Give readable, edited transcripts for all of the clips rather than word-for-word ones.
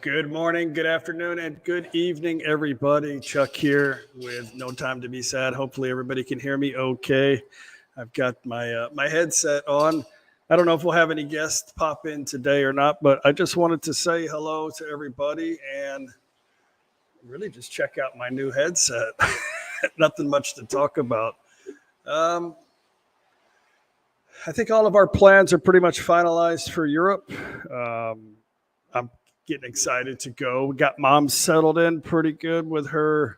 Good morning, good afternoon, and good evening, everybody. Chuck here with No Time to Be Sad. Hopefully, everybody can hear me okay. I've got my headset on. I don't know if we'll have any guests pop in today or not, but I just wanted to say hello to everybody and really just check out my new headset. Nothing much to talk about. Um, I think all of our plans are pretty much finalized for Europe. I'm getting excited to go. We got mom settled in pretty good with her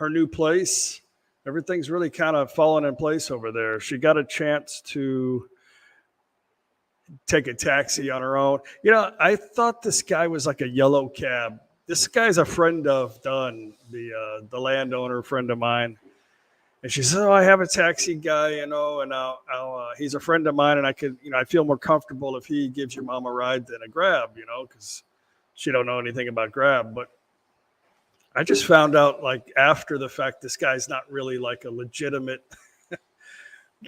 new place. Everything's really kind of fallen in place over there. She got a chance to take a taxi on her own. I thought this guy was like a yellow cab. This guy's a friend of Dunn, the landowner friend of mine. And she said, "Oh, I have a taxi guy, and he's a friend of mine, and I feel more comfortable if he gives your mom a ride than a Grab, because she don't know anything about Grab." But I just found out, like, after the fact, this guy's not really like a legitimate,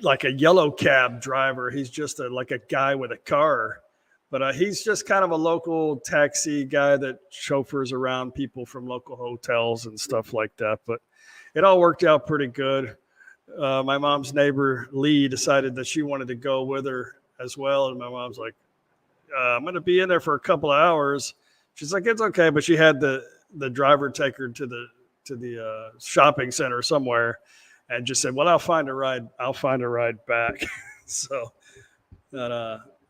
like a yellow cab driver. He's just like a guy with a car. But he's just kind of a local taxi guy that chauffeurs around people from local hotels and stuff like that. But it all worked out pretty good. My mom's neighbor, Lee, decided that she wanted to go with her as well. And my mom's like, I'm going to be in there for a couple of hours. She's like, it's okay. But she had the driver take her to the shopping center somewhere and just said, well, I'll find a ride back. So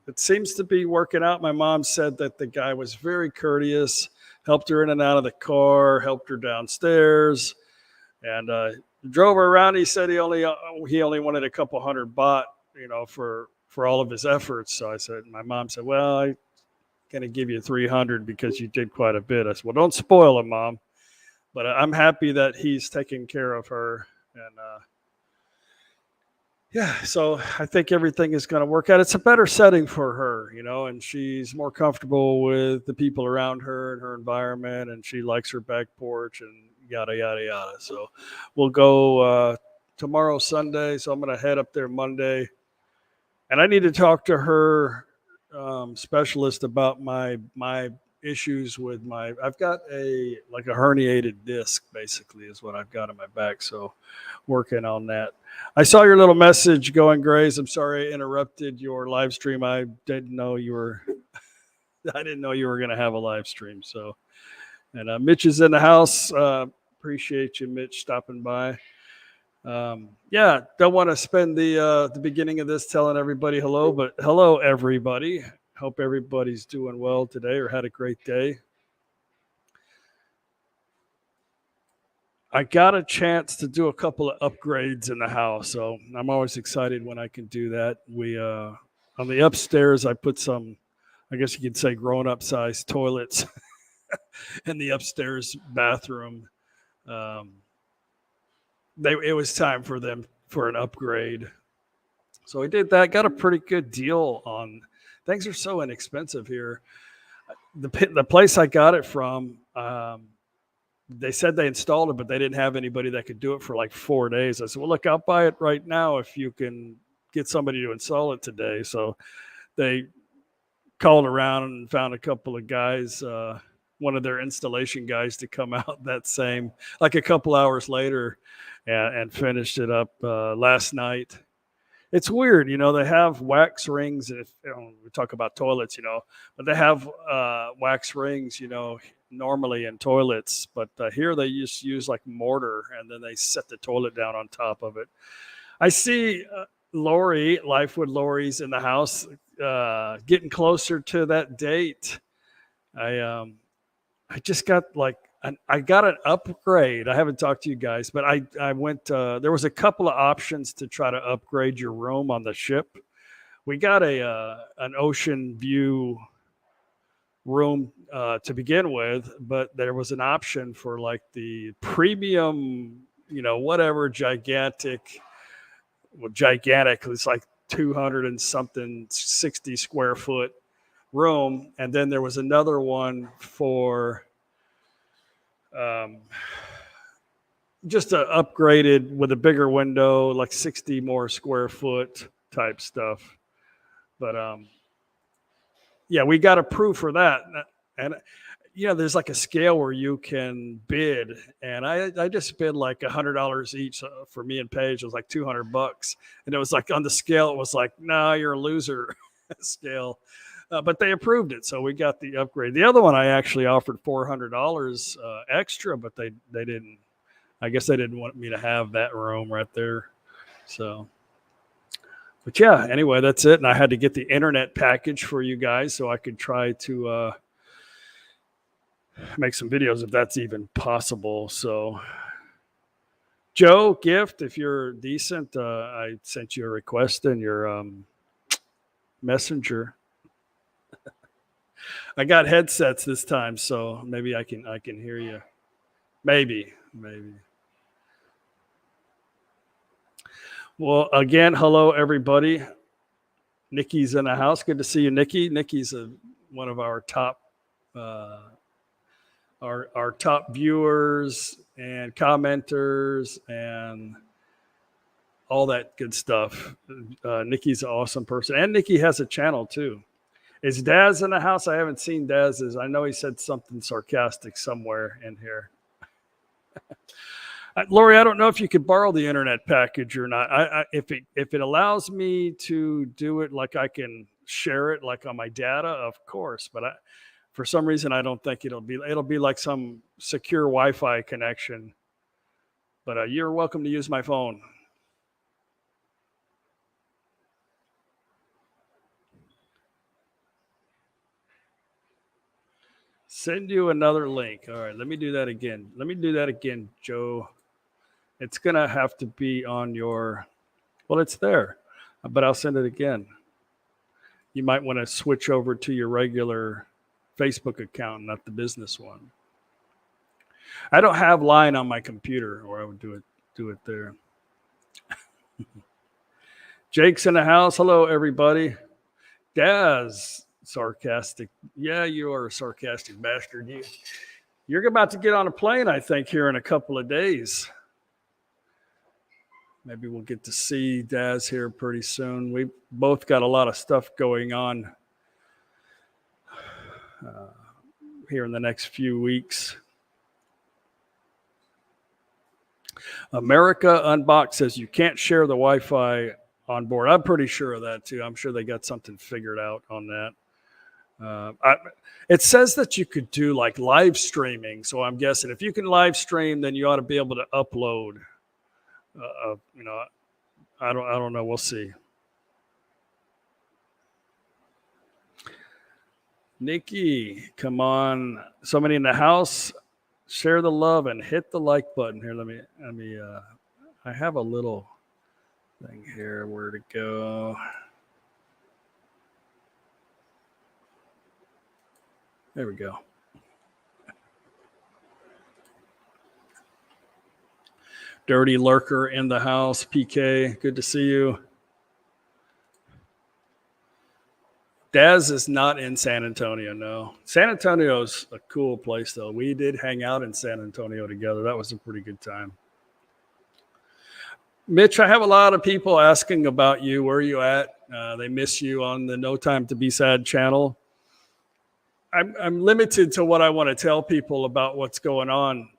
it seems to be working out. My mom said that the guy was very courteous, helped her in and out of the car, helped her downstairs, and drove her around. He said he only wanted a couple hundred baht, for all of his efforts. So my mom said, well, I'm going to give you 300 because you did quite a bit. I said, well, don't spoil him, Mom. But I'm happy that he's taking care of her. And so I think everything is going to work out. It's a better setting for her, and she's more comfortable with the people around her and her environment, and she likes her back porch and yada, yada, yada. So we'll go tomorrow, Sunday. So I'm going to head up there Monday. And I need to talk to her specialist about my issues with I've got a herniated disc, basically, is what I've got in my back. So working on that. I saw your little message going, Grace. I'm sorry I interrupted your live stream. I didn't know you were going to have a live stream. So, and Mitch is in the house. Appreciate you, Mitch, stopping by. Don't want to spend the beginning of this telling everybody hello, but hello, everybody. Hope everybody's doing well today or had a great day. I got a chance to do a couple of upgrades in the house, so I'm always excited when I can do that. We on the upstairs, I put some, I guess you could say, grown-up size toilets in the upstairs bathroom. It was time for them for an upgrade. So we did that, got a pretty good deal on, things are so inexpensive here. The place I got it from, they said they installed it, but they didn't have anybody that could do it for like 4 days. I said, well, look, I'll buy it right now if you can get somebody to install it today. So they called around and found a couple of guys, one of their installation guys, to come out like a couple hours later and finished it up last night. It's weird, they have wax rings. If we talk about toilets, but they have wax rings, normally in toilets. But here they just use like mortar, and then they set the toilet down on top of it. I see Lori, Life with Lori's in the house, getting closer to that date. I just got I got an upgrade. I haven't talked to you guys, but I went, there was a couple of options to try to upgrade your room on the ship. We got an ocean view room to begin with, but there was an option for like the premium, whatever, gigantic, it's like 200 and something 60 square foot room. And then there was another one for just upgraded with a bigger window, like 60 more square foot type stuff. But we got approved for that. And there's like a scale where you can bid, and I just bid like $100 each for me and Paige. It was like $200, and it was like on the scale, it was like, no, you're a loser scale. But they approved it, so we got the upgrade. The other one I actually offered $400 extra, but they didn't. I guess they didn't want me to have that room right there. So, but yeah, anyway, that's it. And I had to get the internet package for you guys so I could try to make some videos if that's even possible. So, Joe Gift, if you're decent, I sent you a request in your messenger. I got headsets this time, so maybe I can hear you. Maybe. Well, again, hello everybody. Nikki's in the house. Good to see you, Nikki. Nikki's one of our top our top viewers and commenters and all that good stuff. Nikki's an awesome person, and Nikki has a channel too. Is Daz in the house? I haven't seen Daz's. I know he said something sarcastic somewhere in here. Lori, I don't know if you could borrow the internet package or not. If it allows me to do it, like I can share it like on my data, of course. But for some reason, I don't think it'll be like some secure Wi-Fi connection. But you're welcome to use my phone. Send you another link. All right, let me do that again. Joe. It's going to have to be on your, well, it's there, but I'll send it again. You might want to switch over to your regular Facebook account, not the business one. I don't have Line on my computer, or I would do it there. Jake's in the house. Hello, everybody. Daz, sarcastic. Yeah, you are a sarcastic bastard. You're about to get on a plane, I think, here in a couple of days. Maybe we'll get to see Daz here pretty soon. We both got a lot of stuff going on here in the next few weeks. America Unboxed says you can't share the Wi-Fi on board. I'm pretty sure of that too. I'm sure they got something figured out on that. It says that you could do like live streaming. So I'm guessing if you can live stream, then you ought to be able to upload. I don't know. We'll see. Nikki, come on. Somebody in the house, share the love and hit the like button here. Let me, I have a little thing here. Where to go? There we go. Dirty Lurker in the house. PK, good to see you. Daz is not in San Antonio, no. San Antonio's a cool place, though. We did hang out in San Antonio together. That was a pretty good time. Mitch, I have a lot of people asking about you. Where are you at? They miss you on the No Time to Be Sad channel. I'm limited to what I want to tell people about what's going on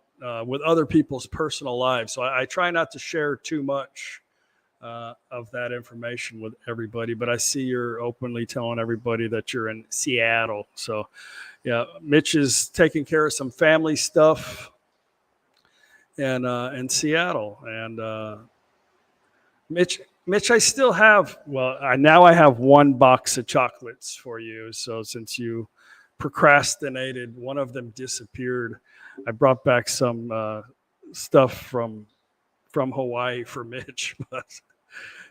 with other people's personal lives. So I try not to share too much of that information with everybody, but I see you're openly telling everybody that you're in Seattle. So yeah, Mitch is taking care of some family stuff in Seattle. And Mitch, I still have, now I have one box of chocolates for you. So since you procrastinated, one of them disappeared. I brought back some stuff from Hawaii for Mitch, but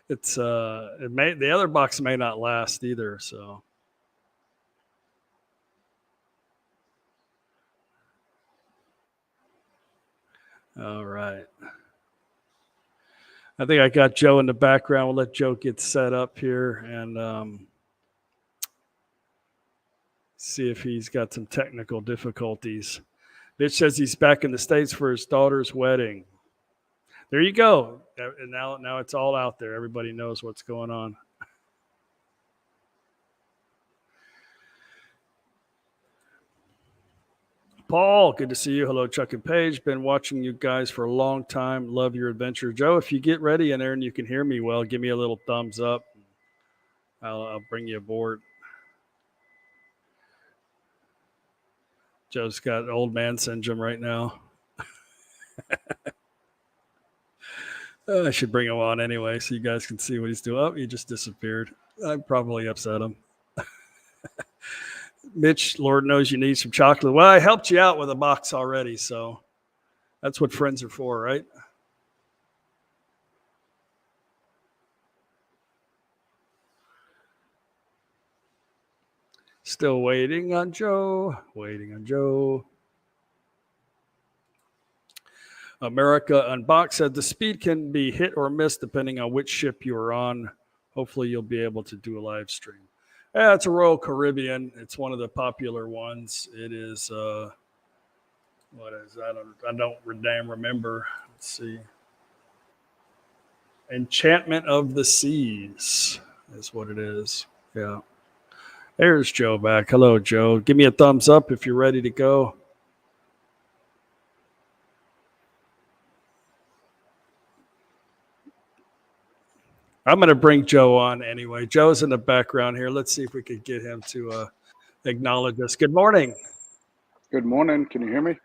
the other box may not last either. So all right. I think I got Joe in the background. We'll let Joe get set up here and see if he's got some technical difficulties. Mitch says he's back in the States for his daughter's wedding. There you go. And now it's all out there. Everybody knows what's going on. Paul, good to see you. Hello, Chuck and Paige. Been watching you guys for a long time. Love your adventure. Joe, if you get ready in there and you can hear me well, give me a little thumbs up. I'll bring you aboard. Joe's got old man syndrome right now. I should bring him on anyway so you guys can see what he's doing. Oh, he just disappeared. I probably upset him. Mitch, Lord knows you need some chocolate. Well, I helped you out with a box already, so that's what friends are for, right? Still waiting on Joe. Waiting on Joe. America Unboxed said the speed can be hit or miss depending on which ship you're on. Hopefully you'll be able to do a live stream. Yeah, it's a Royal Caribbean. It's one of the popular ones. It is what is I don't damn remember. Let's see. Enchantment of the Seas is what it is. Yeah. There's Joe back. Hello, Joe. Give me a thumbs up if you're ready to go. I'm going to bring Joe on anyway. Joe's in the background here. Let's see if we could get him to acknowledge us. Good morning. Good morning. Can you hear me?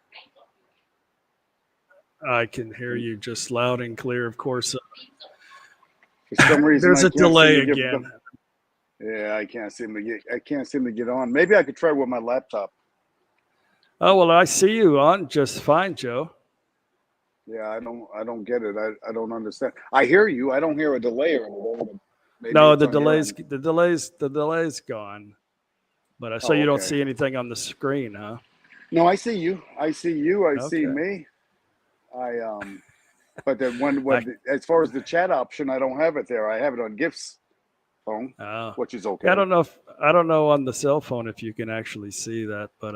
I can hear you just loud and clear, of course. For some reason, there's a delay again. Yeah, I can't seem to get on. Maybe I could try with my laptop. Oh, well, I see you on just fine, Joe. Yeah, I don't get it. I don't understand. I hear you. I don't hear a delay or anything. No, the delay's gone. But so you don't see anything on the screen, huh? No, I see you. I see me. But then as far as the chat option, I don't have it there. I have it on GIFs phone, which is okay. I don't know on the cell phone if you can actually see that, but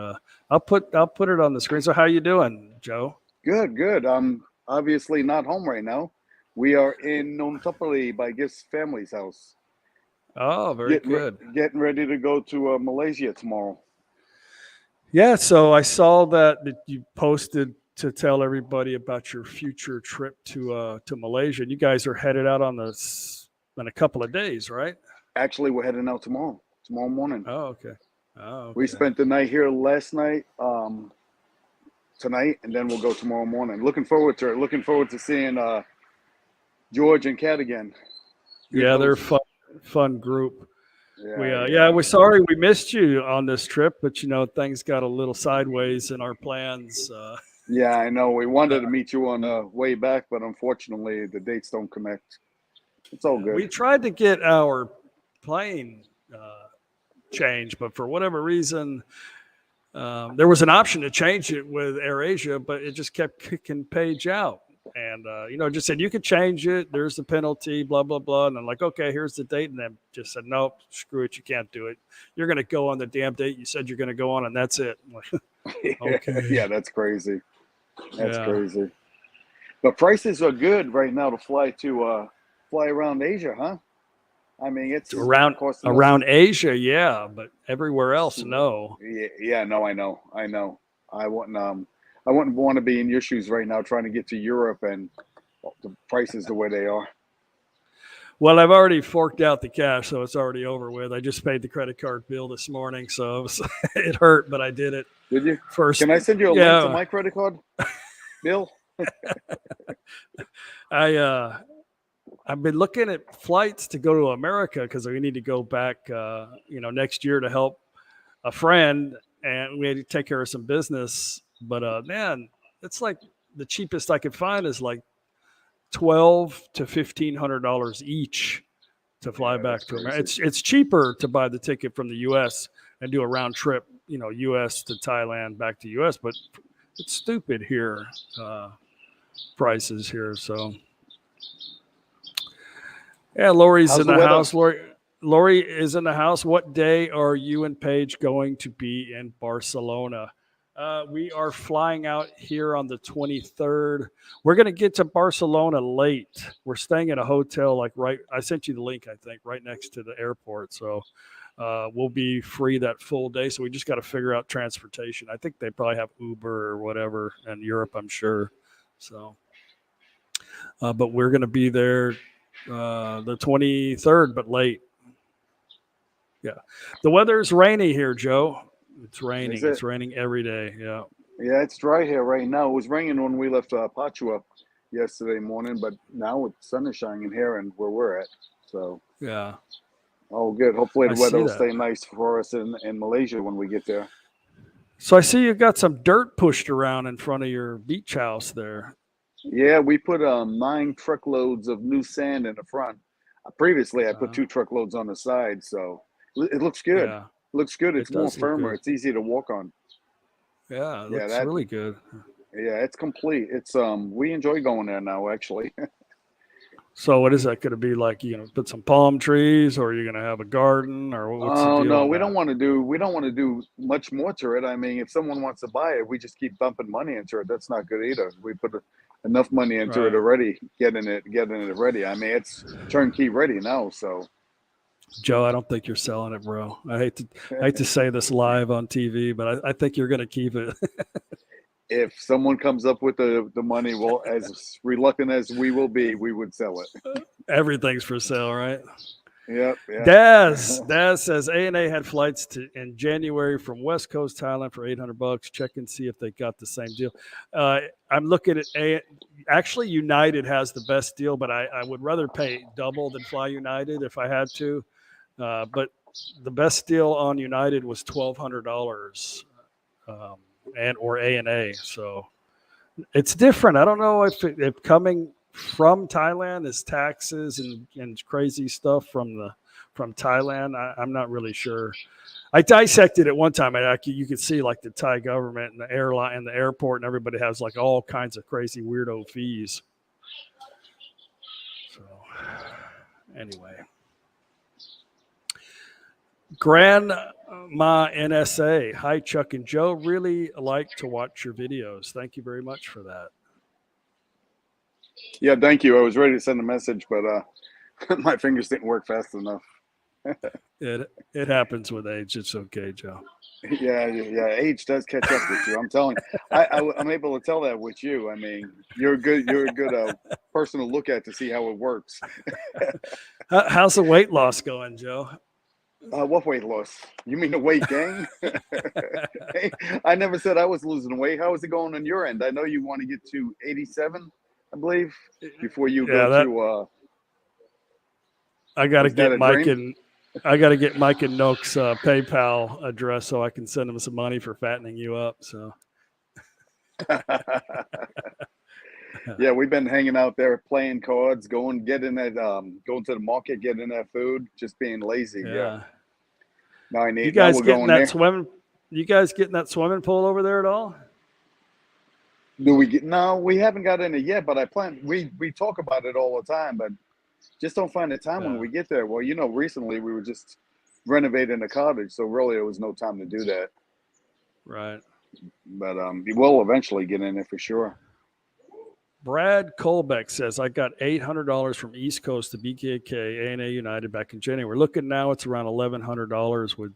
I'll put it on the screen. So how you doing, Joe? Good. I'm obviously not home right now. We are in Nontopoli by Gift's family's house. Oh, very good. Getting ready to go to Malaysia tomorrow. Yeah, so I saw that you posted to tell everybody about your future trip to Malaysia. You guys are headed out in a couple of days, right? Actually, we're heading out tomorrow morning. Oh, okay. We spent the night here last night. Tonight, and then we'll go tomorrow morning. Looking forward to it. Looking forward to seeing George and Kat again. Yeah, they're a fun group. We're sorry we missed you on this trip, but things got a little sideways in our plans. Yeah, I know. We wanted to meet you on the way back, but unfortunately the dates don't connect. It's all good. We tried to get our plane changed, but for whatever reason, there was an option to change it with AirAsia, but it just kept kicking Paige out. And, just said, you could change it. There's the penalty, blah, blah, blah. And I'm like, okay, here's the date. And then just said, nope, screw it. You can't do it. You're going to go on the damn date you said you're going to go on, and that's it. I'm like, okay. Yeah, that's crazy. That's crazy. But prices are good right now to fly around Asia, huh? I mean, it's around Asia, yeah, but everywhere else, no. Yeah, no, I know. I wouldn't want to be in your shoes right now trying to get to Europe and the prices the way they are. Well, I've already forked out the cash, so it's already over with. I just paid the credit card bill this morning, so it hurt, but I did it. Did you? First, can I send you a link to my credit card bill? I've been looking at flights to go to America because we need to go back, next year to help a friend, and we had to take care of some business. But man, it's like the cheapest I could find is like $1,200 to $1,500 each to fly back to America. It's cheaper to buy the ticket from the U.S. and do a round trip, U.S. to Thailand, back to U.S. But it's stupid here, prices here. So. Yeah, Lori's in the house. Lori is in the house. What day are you and Paige going to be in Barcelona? We are flying out here on the 23rd. We're going to get to Barcelona late. We're staying at a hotel I sent you the link, I think, right next to the airport. So we'll be free that full day. So we just got to figure out transportation. I think they probably have Uber or whatever in Europe, I'm sure. So, but we're going to be there the 23rd, but late. Yeah. The weather's rainy here, Joe. It's raining. It's raining every day. Yeah. Yeah, it's dry here right now. It was raining when we left Pachua yesterday morning, but now the sun is shining here and where we're at. So yeah. Oh, good. Hopefully the I weather see will that. stay nice for us in Malaysia when we get there. So I see you got some dirt pushed around in front of your beach house there. Yeah, we put 9 truckloads of new sand in the front. Previously, I put 2 truckloads on the side, so it looks good. Yeah. Looks good. It's It more does look firmer. good. It's easy to walk on. Yeah, it Yeah, looks really good. Yeah, it's complete. It's we enjoy going there now, actually. So what is that going to be like? You gonna put some palm trees, or are you going to have a garden, or what's the Oh deal? no, on we that? don't want to do much more to it. I mean, if someone wants to buy it, we just keep dumping money into it. That's not good either. We put enough money into it already, getting it ready. I mean, it's turnkey ready now. So, Joe, I don't think you're selling it, bro. I hate to say this live on TV, but I think you're going to keep it. if someone comes up with the money, well, as reluctant as we will be, we would sell it. Everything's for sale, right? Yep. Daz says ANA had flights in January from West Coast Thailand for $800. Check and see if they got the same deal. I'm looking at actually United has the best deal, but I would rather pay double than fly United if I had to. But the best deal on United was $1,200, and or ANA. So it's different. I don't know if coming from Thailand is taxes and crazy stuff from Thailand. I'm not really sure. I dissected it one time. You could see like the Thai government and the airline and the airport and everybody has like all kinds of crazy weirdo fees. So anyway, Grandma NSA. Hi, Chuck and Joe. Really like to watch your videos. Thank you very much for that. Yeah, thank you. I was ready to send a message, but my fingers didn't work fast enough. It happens with age. It's okay, Joe. Yeah. Age does catch up with you. I'm telling you. I'm able to tell that with you. I mean, you're a good person to look at to see how it works. How's the weight loss going, Joe? What weight loss? You mean the weight gain? Hey, I never said I was losing weight. How is it going on your end? I know you want to get to 87, I believe, before you go to. I got to get Mike and Noak's PayPal address so I can send him some money for fattening you up. So. Yeah, we've been hanging out there playing cards, going to the market, getting that food, just being lazy. Yeah. Now I need. You guys getting that swimming? You guys getting that swimming pool over there at all? No, we haven't got in it yet, but I plan. We talk about it all the time, but just don't find the time when we get there. Well, recently we were just renovating the cottage, so really there was no time to do that. Right. But we will eventually get in there for sure. Brad Colbeck says, I got $800 from East Coast to BKK, ANA United back in January. We're looking now, it's around $1,100 with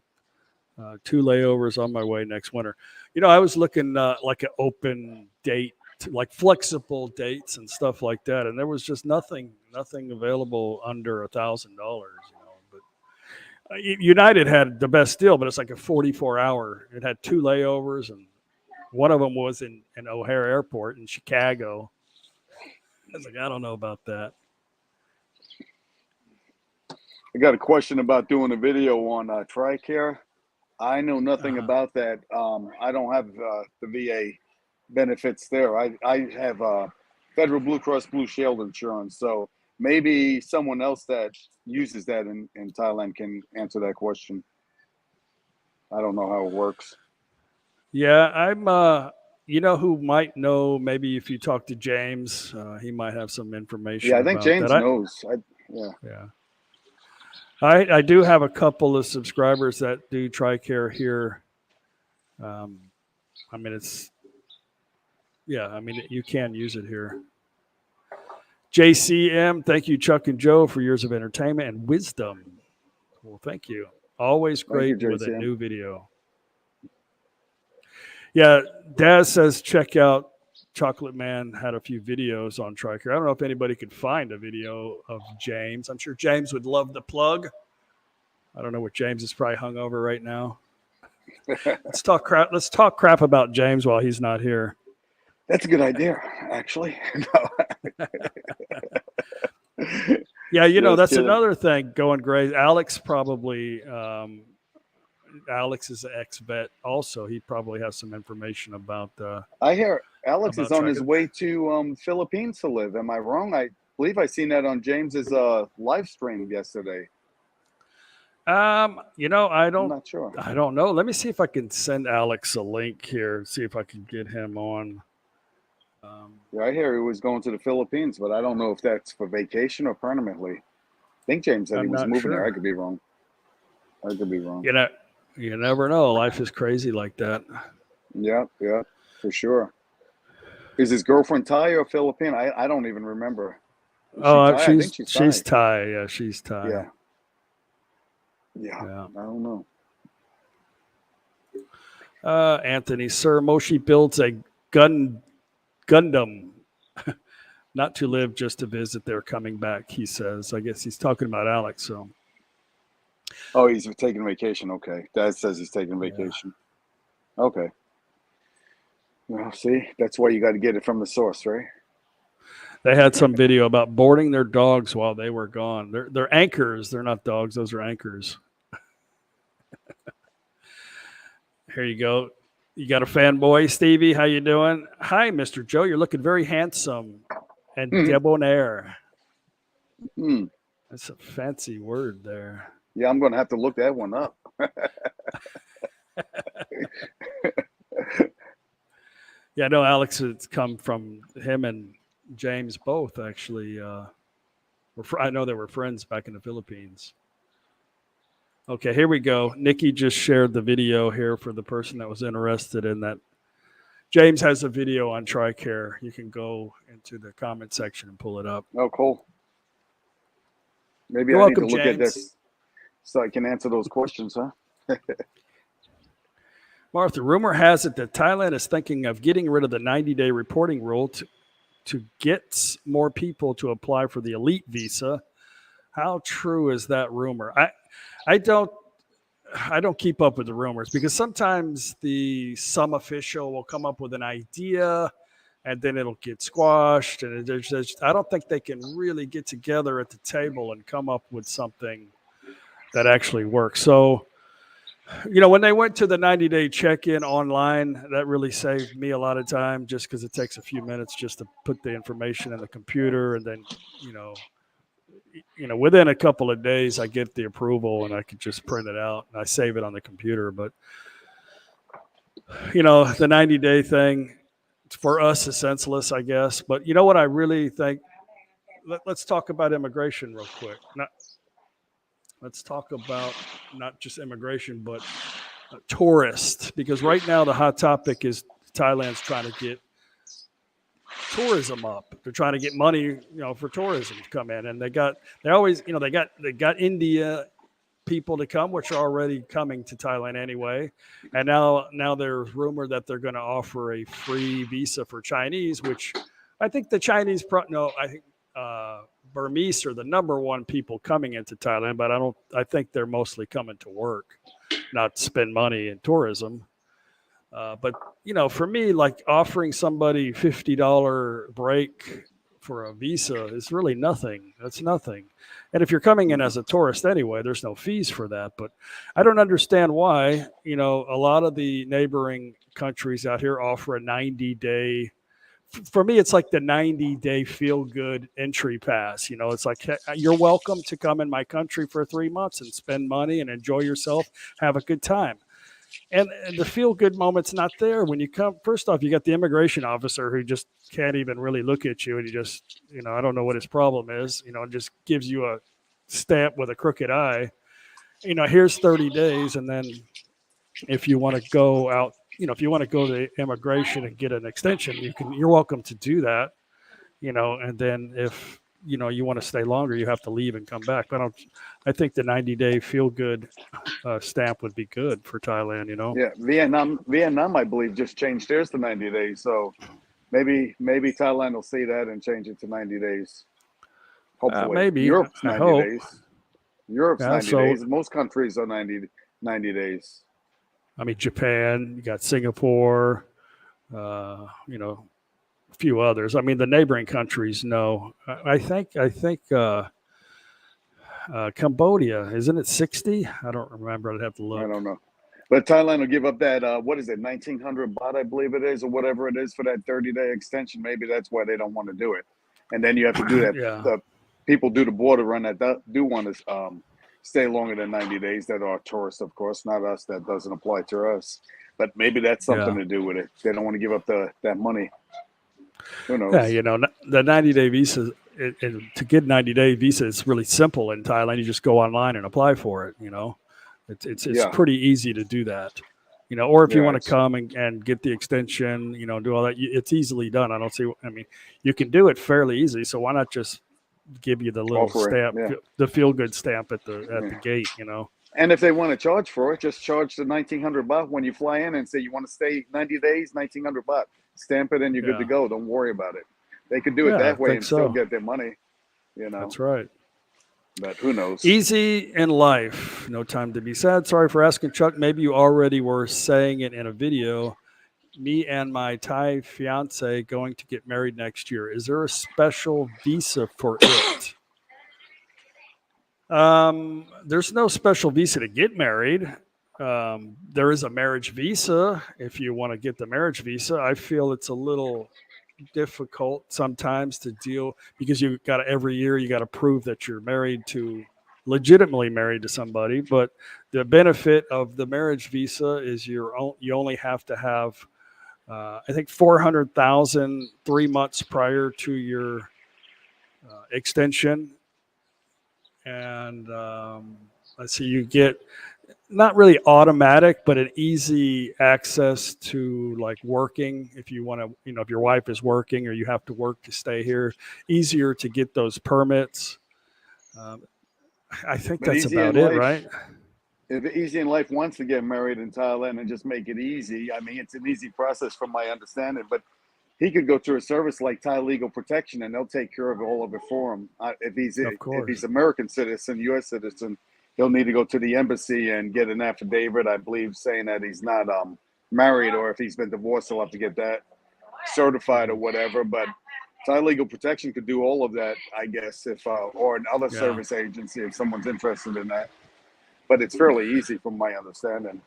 2 layovers on my way next winter. I was looking like an open date, like flexible dates and stuff like that. And there was just nothing available under $1,000, But United had the best deal, but it's like a 44-hour. It had 2 layovers, and one of them was in O'Hare Airport in Chicago. I was like, I don't know about that. I got a question about doing a video on TRICARE. I know nothing about that. I don't have the VA benefits there. I have Federal Blue Cross Blue Shield insurance. So maybe someone else that uses that in Thailand can answer that question. I don't know how it works. Yeah, I'm who might know, maybe if you talk to James, he might have some information. Yeah, I think James knows. Yeah. I do have a couple of subscribers that do TRICARE here. You can use it here. JCM, thank you, Chuck and Joe, for years of entertainment and wisdom. Well, thank you. Always Thank you, great with a JCM. new video. Yeah, Daz says check out Chocolate Man had a few videos on TRICARE. I don't know if anybody could find a video of James. I'm sure James would love the plug. I don't know what James is probably hungover right now. Let's talk crap. Let's talk crap about James while he's not here. That's a good idea, actually. Yeah, you know, Just that's kidding. another thing going great. Alex probably, Alex is an ex-vet also. He probably has some information about I hear Alex is about on his TRICARE. way to Philippines to live. Am I wrong? I believe I seen that on James's live stream yesterday. You know, I'm not sure. I don't know. Let me see if I can send Alex a link here. See if I can get him on. Yeah, I hear he was going to the Philippines, but I don't know if that's for vacation or permanently. I think James said he I'm was not moving there. sure. I could be wrong. I could be wrong. You know, you never know. Life is crazy like that. Yeah, for sure. Is his girlfriend Thai or Philippine? I don't even remember. Is she Thai? I think she's Thai. Thai. Yeah, she's Thai. Yeah. Yeah. I don't know. Anthony, Sir Moshi builds a Gundam, not to live, just to visit. They're coming back, he says. I guess he's talking about Alex. So. Oh, he's taking vacation. Okay. Dad says he's taking vacation. Yeah. Okay. Well, see, that's why you got to get it from the source, right? They had some video about boarding their dogs while they were gone. They're anchors. They're not dogs. Those are anchors. Here you go. You got a fanboy, Stevie. How you doing? Hi, Mr. Joe. You're looking very handsome and debonair. That's a fancy word there. Yeah, I'm going to have to look that one up. Yeah, I know Alex has come from him and James both actually. I know they were friends back in the Philippines. Okay, here we go. Nikki just shared the video here for the person that was interested in that. James has a video on TRICARE. You can go into the comment section and pull it up. Oh, cool. Maybe You're welcome, need to look James. at this so I can answer those questions, huh? Martha, rumor has it that Thailand is thinking of getting rid of the 90-day reporting rule to get more people to apply for the elite visa. How true is that rumor? I don't keep up with the rumors because sometimes some official will come up with an idea and then it'll get squashed. And I don't think they can really get together at the table and come up with something that actually works. So, you know, when they went to the 90-day check-in online, that really saved me a lot of time just because it takes a few minutes just to put the information in the computer. And then, you know, within a couple of days, I get the approval and I could just print it out and I save it on the computer. But, you know, the 90-day thing for us is senseless, I guess. But you know what I really think? Let's talk about immigration real quick. Let's talk about not just immigration, but tourists, because right now the hot topic is Thailand's trying to get tourism up. They're trying to get money, you know, for tourism to come in, and they got India people to come, which are already coming to Thailand anyway, and now there's rumor that they're going to offer a free visa for Chinese, which I think the Chinese Burmese are the number one people coming into Thailand, but I think they're mostly coming to work, not spend money in tourism. But, you know, for me, like offering somebody $50 break for a visa is really nothing. That's nothing. And if you're coming in as a tourist anyway, there's no fees for that. But I don't understand why, you know, a lot of the neighboring countries out here offer a 90-day. For me, it's like the 90-day feel-good entry pass. You know, it's like, hey, you're welcome to come in my country for 3 months and spend money and enjoy yourself, have a good time. And the feel-good moment's not there when you come. First off, you got the immigration officer who just can't even really look at you, and he just, you know, I don't know what his problem is, you know, and just gives you a stamp with a crooked eye. You know, here's 30 days, and then if you want to go out, you know, if you want to go to immigration and get an extension, you're welcome to do that, you know, and then if you want to stay longer, you have to leave and come back. But I think the 90-day feel good stamp would be good for Thailand. Yeah, Vietnam, I believe, just changed theirs to 90 days. So maybe Thailand will see that and change it to 90 days. Hopefully, Maybe, Europe's I 90 hope. days. Europe's Yeah. 90 So days. Most countries are 90 days. I mean, Japan, you got Singapore, a few others. I mean, the neighboring countries. No, I think Cambodia, isn't it 60? I don't remember. I'd have to I look. don't know. But Thailand will give up that, what is it, 1,900 baht, I believe it is, or whatever it is for that 30-day extension. Maybe that's why they don't want to do it. And then you have to do that. Yeah. The people do the border run that do want to stay longer than 90 days that are tourists, of course, not us. That doesn't apply to us. But maybe that's something Yeah. to do with it. They don't want to give up that money. Who knows? Yeah, the 90-day visa, to get 90-day visa, it's really simple in Thailand. You just go online and apply for it. It's Yeah. pretty easy to do that. Or if you Yeah, want to come and get the extension, do all that, it's easily done. I don't see. I mean, you can do it fairly easy. So why not just give you the little offer it. stamp, Yeah. the feel good stamp at the gate? And if they want to charge for it, just charge the 1,900 baht when you fly in and say you want to stay 90 days, 1,900 baht. Stamp it and you're good to Yeah. go. Don't worry about it. They could do it Yeah, I that way think and still so. get their money, That's right. But who knows? Easy in life. No time to be sad. Sorry for asking, Chuck. Maybe you already were saying it in a video. Me and my Thai fiance going to get married next year. Is there a special visa for it? There's no special visa to get married. There is a marriage visa if you want to get the marriage visa. I feel it's a little difficult sometimes to deal because every year you got to prove that you're legitimately married to somebody. But the benefit of the marriage visa is you only have to have I think 400,000 3 months prior to your extension, and let's see, you get not really automatic, but an easy access to like working. If you want to, if your wife is working or you have to work to stay here, easier to get those permits. I think But that's easy in about it, life. right? If Easy in Life wants to get married in Thailand and just make it easy, I mean, it's an easy process from my understanding. But he could go through a service like Thai Legal Protection, and they'll take care of all of it for him. If he's American citizen, U.S. citizen, he'll need to go to the embassy and get an affidavit, I believe, saying that he's not married, or if he's been divorced, he'll have to get that certified or whatever. But Thai Legal Protection could do all of that, I guess, if or another service agency if someone's interested in that. But it's fairly easy from my understanding.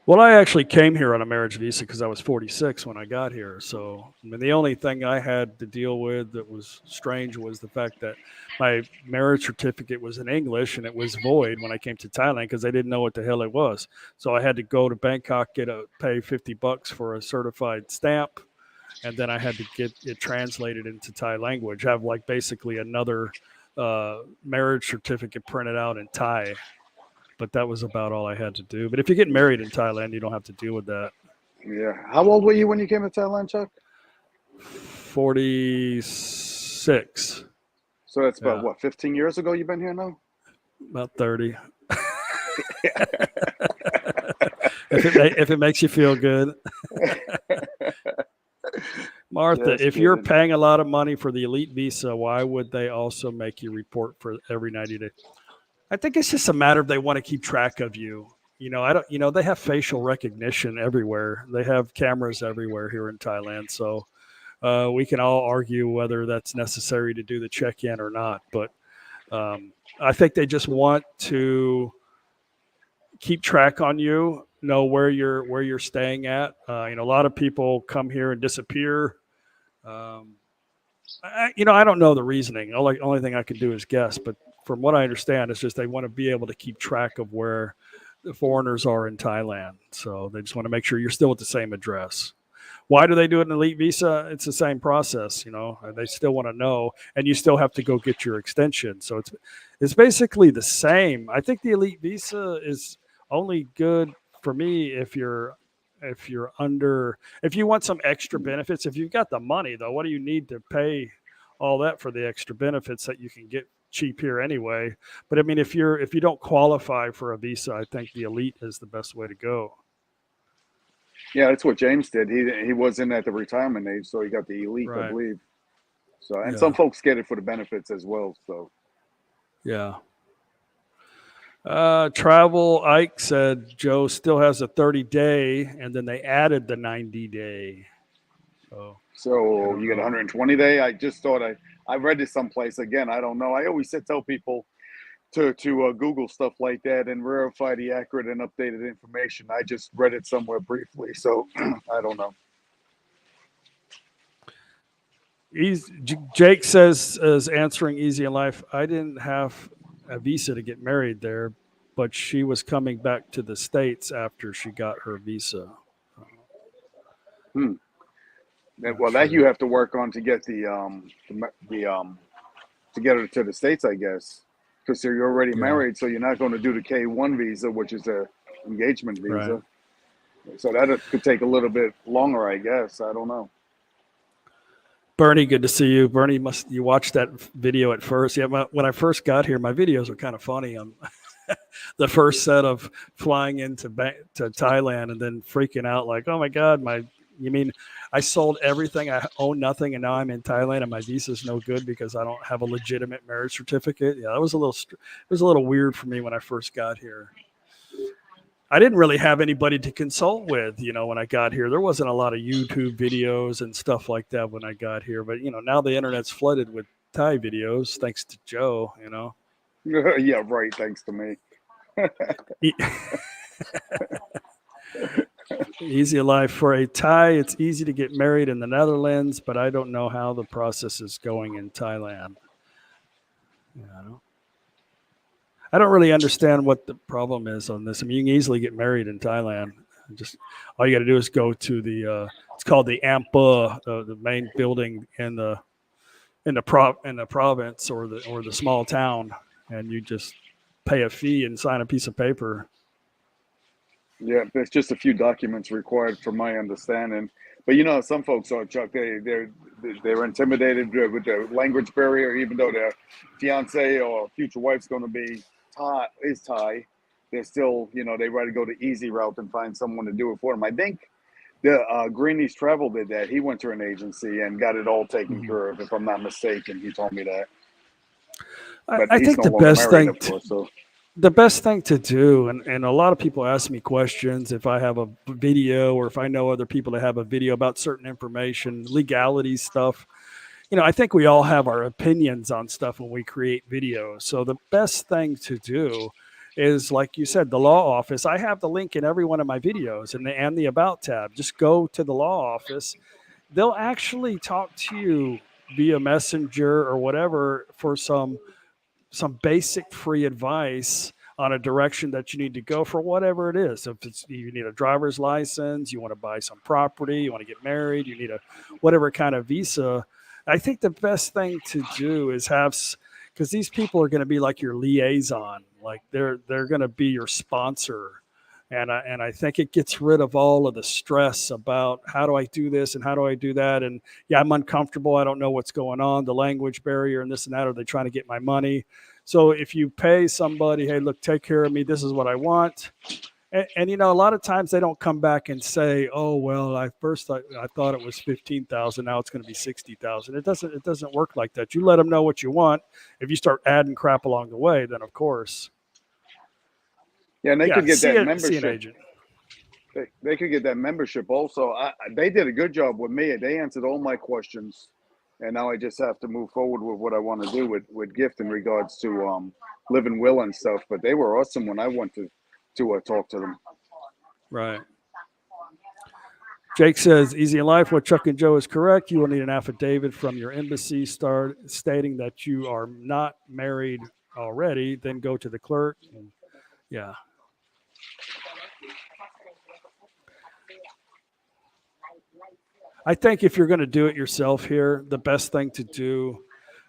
Well, I actually came here on a marriage visa because I was 46 when I got here. So, I mean, the only thing I had to deal with that was strange was the fact that my marriage certificate was in English and it was void when I came to Thailand because they didn't know what the hell it was. So I had to go to Bangkok, pay $50 for a certified stamp, and then I had to get it translated into Thai language. Have like basically another marriage certificate printed out in Thai. But that was about all I had to do. But if you get married in Thailand, you don't have to deal with that. Yeah. How old were you when you came to Thailand, Chuck? 46. So that's about, 15 years ago you've been here now? About 30. if it makes you feel good. Martha, Yes, if you're paying a lot of money for the elite visa, why would they also make you report for every 90 days? I think it's just a matter of they want to keep track of you. They have facial recognition everywhere. They have cameras everywhere here in Thailand. So we can all argue whether that's necessary to do the check-in or not. But I think they just want to keep track on you, know where you're staying at. A lot of people come here and disappear. I don't know the reasoning. Only thing I can do is guess. But from what I understand, it's just they want to be able to keep track of where the foreigners are in Thailand. So they just want to make sure you're still at the same address. Why do they do it in elite visa? It's the same process, they still want to know, and you still have to go get your extension. So it's basically the same. I think the elite visa is only good for me if you want some extra benefits. If you've got the money though, what do you need to pay all that for the extra benefits that you can get cheap here anyway. But I mean, if you don't qualify for a visa, I think the elite is the best way to go. Yeah, that's what James did. He wasn't at the retirement age, so he got the elite, I Right. believe. So, and Yeah. some folks get it for the benefits as well. So, Yeah. Travel Ike said Joe still has a 30-day, and then they added the 90-day. so you get 120 day. I just thought I read it someplace. Again, I don't know. I always tell people to Google stuff like that and verify the accurate and updated information. I just read it somewhere briefly, so I don't know. Jake says, is answering Easy in Life, I didn't have a visa to get married there, but she was coming back to the States after she got her visa. Well, that you have to work on to get the to get her to the States, I guess, because you're already married, so you're not going to do the K1 visa, which is a engagement visa. Right. So that could take a little bit longer, I guess. I don't know. Bernie, good to see you. Bernie, you watched that video at first? Yeah, when I first got here, my videos are kind of funny. The first set of flying into to Thailand and then freaking out like, oh my God, you mean I sold everything, I own nothing, and now I'm in Thailand and my visa's no good because I don't have a legitimate marriage certificate? Yeah, it was a little weird for me when I first got here. I didn't really have anybody to consult with, when I got here. There wasn't a lot of YouTube videos and stuff like that when I got here. But, now the internet's flooded with Thai videos, thanks to Joe, Yeah, right. Thanks to me. Easy life for a Thai. It's easy to get married in the Netherlands, but I don't know how the process is going in Thailand. I don't really understand what the problem is on this. I mean, you can easily get married in Thailand. Just all you got to do is go to the it's called the Ampa, the main building in the province or the small town, and you just pay a fee and sign a piece of paper. Yeah, there's just a few documents required, from my understanding. But some folks are, Chuck. They're intimidated with the language barrier, even though their fiance or future wife's going to be Thai. They're still, they rather go the easy route and find someone to do it for them. I think the Greeny's Travel did that. He went to an agency and got it all taken care of, if I'm not mistaken. He told me that. But I think the best thing, of course, so. The best thing to do, and a lot of people ask me questions if I have a video or if I know other people that have a video about certain information, legality stuff. I think we all have our opinions on stuff when we create videos. So the best thing to do is, like you said, the law office. I have the link in every one of my videos and the About tab. Just go to the law office. They'll actually talk to you via messenger or whatever for some basic free advice on a direction that you need to go for whatever it is. If you need a driver's license, you want to buy some property, you want to get married, you need a whatever kind of visa. I think the best thing to do is because these people are going to be like your liaison, like they're going to be your sponsor. And I think it gets rid of all of the stress about how do I do this and how do I do that. And yeah, I'm uncomfortable. I don't know what's going on, the language barrier and this and that. Are they trying to get my money? So if you pay somebody, hey, look, take care of me. This is what I want. And a lot of times they don't come back and say, oh, well, I thought it was 15,000. Now it's going to be 60,000. It doesn't work like that. You let them know what you want. If you start adding crap along the way, then of course. Yeah, and they could get that membership. See an agent. They could get that membership also. They did a good job with me. They answered all my questions, and now I just have to move forward with what I want to do with Gift in regards to living will and stuff. But they were awesome when I went to talk to them. Right. Jake says, easy in life, what Chuck and Joe is correct. You will need an affidavit from your embassy stating that you are not married already. Then go to the clerk. And, yeah. I think if you're going to do it yourself here, the best thing to do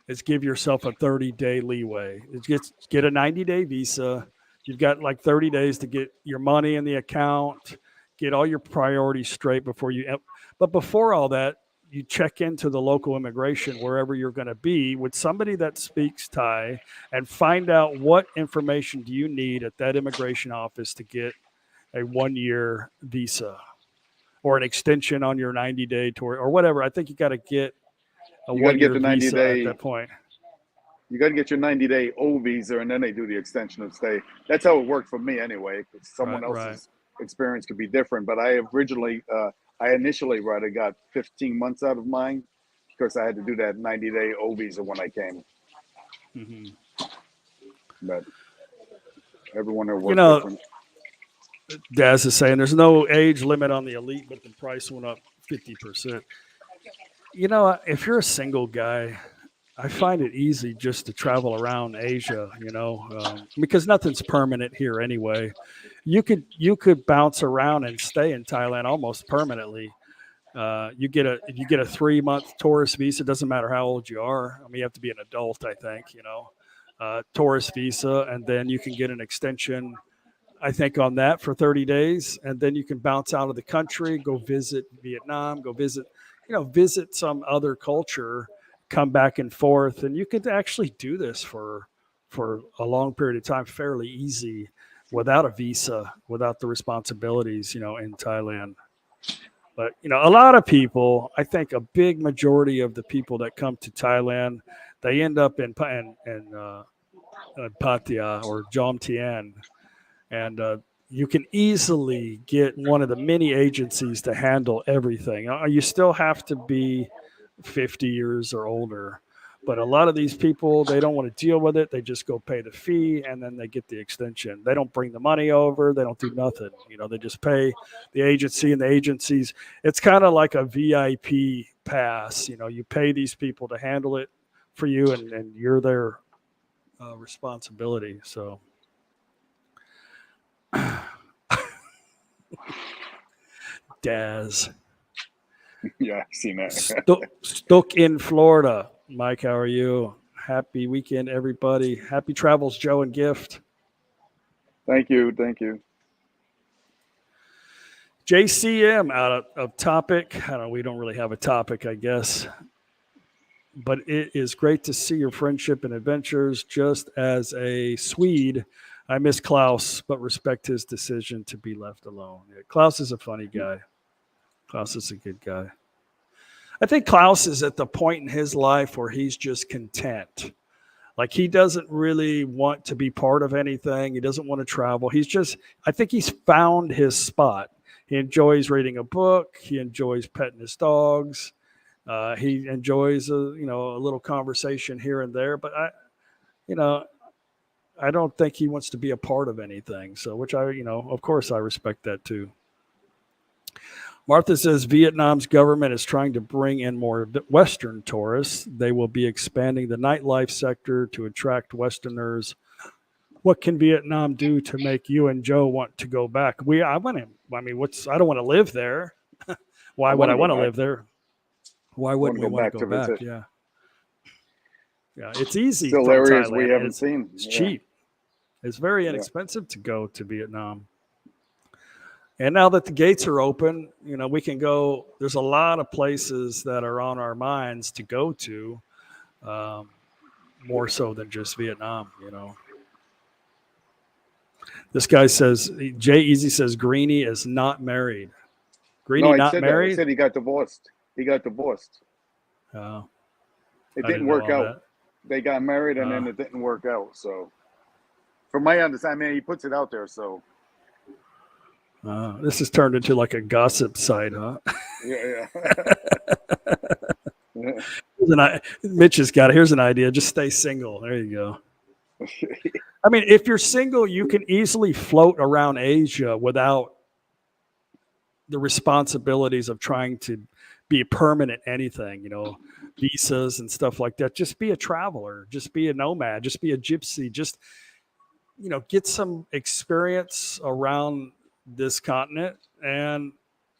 is give yourself a 30-day leeway. Get a 90-day visa. You've got like 30 days to get your money in the account, get all your priorities straight before you. But before all that, you check into the local immigration wherever you're going to be with somebody that speaks Thai and find out what information do you need at that immigration office to get a 1-year visa or an extension on your 90-day tour or whatever. I think you got to get a You got to get 1-year the 90 visa at day. that point. You got to get your 90-day O visa, and then they do the extension of stay. That's how it worked for me anyway. Someone Right. else's experience could be different, but I initially got 15 months out of mine because I had to do that 90-day O visa when I came. Mm-hmm. But everyone will work different. Daz is saying there's no age limit on the elite, but the price went up 50%. If you're a single guy, I find it easy just to travel around Asia, because nothing's permanent here anyway. You could bounce around and stay in Thailand almost permanently. You get a 3-month tourist visa. Doesn't matter how old you are. I mean, you have to be an adult, I think. Tourist visa, and then you can get an extension, I think, on that for 30 days, and then you can bounce out of the country, go visit Vietnam, go visit some other culture, come back and forth, and you could actually do this for a long period of time, fairly easy, without a visa, without the responsibilities, in Thailand. But a lot of people, I think, a big majority of the people that come to Thailand, they end up in Pattaya or Jomtien, and you can easily get one of the many agencies to handle everything. You still have to be 50 years or older, but a lot of these people, they don't want to deal with it. They just go pay the fee and then they get the extension. They don't bring the money over. They don't do nothing. They just pay the agency, and the agencies, it's kind of like a VIP pass. You pay these people to handle it for you, and you're their responsibility. So Daz. Yeah, I've seen that. Stuck in Florida. Mike, how are you? Happy weekend, everybody. Happy travels, Joe and Gift. Thank you. JCM out of topic. I don't know, we don't really have a topic, I guess. But it is great to see your friendship and adventures. Just as a Swede, I miss Klaus, but respect his decision to be left alone. Yeah, Klaus is a funny guy. Klaus is a good guy. I think Klaus is at the point in his life where he's just content. Like, he doesn't really want to be part of anything. He doesn't want to travel. I think he's found his spot. He enjoys reading a book. He enjoys petting his dogs. He enjoys a little conversation here and there. But I don't think he wants to be a part of anything. So, which of course I respect that too. Martha says Vietnam's government is trying to bring in more Western tourists. They will be expanding the nightlife sector to attract Westerners. What can Vietnam do to make you and Joe want to go back? I don't want to live there. Why would I want to live there? Why wouldn't we want to go back? Yeah. Yeah, it's easy. Still from areas Thailand. we haven't seen. It's cheap. It's very inexpensive to go to Vietnam. And now that the gates are open, we can go. There's a lot of places that are on our minds to go to, more so than just Vietnam, This guy says, Jay Easy says, Greeny is not married. Greeny not married? I said he got divorced. Oh. It didn't work out. They got married, and then it didn't work out. So, from my understanding, he puts it out there, so. This has turned into like a gossip site, huh? Yeah. Mitch has got it. Here's an idea. Just stay single. There you go. I mean, if you're single, you can easily float around Asia without the responsibilities of trying to be permanent anything, visas and stuff like that. Just be a traveler. Just be a nomad. Just be a gypsy. Just, get some experience around this continent, and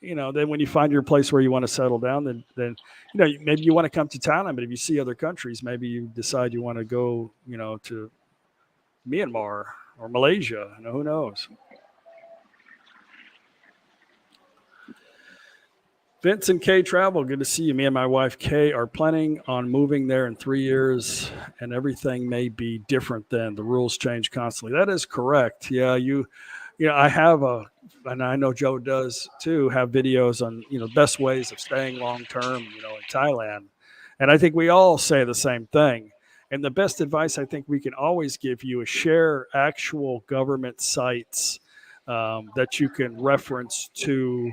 then when you find your place where you want to settle down, then maybe you want to come to Thailand, but if you see other countries, maybe you decide you want to go to Myanmar or Malaysia. Who knows? Vince and Kay Travel, good to see you. Me and my wife Kay are planning on moving there in 3 years, and everything may be different then. The rules change constantly. That is correct. Yeah, I have and I know Joe does too, have videos on best ways of staying long term, in Thailand, and I think we all say the same thing. And the best advice I think we can always give you is share actual government sites that you can reference to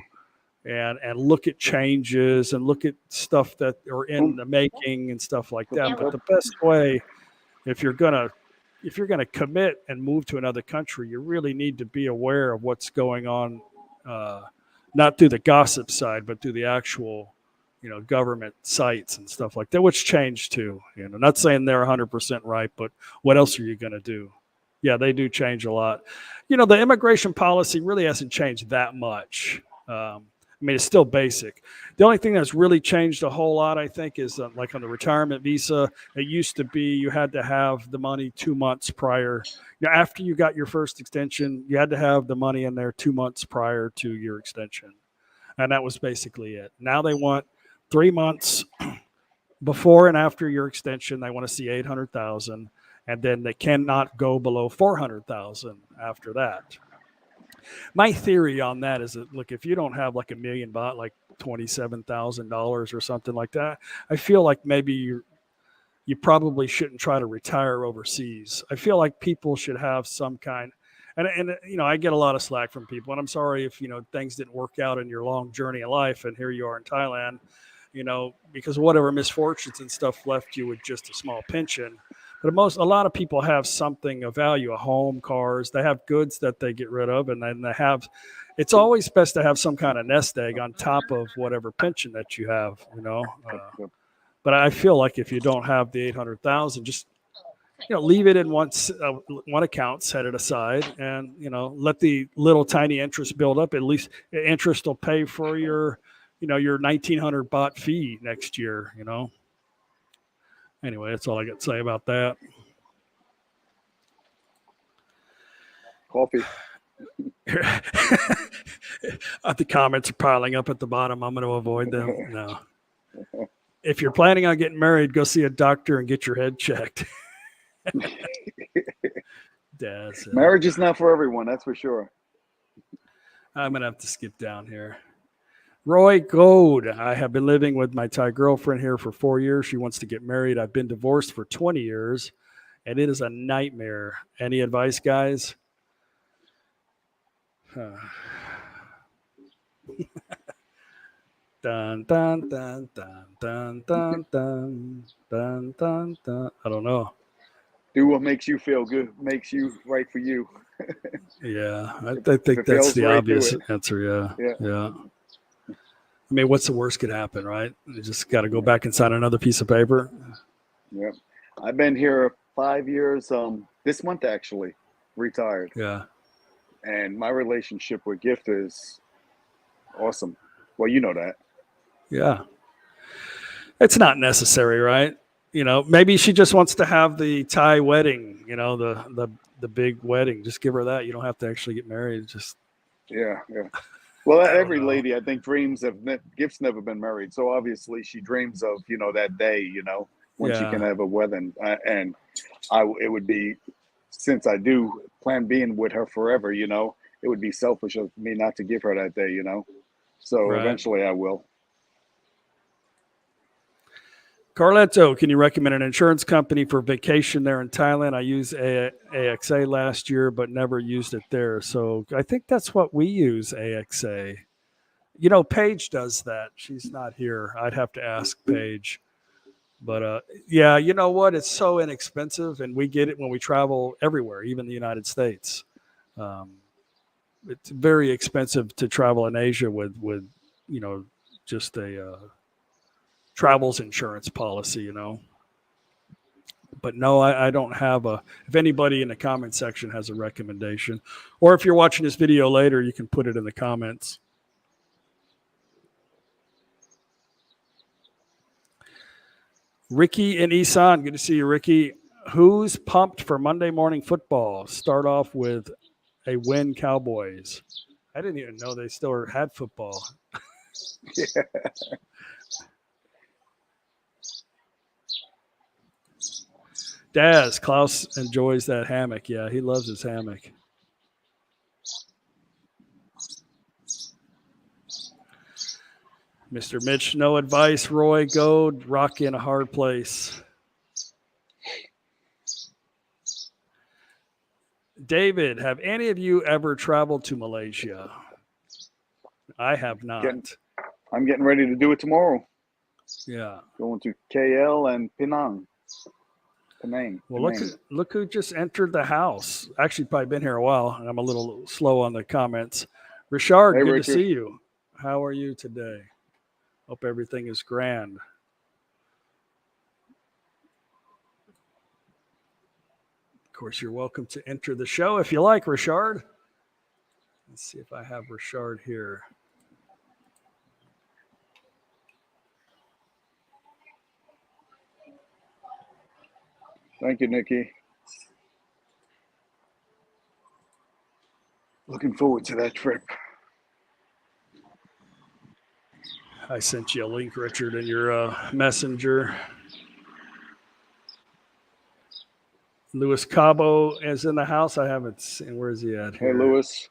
and look at changes and look at stuff that are in the making and stuff like that. But the best way, if you're gonna commit and move to another country, you really need to be aware of what's going on, not through the gossip side, but through the actual, government sites and stuff like that, which change too. Not saying they're 100% right, but what else are you going to do? Yeah, they do change a lot. The immigration policy really hasn't changed that much. I mean, it's still basic. The only thing that's really changed a whole lot, I think, is like on the retirement visa. It used to be you had to have the money 2 months prior. After you got your first extension, you had to have the money in there 2 months prior to your extension. And that was basically it. Now they want 3 months before and after your extension. They want to see 800,000, and then they cannot go below 400,000 after that. My theory on that is that, look, if you don't have like $1 million baht, like $27,000 or something like that, I feel like maybe you probably shouldn't try to retire overseas. I feel like people should have some kind, and I get a lot of slack from people, and I'm sorry if things didn't work out in your long journey of life, and here you are in Thailand, because whatever misfortunes and stuff left you with just a small pension. But a lot of people have something of value, a home, cars. They have goods that they get rid of, and then it's always best to have some kind of nest egg on top of whatever pension that you have, But I feel like if you don't have the 800,000, just leave it in one account, set it aside, and let the little tiny interest build up. At least interest will pay for your 1,900 baht fee next year. Anyway, that's all I got to say about that. Coffee. The comments are piling up at the bottom. I'm going to avoid them. No. If you're planning on getting married, go see a doctor and get your head checked. Marriage is not for everyone, that's for sure. I'm going to have to skip down here. Roy Gold, I have been living with my Thai girlfriend here for 4 years. She wants to get married. I've been divorced for 20 years, and it is a nightmare. Any advice, guys? Dun, dun, dun, dun, dun, dun, dun, dun, dun, dun. I don't know. Do what makes you feel good, makes you right for you. Yeah, I think that's the obvious answer. Yeah. I mean, what's the worst could happen, right? You just got to go back and sign another piece of paper. Yeah. I've been here 5 years, this month actually, retired. Yeah. And my relationship with Gift is awesome. Well, you know that. Yeah. It's not necessary, right? Maybe she just wants to have the Thai wedding, the big wedding. Just give her that. You don't have to actually get married. Just Yeah. Well, every lady, I think, dreams of Gift's never been married, so obviously she dreams of that day, when she can have a wedding. And it would be, since I do plan being with her forever, it would be selfish of me not to give her that day, So Right. Eventually I will. Carletto, can you recommend an insurance company for vacation there in Thailand? I used AXA last year, but never used it there. So I think that's what we use, AXA. Paige does that. She's not here. I'd have to ask Paige. But yeah, you know what? It's so inexpensive, and we get it when we travel everywhere, even the United States. It's very expensive to travel in Asia with just a travels insurance policy, But no, I don't have if anybody in the comment section has a recommendation, or if you're watching this video later, you can put it in the comments. Ricky and Isan, good to see you, Ricky. Who's pumped for Monday morning football? Start off with a win, Cowboys. I didn't even know they still had football. Daz, Klaus enjoys that hammock. Yeah, he loves his hammock. Mr. Mitch, no advice. Roy, go rock in a hard place. David, have any of you ever traveled to Malaysia? I have not. I'm getting ready to do it tomorrow. Yeah. Going to KL and Penang. Well, look who just entered the house. Actually, probably been here a while, and I'm a little slow on the comments. Richard, Hey, good Richard. to see you. How are you today? Hope everything is grand. Of course, you're welcome to enter the show if you like, Richard. Let's see if I have Richard here. Thank you, Nikki. Looking forward to that trip. I sent you a link, Richard, in your messenger. Luis Cabo is in the house. I haven't seen. Where is he at here? Hey, Louis.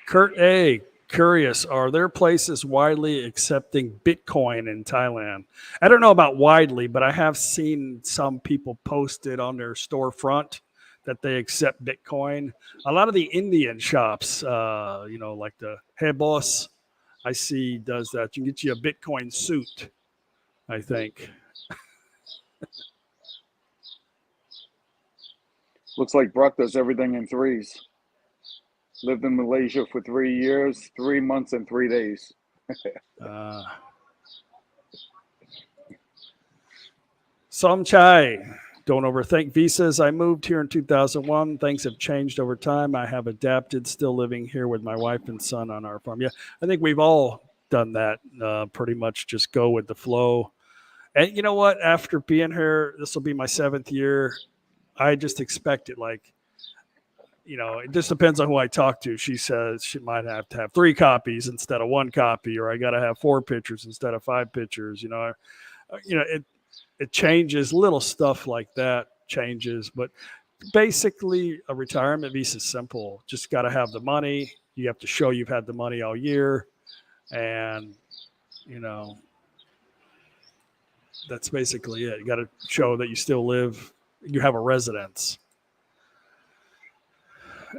Kurt A. Curious, are there places widely accepting Bitcoin in Thailand? I don't know about widely, but I have seen some people post it on their storefront that they accept Bitcoin. A lot of the Indian shops, like the Hey Boss, I see does that. You can get you a Bitcoin suit, I think. Looks like Brock does everything in threes. Lived in Malaysia for 3 years, 3 months, and 3 days. Som Chai, don't overthink visas. I moved here in 2001. Things have changed over time. I have adapted, still living here with my wife and son on our farm. Yeah, I think we've all done that. Pretty much just go with the flow. And you know what? After being here, this will be my 7th year. I just expect it. Like, it just depends on who I talk to. She says she might have to have 3 copies instead of 1 copy, or I got to have 4 pictures instead of 5 pictures. It changes. Little stuff like that changes, but basically a retirement visa is simple. Just got to have the money. You have to show you've had the money all year, and that's basically it. You got to show that you still live. You have a residence.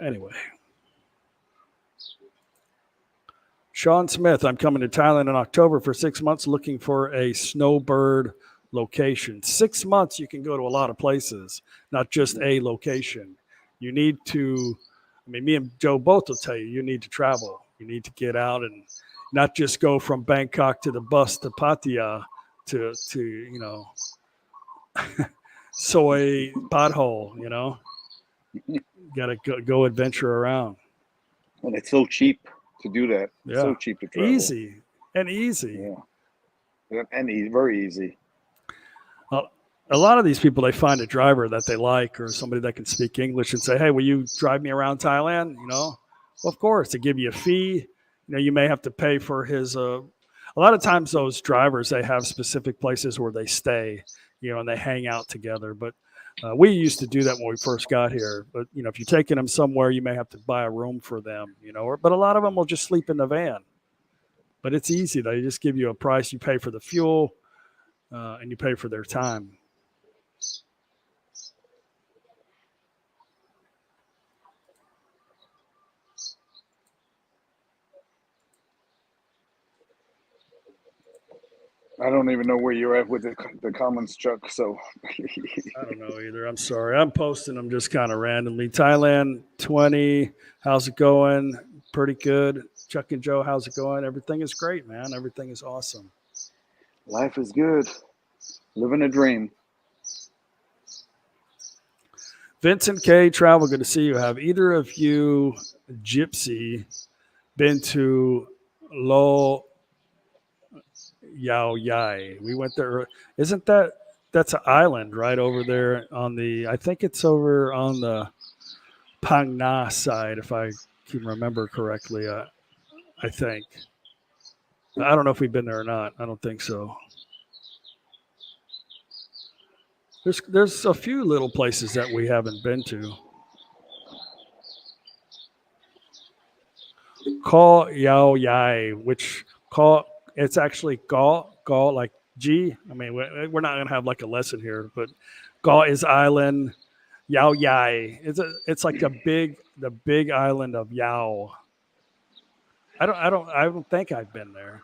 Anyway. Sean Smith, I'm coming to Thailand in October for 6 months looking for a snowbird location. 6 months, you can go to a lot of places, not just a location. You need to, me and Joe both will tell you, you need to travel. You need to get out and not just go from Bangkok to the bus to Pattaya to soy pothole, got to go adventure around. And it's so cheap to do that. Yeah. So cheap to travel. Easy. Yeah. And very easy. A lot of these people, they find a driver that they like or somebody that can speak English and say, hey, will you drive me around Thailand? Well, of course, to give you a fee. You may have to pay for his. A lot of times those drivers, they have specific places where they stay, and they hang out together. But we used to do that when we first got here. But, if you're taking them somewhere, you may have to buy a room for them, but a lot of them will just sleep in the van. But it's easy. They just give you a price. You pay for the fuel and you pay for their time. I don't even know where you're at with the comments, Chuck. So I don't know either. I'm sorry. I'm posting them just kind of randomly. Thailand 20. How's it going? Pretty good. Chuck and Joe, how's it going? Everything is great, man. Everything is awesome. Life is good. Living a dream. Vincent K. Travel, good to see you. Have either of you, Gypsy, been to Lo Yao Yai? We went there. Isn't that that's an island right over there on the. I think it's over on the Phang Na side, if I can remember correctly. I think. I don't know if we've been there or not. I don't think so. There's a few little places that we haven't been to. Ko Yao Yai, which call it's actually Go like G. I mean, we're not gonna have like a lesson here, but Go is island. Yao Yai. It's like the big island of Yao. I don't think I've been there.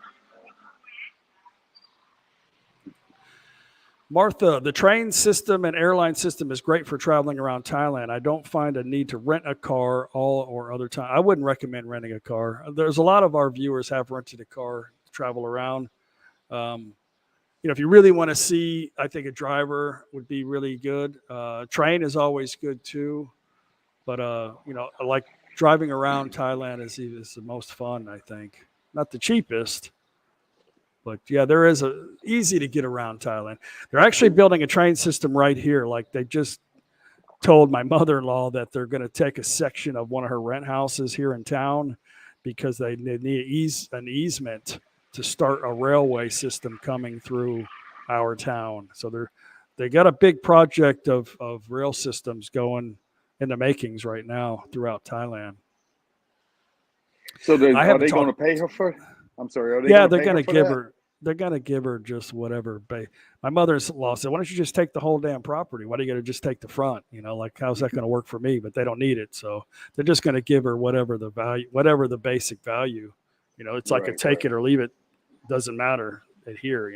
Martha, the train system and airline system is great for traveling around Thailand. I don't find a need to rent a car all or other time. I wouldn't recommend renting a car. There's a lot of our viewers have rented a car to travel around. Um, if you really want to see, I think a driver would be really good. Train is always good too, but like driving around Thailand is the most fun. I think not the cheapest. But yeah, there is easy to get around Thailand. They're actually building a train system right here. Like they just told my mother-in-law that they're going to take a section of one of her rent houses here in town because they need an easement to start a railway system coming through our town. So they got a big project of rail systems going in the makings right now throughout Thailand. So are they going to pay her for? I'm sorry. Are they Yeah, they're going to give her. They're going to give her just whatever. My mother-in-law said, "Why don't you just take the whole damn property? Why do you got to just take the front? Like how's that going to work for me?" But they don't need it, so they're just going to give her whatever the value, whatever the basic value. It's like a take it or leave it. Doesn't matter here.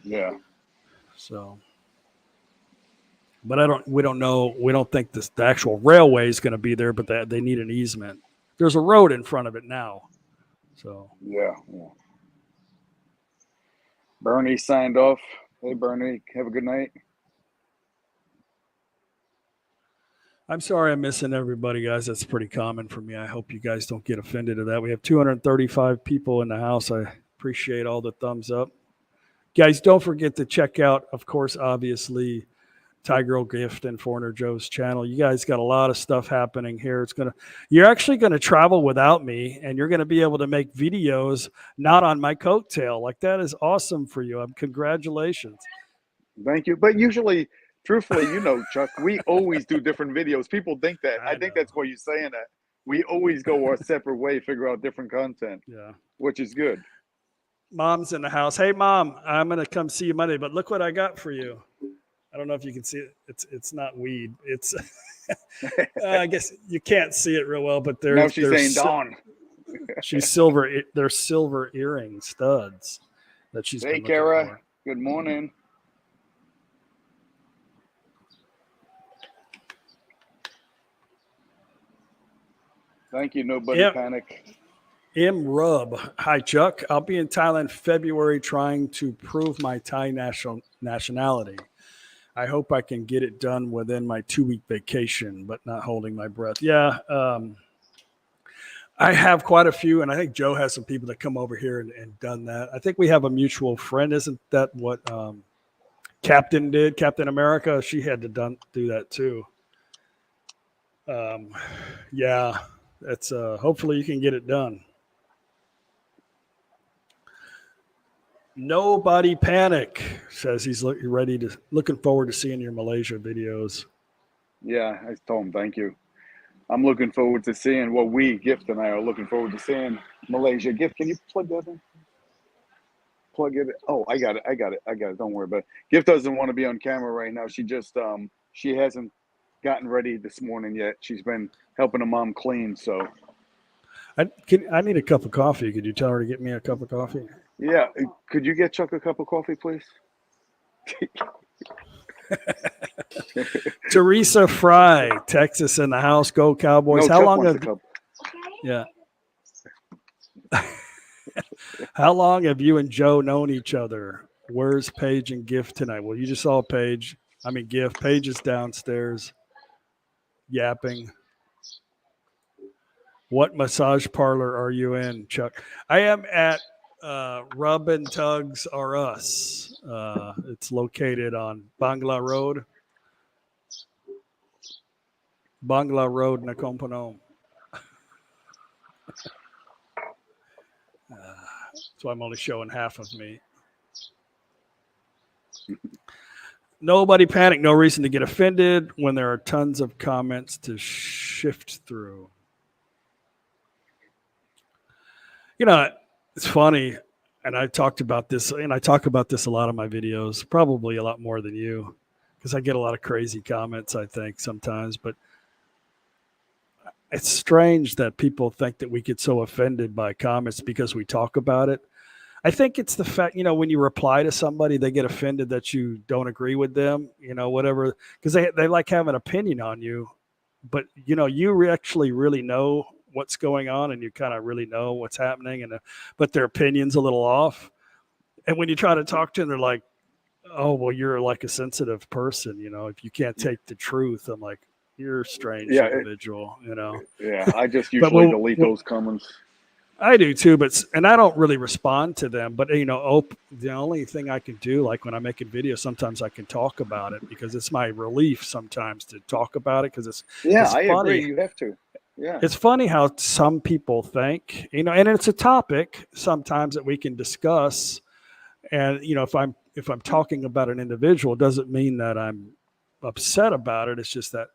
Yeah. So, but we don't know. We don't think the actual railway is going to be there, but they need an easement. There's a road in front of it now. So. Yeah. Bernie signed off. Hey, Bernie, have a good night. I'm sorry I'm missing everybody, guys. That's pretty common for me. I hope you guys don't get offended at that. We have 235 people in the house. I appreciate all the thumbs up. Guys, don't forget to check out, of course, obviously, Thai Girl Gift and Foreigner Joe's channel. You guys got a lot of stuff happening here. You're actually going to travel without me, and you're going to be able to make videos not on my coattail. Like, that is awesome for you. Congratulations. Thank you. But usually, truthfully, Chuck, we always do different videos. People think that. I think that's why you're saying that. We always go our separate way, figure out different content. Yeah. Which is good. Mom's in the house. Hey, Mom, I'm going to come see you Monday, but look what I got for you. I don't know if you can see it. It's not weed. It's I guess you can't see it real well, but there's now she's saying Dawn. She's silver. They're silver earring studs that she's. Hey, Kara. Good morning. Thank you. Nobody panic. M. Rub. Hi, Chuck. I'll be in Thailand February trying to prove my Thai nationality. I hope I can get it done within my 2-week vacation, but not holding my breath. Yeah. I have quite a few, and I think Joe has some people that come over here and done that. I think we have a mutual friend. Isn't that what Captain did? Captain America? She had to do that too. Yeah. That's hopefully you can get it done. Nobody panic, says he's looking forward to seeing your Malaysia videos. Yeah, I told him thank you. I'm looking forward to seeing Gift and I are looking forward to seeing Malaysia. Gift, can you plug that in? Plug it in. Oh, I got it. Don't worry about it. Gift doesn't want to be on camera right now. She just she hasn't gotten ready this morning yet. She's been helping her mom clean, so I need a cup of coffee. Could you tell her to get me a cup of coffee? Yeah. Could you get Chuck a cup of coffee, please? Teresa Fry, Texas in the house. Go Cowboys. No, How Chuck long wants have a cup. Yeah. How long have you and Joe known each other? Where's Paige and Gift tonight? Well, you just saw Paige. Gift. Paige is downstairs yapping. What massage parlor are you in, Chuck? I am at Rub and Tugs Are Us. It's located on Bangla Road, Nakhon Phanom. So I'm only showing half of me. Nobody panic. No reason to get offended when there are tons of comments to shift through. You know, it's funny, and I talked about this, and I talk about this a lot in my videos, probably a lot more than you, because I get a lot of crazy comments, I think, sometimes. But it's strange that people think that we get so offended by comments because we talk about it. I think it's the fact, when you reply to somebody, they get offended that you don't agree with them, whatever, because they like have an opinion on you. But, you actually really know what's going on, and you kind of really know what's happening, but their opinion's a little off. And when you try to talk to them, they're like, oh, well, you're like a sensitive person. If you can't take the truth, I'm like, you're a strange individual, Yeah, I just But usually delete those comments. I do too, and I don't really respond to them. But the only thing I can do, like when I'm making videos, sometimes I can talk about it because it's my relief sometimes to talk about it because it's I funny. agree. You have to. Yeah, it's funny how some people think, and it's a topic sometimes that we can discuss. And if I'm talking about an individual, it doesn't mean that I'm upset about it. It's just that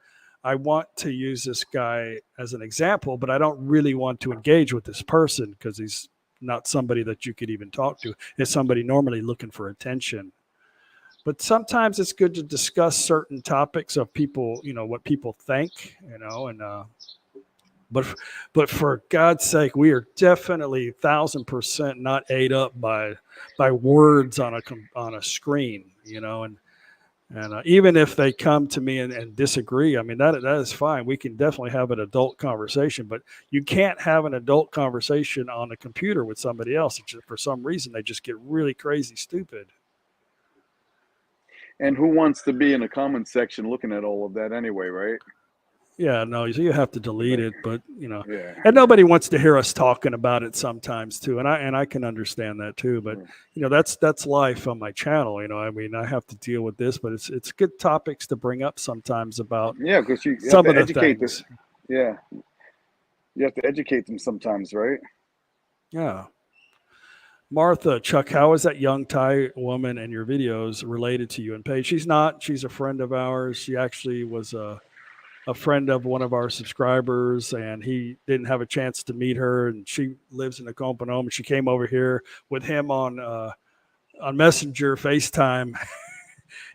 I want to use this guy as an example, but I don't really want to engage with this person because he's not somebody that you could even talk to. It's somebody normally looking for attention. But sometimes it's good to discuss certain topics of people, what people think, but for God's sake, we are definitely 1,000% not ate up by words on a screen, and even if they come to me and disagree, I mean, that is fine. We can definitely have an adult conversation, but you can't have an adult conversation on a computer with somebody else. For some reason, they just get really crazy stupid. And who wants to be in the comment section looking at all of that anyway, right? Yeah, no, so you have to delete it, but Yeah. and nobody wants to hear us talking about it sometimes too, and I can understand that too. But that's life on my channel. I mean, I have to deal with this, but it's good topics to bring up sometimes about because you some have to of the educate things. Yeah, you have to educate them sometimes, right? Yeah. Martha, Chuck, how is that young Thai woman in your videos related to you and Paige? She's not. She's a friend of ours. She actually was a friend of one of our subscribers, and he didn't have a chance to meet her. And she lives in the Nakhon Phanom, and she came over here with him on Messenger, FaceTime.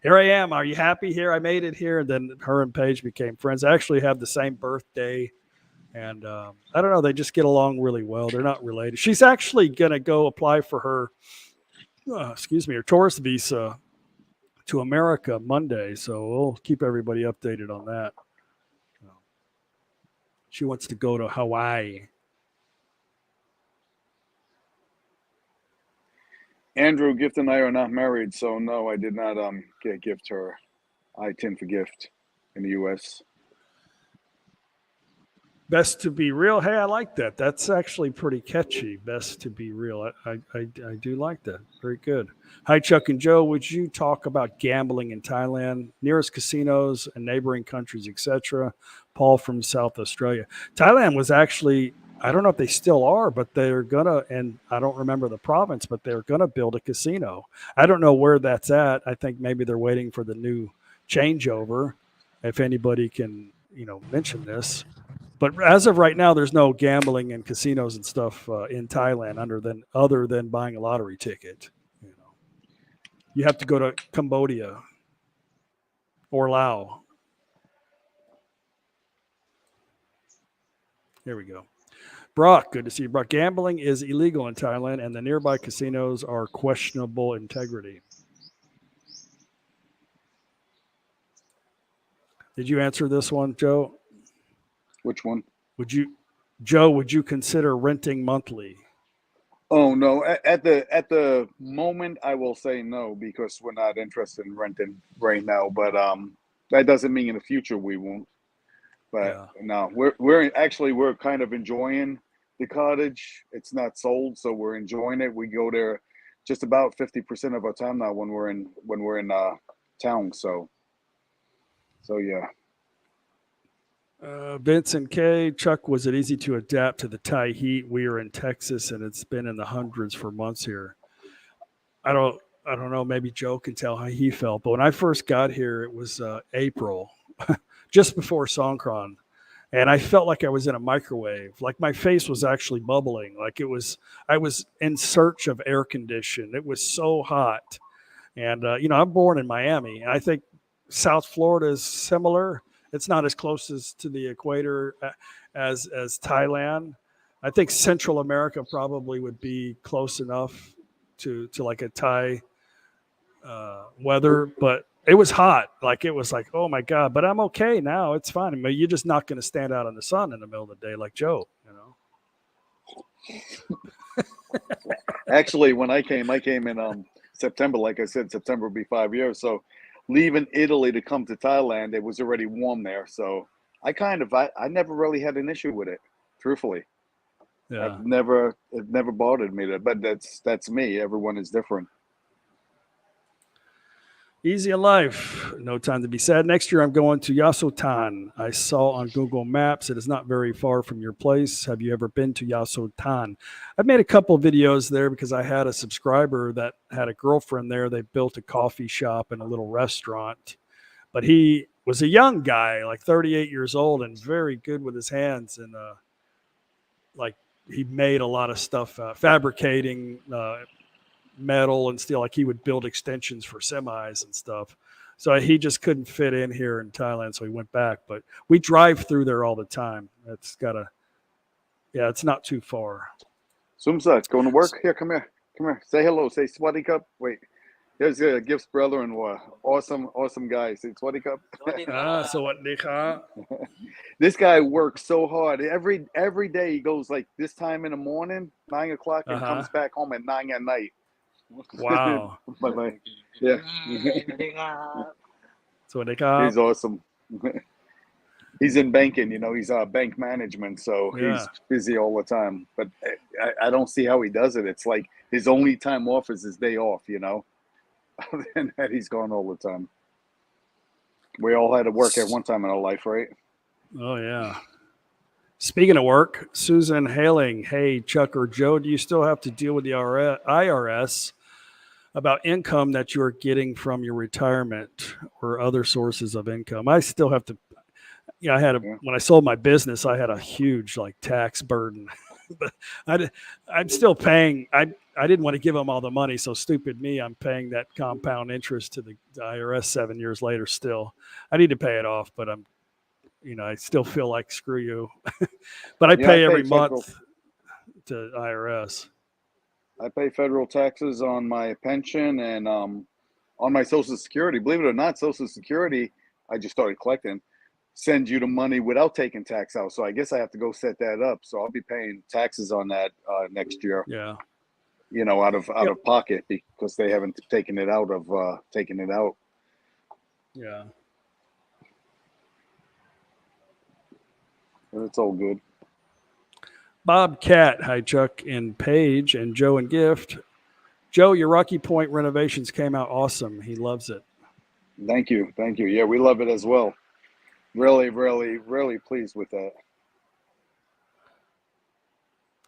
Here I am. Are you happy here? I made it here. And then her and Paige became friends. They actually have the same birthday. And I don't know. They just get along really well. They're not related. She's actually going to go apply for her, her tourist visa to America Monday. So we'll keep everybody updated on that. She wants to go to Hawaii. Andrew, Gift, and I are not married, so no, I did not get gift her. I tend for gift in the U.S. Best to be real. Hey, I like that. That's actually pretty catchy. Best to be real. I do like that. Very good. Hi, Chuck and Joe. Would you talk about gambling in Thailand, nearest casinos and neighboring countries, etc.? Paul from South Australia. Thailand was actually, I don't know if they still are, but they're gonna, and I don't remember the province, but they're gonna build a casino. I don't know where that's at. I think maybe they're waiting for the new changeover. If anybody can, mention this. But as of right now, there's no gambling and casinos and stuff in Thailand other than buying a lottery ticket. You have to go to Cambodia or Laos. Here we go. Brock, good to see you. Brock, gambling is illegal in Thailand, and the nearby casinos are questionable integrity. Did you answer this one, Joe? Which one? Would you consider renting monthly? Oh no! At the moment, I will say no because we're not interested in renting right now. But that doesn't mean in the future we won't. But no, we're kind of enjoying the cottage. It's not sold, so we're enjoying it. We go there just about 50% of our time now when we're in town. So yeah. Vincent K. Chuck, was it easy to adapt to the Thai heat? We are in Texas, and it's been in the hundreds for months here. I don't know. Maybe Joe can tell how he felt. But when I first got here, it was April, just before Songkran, and I felt like I was in a microwave. Like my face was actually bubbling. Like I was in search of air condition. It was so hot. And I'm born in Miami. I think South Florida is similar. It's not as close as to the equator as Thailand. I think Central America probably would be close enough to like a Thai weather, but it was hot. Like it was like, oh my God, but I'm okay now. It's fine. I mean, you're just not going to stand out in the sun in the middle of the day like Joe, Actually, when I came in September. Like I said, September will be 5 years. So leaving Italy to come to Thailand, it was already warm there. So I never really had an issue with it, truthfully. Yeah. It never bothered me, but that's me. Everyone is different. Easy in life. No time to be sad. Next year, I'm going to Yasotan. I saw on Google Maps it is not very far from your place. Have you ever been to Yasotan? I've made a couple of videos there because I had a subscriber that had a girlfriend there. They built a coffee shop and a little restaurant. But he was a young guy, like 38 years old, and very good with his hands. And like he made a lot of stuff, fabricating metal and steel. Like he would build extensions for semis and stuff. So he just couldn't fit in here in Thailand, so he went back. But we drive through there all the time. It's not too far. Sumsa, going to work? Here, come here. Say hello. Say Swaddy Cup. Wait, there's Gift's brother-in-law. Awesome guy. Say Swaddy Cup. Sawadee ka. This guy works so hard. Every day he goes like this time in the morning, 9 o'clock, and comes back home at 9 at night. Wow. Bye. Yeah. Sawadee ka. He's awesome. He's in banking, he's bank management, so he's busy all the time. But I don't see how he does it. It's like his only time off is his day off, Other than that, he's gone all the time. We all had to work at one time in our life, right? Oh, yeah. Speaking of work, Susan Hailing, hey, Chuck or Joe, do you still have to deal with the IRS about income that you are getting from your retirement or other sources of income? I still have to. When I sold my business, I had a huge tax burden, but I'm still paying. I didn't want to give them all the money, so stupid me. I'm paying that compound interest to the IRS 7 years later. Still, I need to pay it off, but I still feel like screw you. But I pay every month to IRS. I pay federal taxes on my pension and on my Social Security. Believe it or not, Social Security, I just started collecting, sends you the money without taking tax out. So I guess I have to go set that up. So I'll be paying taxes on that next year. Yeah. Out of pocket because they haven't taken it out. Yeah. But it's all good. Bob Cat, hi Chuck and Paige and Joe and Gift. Joe, your Rocky Point renovations came out awesome. He loves it. Thank you. Yeah, we love it as well. Really, really, really pleased with that.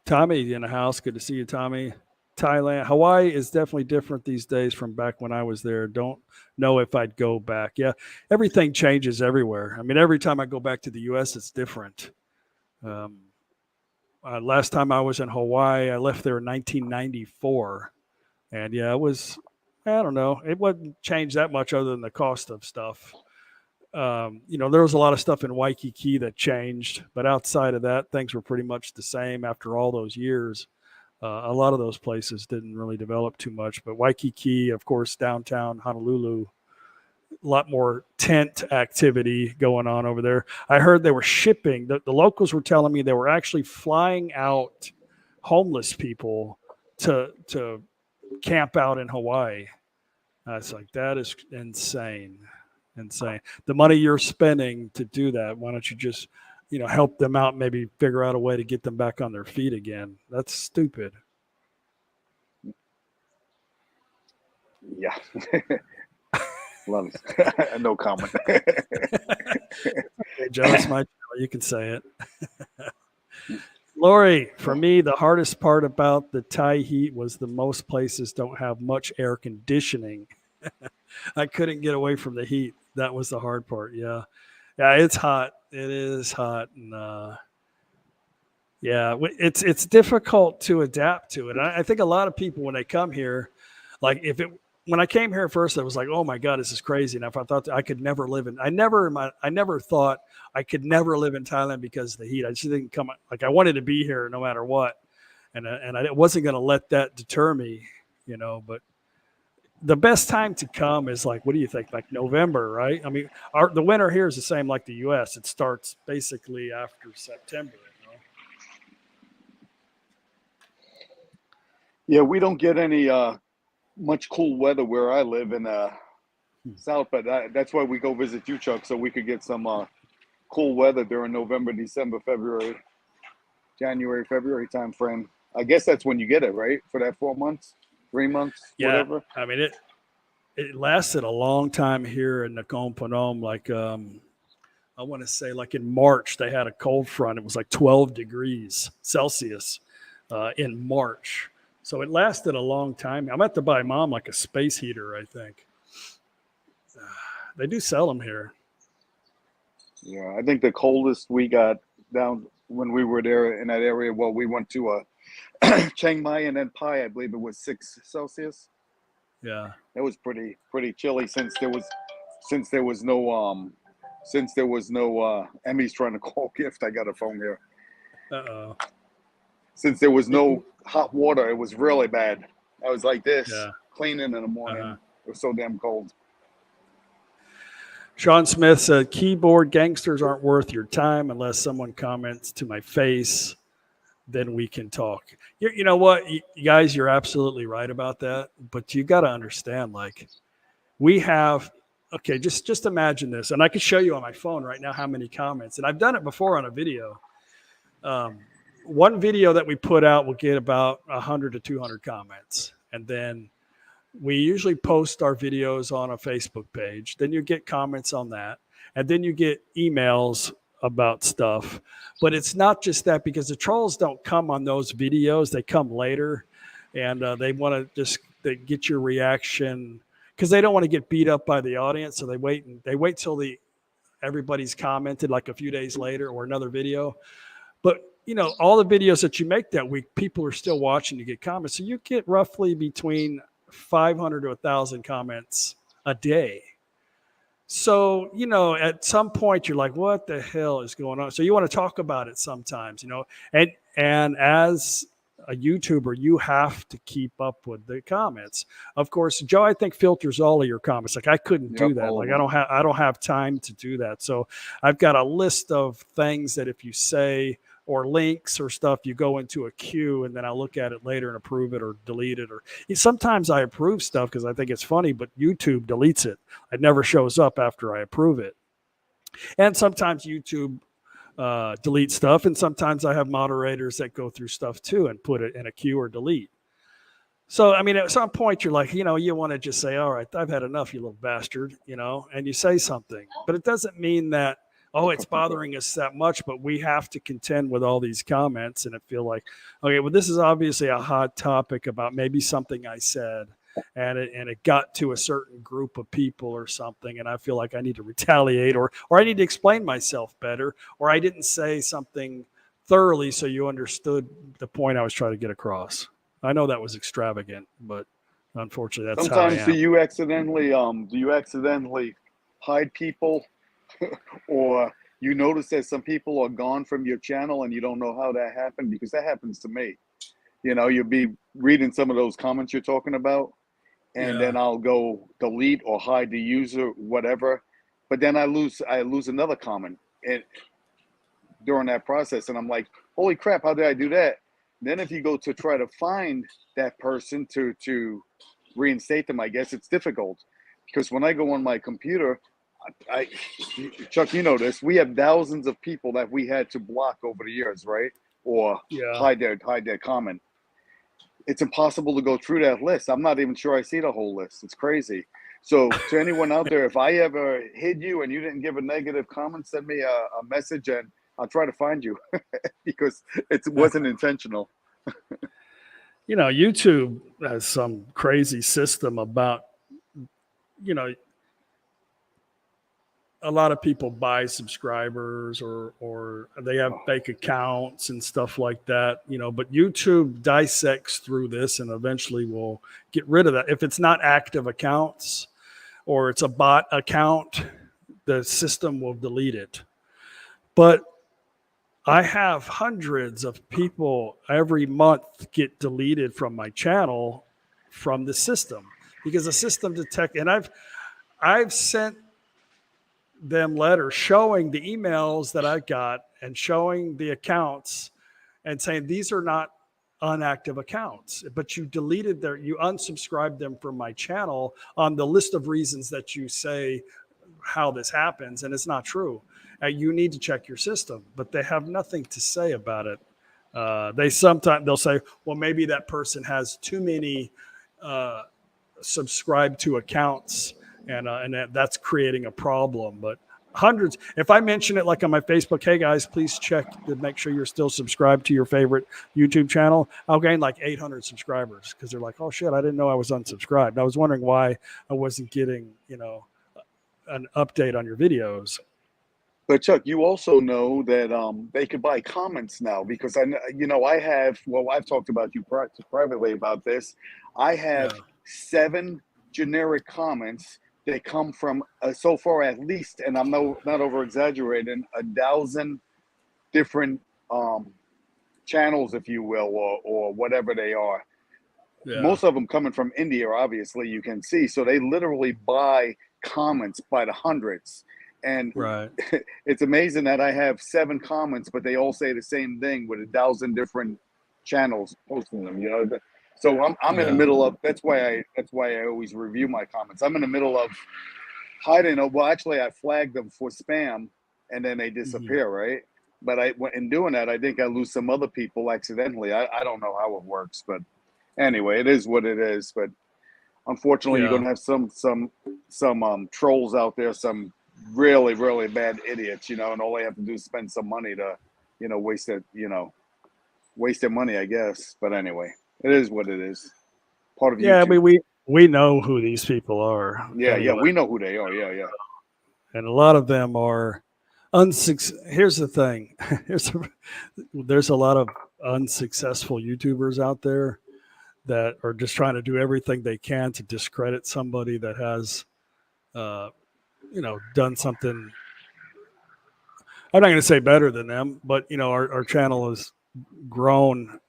Tommy in the house. Good to see you, Tommy. Thailand. Hawaii is definitely different these days from back when I was there. Don't know if I'd go back. Yeah, everything changes everywhere. I mean, every time I go back to the U.S., it's different. Last time I was in Hawaii, I left there in 1994. And it was, I don't know, it wouldn't change that much other than the cost of stuff. There was a lot of stuff in Waikiki that changed, but outside of that, things were pretty much the same after all those years. A lot of those places didn't really develop too much, but Waikiki, of course, downtown Honolulu, a lot more tent activity going on over there. I heard they were shipping. The locals were telling me they were actually flying out homeless people to camp out in Hawaii. I was like, that is insane. The money you're spending to do that, why don't you just, help them out, maybe figure out a way to get them back on their feet again. That's stupid. Yeah. Love it. No comment. Hey, Joe, it's my channel. You can say it. Lori, for me, the hardest part about the Thai heat was the most places don't have much air conditioning. I couldn't get away from the heat. That was the hard part. Yeah. Yeah, it's hot. It is hot. And yeah, it's difficult to adapt to it. I think a lot of people, when they come here, like when I came here first, I was like, oh my God, this is crazy. And if I thought I could never live I never thought I could never live in Thailand because of the heat. I just didn't come, like I wanted to be here no matter what. And I wasn't going to let that deter me, but the best time to come is like, what do you think? Like November, right? I mean, the winter here is the same like the US. It starts basically after September. Yeah, we don't get any much cool weather where I live in South, but that's why we go visit you, Chuck, so we could get some cool weather during November, December, February, January, February time frame. I guess that's when you get it, right? For that 4 months, 3 months, Yeah, whatever. I mean it lasted a long time here in Nakhon Phanom. Like I want to say, like in March, they had a cold front. It was like 12 degrees Celsius in March. So it lasted a long time. I'm at to buy Mom like a space heater, I think. They do sell them here. Yeah, I think the coldest we got down when we were there in that area, well, we went to Chiang Mai and then Pai, I believe it was 6 Celsius. Yeah. It was pretty chilly since there was no Emmy's trying to call gift. I got a phone here. Uh-oh. Since there was no hot water, it was really bad. I was like this, Yeah. cleaning in the morning. It was so damn cold. Sean Smith said, keyboard gangsters aren't worth your time unless someone comments to my face. Then we can talk. You know what, you guys, you're absolutely right about that. But you got to understand, like, we have, okay, just imagine this. And I could show you on my phone right now how many comments. And I've done it before on a video. One video that we put out will get about 100 to 200 comments. And then we usually post our videos on a Facebook page. Then you get comments on that. And then you get emails about stuff. But it's not just that, because the trolls don't come on those videos. They come later. And they want to they get your reaction because they don't want to get beat up by the audience. So they wait till everybody's commented like a few days later or another video. But all the videos that you make that week, people are still watching to get comments. So you get roughly between 500 to 1,000 comments a day. So, at some point you're like, what the hell is going on? So you want to talk about it sometimes, and as a YouTuber, you have to keep up with the comments. Of course, Joe, I think filters all of your comments. Like I couldn't do that. Like I don't have time to do that. So I've got a list of things that if you say, or links or stuff, you go into a queue and then I'll look at it later and approve it or delete it. Or sometimes I approve stuff because I think it's funny, but YouTube deletes it. It never shows up after I approve it. And sometimes YouTube delete stuff. And sometimes I have moderators that go through stuff too and put it in a queue or delete. So, I mean, at some point you're like, you want to just say, all right, I've had enough, you little bastard, and you say something, but it doesn't mean that, oh, it's bothering us that much, but we have to contend with all these comments. And I feel like, okay, well, this is obviously a hot topic about maybe something I said and it got to a certain group of people or something. And I feel like I need to retaliate or I need to explain myself better, or I didn't say something thoroughly so you understood the point I was trying to get across. I know that was extravagant, but unfortunately that's sometimes how I am. Do you accidentally hide people or you notice that some people are gone from your channel and you don't know how that happened? Because that happens to me. You'll be reading some of those comments you're talking about, and then I'll go delete or hide the user, whatever. But then I lose another comment during that process, and I'm like, holy crap, how did I do that? Then if you go to try to find that person to reinstate them, I guess it's difficult because when I go on my computer, I, Chuck, you know this. We have thousands of people that we had to block over the years, right? Or Yeah. hide their comment. It's impossible to go through that list. I'm not even sure I see the whole list. It's crazy. So to anyone out there, if I ever hid you and you didn't give a negative comment, send me a message and I'll try to find you because it wasn't intentional. You know, YouTube has some crazy system about, you know, a lot of people buy subscribers or they have fake accounts and stuff like that, you know, but YouTube dissects through this and eventually will get rid of that. If it's not active accounts or it's a bot account, the system will delete it. But I have hundreds of people every month get deleted from my channel from the system because the system detect, and I've sent them letters showing the emails that I got and showing the accounts and saying these are not unactive accounts, but you you unsubscribed them from my channel on the list of reasons that you say how this happens, and it's not true. You need to check your system, but they have nothing to say about it. They'll say, well, maybe that person has too many subscribed to accounts, and that's creating a problem. But hundreds. If I mention it like on my Facebook, hey guys, please check to make sure you're still subscribed to your favorite YouTube channel, I'll gain like 800 subscribers because they're like, oh shit, I didn't know I was unsubscribed. I was wondering why I wasn't getting, an update on your videos. But Chuck, you also know that they could buy comments now because I've talked about you privately about this. I have Yeah. 7 generic comments that come from so far at least, and I'm not over exaggerating, 1,000 different channels, if you will, or whatever they are. Yeah. Most of them coming from India, obviously, you can see. So they literally buy comments by the hundreds. And Right. it's amazing that I have 7 comments, but they all say the same thing with 1,000 different channels posting them. So I'm in the Yeah. middle of. That's why I always review my comments. I'm in the middle of hiding. Well, actually, I flagged them for spam, and then they Mm-hmm. disappear, right? But in doing that, I think I lose some other people accidentally. I don't know how it works, but anyway, it is what it is. But unfortunately, you're Yeah. going to have some trolls out there, some really really bad idiots, and all they have to do is spend some money to, waste their money, I guess. But anyway, it is what it is. Part of Yeah. YouTube. We know who these people are Yeah, anyway, we know who they are. Yeah. and a lot of them are Here's the thing. There's a lot of unsuccessful YouTubers out there that are just trying to do everything they can to discredit somebody that has, uh, done something. I'm not going to say better than them, but our channel has grown,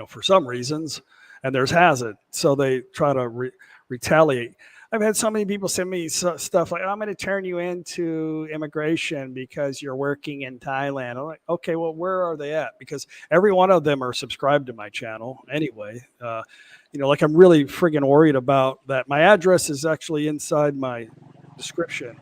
for some reasons, and theirs hasn't. So they try to retaliate. I've had so many people send me stuff like, I'm going to turn you into immigration because you're working in Thailand. I'm like, okay, well, where are they at? Because every one of them are subscribed to my channel anyway. Like I'm really friggin' worried about that. My address is actually inside my description.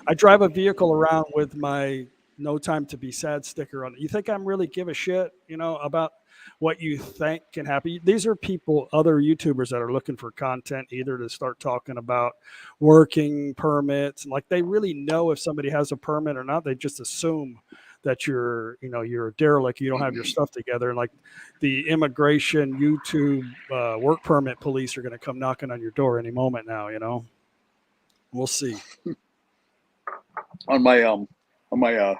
I drive a vehicle around with my "No Time to Be Sad" sticker on it. You think I'm really give a shit, about what you think can happen? These are people, other YouTubers that are looking for content, either to start talking about working permits, and like they really know if somebody has a permit or not. They just assume that you're a derelict, you don't have your stuff together, and like the immigration YouTube work permit police are going to come knocking on your door any moment now. We'll see. On my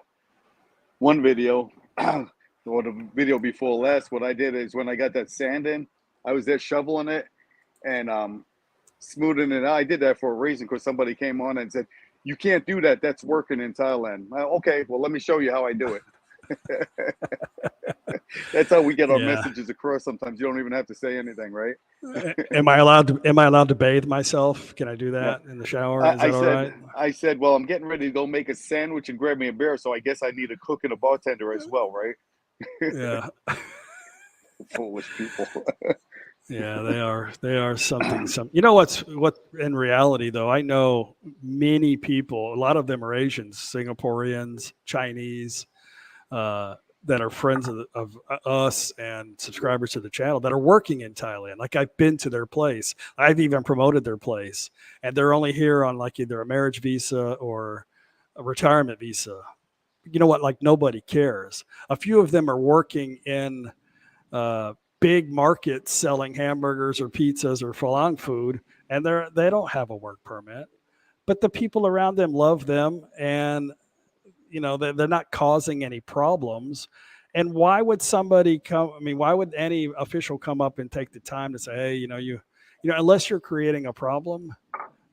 one video, or the video before last, what I did is when I got that sand in, I was there shoveling it and smoothing it out. I did that for a reason because somebody came on and said, "You can't do that. That's working in Thailand." Okay, well, let me show you how I do it. That's how we get our Yeah. messages across. Sometimes you don't even have to say anything, right? Am I allowed to bathe myself? Can I do No, that in the shower? I, Is I that all said, right? I said, well, I'm getting ready to go make a sandwich and grab me a beer, so I guess I need a cook and a bartender as well, right? Yeah. Foolish people. Yeah, they are. They are something. You know what? In reality, though, I know many people. A lot of them are Asians, Singaporeans, Chinese, that are friends of us and subscribers to the channel that are working in Thailand. Like I've been to their place. I've even promoted their place, and they're only here on like either a marriage visa or a retirement visa. You know what? Like nobody cares. A few of them are working in big markets selling hamburgers or pizzas or falang food, and they don't have a work permit. But the people around them love them, and they're not causing any problems. And why would somebody come? I mean, why would any official come up and take the time to say, hey, unless you're creating a problem,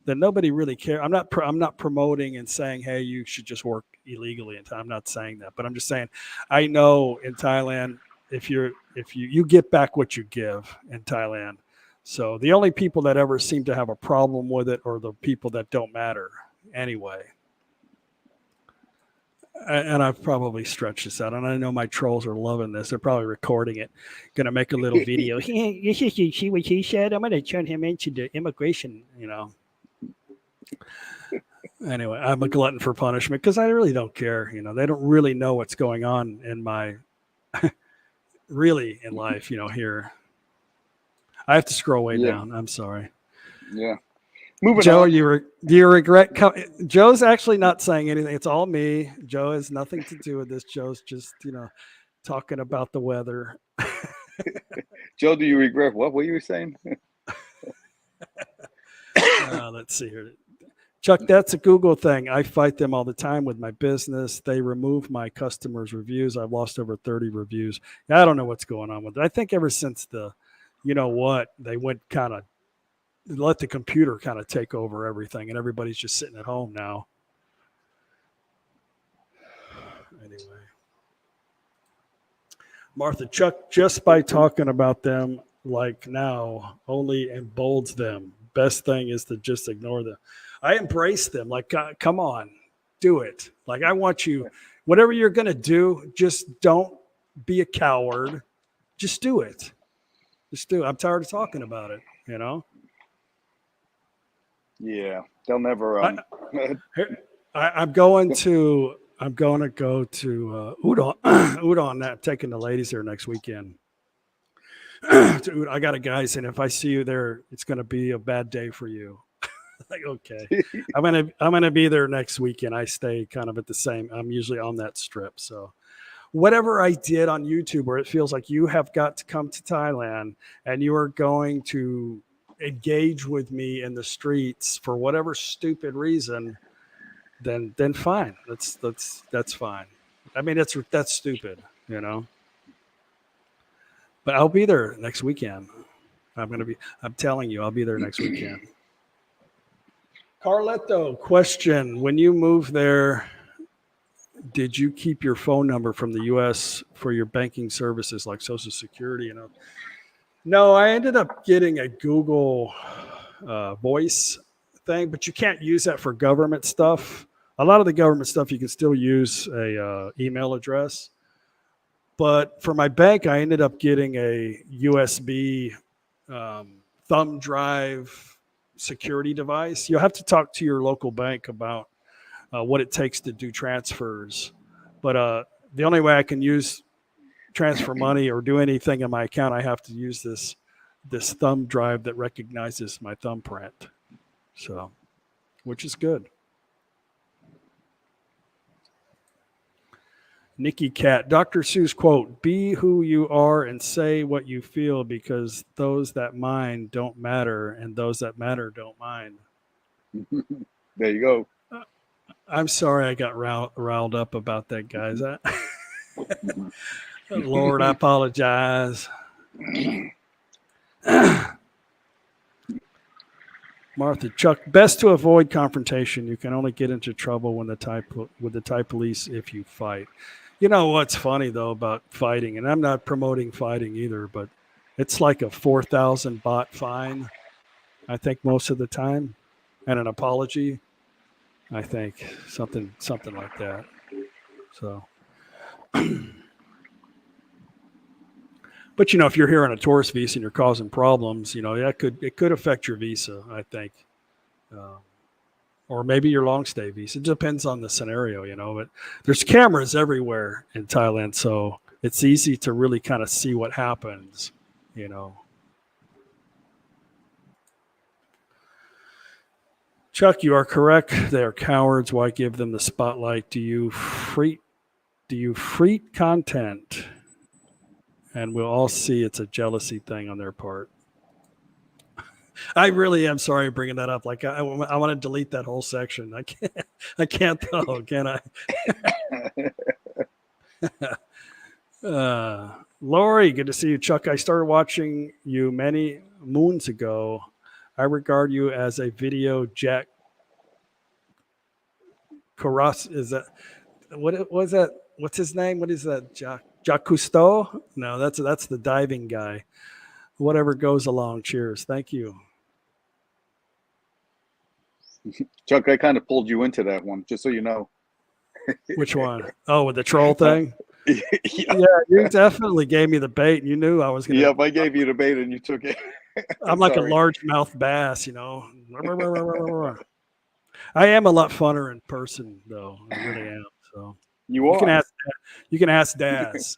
then nobody really cares. I'm not promoting and saying, hey, you should just work illegally in Thailand. I'm not saying that, but I'm just saying, I know in Thailand, if you get back what you give in Thailand. So the only people that ever seem to have a problem with it are the people that don't matter anyway. And I've probably stretched this out, and I know my trolls are loving this. They're probably recording it, going to make a little video. You see what he said? I'm going to turn him into the immigration. Anyway, I'm a glutton for punishment because I really don't care. They don't really know what's going on in my really in life. Here, I have to scroll way Yeah, down. I'm sorry. yeah. Moving Joe, on. do you regret? Joe's actually not saying anything. It's all me. Joe has nothing to do with this. Joe's just talking about the weather. Joe, do you regret what you were saying? Let's see here. Chuck, that's a Google thing. I fight them all the time with my business. They remove my customers' reviews. I've lost over 30 reviews. I don't know what's going on with it. I think ever since they went kind of let the computer kind of take over everything, and everybody's just sitting at home now. Anyway, Martha, Chuck, just by talking about them like now only emboldens them. Best thing is to just ignore them. I embrace them. Like, come on, do it. Like, I want you, whatever you're going to do, just don't be a coward. Just do it. Just do it. I'm tired of talking about it. Yeah, they'll never. I'm going to go to Udon. Udon. I'm taking the ladies there next weekend. I got a guy saying if I see you there, it's going to be a bad day for you. Like, okay, I'm gonna be there next weekend. I stay kind of at the same. I'm usually on that strip. So whatever I did on YouTube, where it feels like you have got to come to Thailand and you are going to engage with me in the streets for whatever stupid reason, then fine. That's fine. I mean, that's stupid. But I'll be there next weekend. I'm telling you, I'll be there next weekend. Carletto, question. When you moved there, did you keep your phone number from the U.S. for your banking services like Social Security? No, I ended up getting a Google Voice thing, but you can't use that for government stuff. A lot of the government stuff, you can still use a email address. But for my bank, I ended up getting a USB thumb drive security device. You'll have to talk to your local bank about what it takes to do transfers. But the only way I can transfer money or do anything in my account, I have to use this thumb drive that recognizes my thumbprint. So, which is good. Nikki Cat, Dr. Seuss quote, be who you are and say what you feel because those that mind don't matter and those that matter don't mind. There you go. I'm sorry I got riled up about that, guys. Lord, I apologize. Martha, Chuck, best to avoid confrontation. You can only get into trouble with the Thai police if you fight. You know what's funny though about fighting, and I'm not promoting fighting either, but it's like a 4,000 baht fine, I think most of the time, and an apology. I think something like that. So But if you're here on a tourist visa and you're causing problems, it could affect your visa, I think, uh, or maybe your long stay visa. It depends on the scenario, But there's cameras everywhere in Thailand, so it's easy to really kind of see what happens, Chuck, you are correct. They are cowards. Why give them the spotlight? Do you freak content? And we'll all see it's a jealousy thing on their part. I really am sorry bringing that up. Like I want to delete that whole section. I can't though, can I? Lori, good to see you. Chuck, I started watching you many moons ago. I regard you as a video Jack Carras. Is that what was that? What's his name? What is that? Jacques Cousteau? No, that's the diving guy. Whatever goes along. Cheers. Thank you. Chuck, I kind of pulled you into that one, just so you know. Which one? Oh, with the troll thing? Yeah, you definitely gave me the bait. You knew I was going to. Yep, I gave you the bait and you took it. I'm like a largemouth bass, I am a lot funner in person, though. I really am. So you are. You can ask Daz.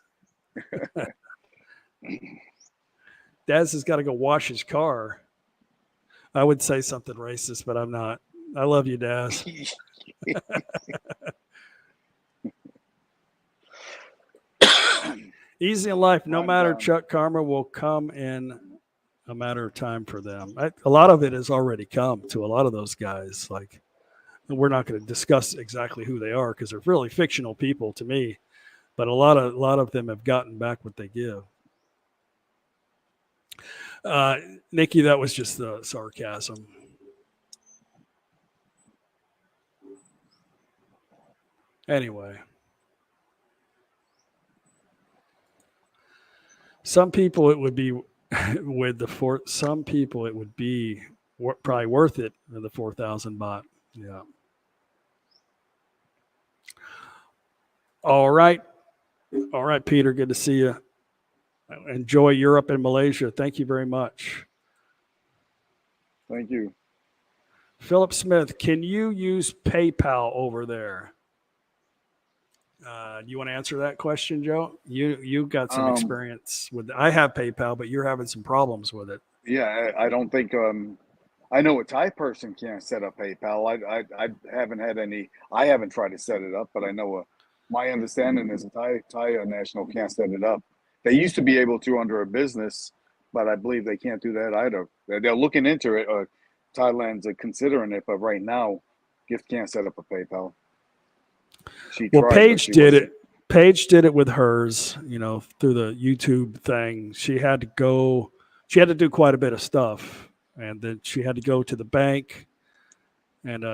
Daz has got to go wash his car. I would say something racist, but I'm not. I love you, Daz. Easy in life, no matter. Chuck, karma will come in a matter of time for them. A lot of it has already come to a lot of those guys. Like, we're not going to discuss exactly who they are because they're really fictional people to me, but a lot of them have gotten back what they give. Nikki, that was just the sarcasm. Anyway. Some people it would be some people it would be probably worth it for the 4,000 baht. Yeah. All right, Peter. Good to see you. Enjoy Europe and Malaysia. Thank you very much. Thank you. Philip Smith, can you use PayPal over there? Do you want to answer that question, Joe? You got some experience with. I have PayPal, but you're having some problems with it. Yeah, I don't think. I know a Thai person can't set up PayPal. I haven't had any. I haven't tried to set it up, but I know. My understanding is a Thai national can't set it up. They used to be able to under a business, but I believe they can't do that either. They're looking into it. Thailand's considering it, but right now, Gift can't set up a PayPal. Paige did it. Paige did it with hers, through the YouTube thing. She had to do quite a bit of stuff. And then she had to go to the bank. And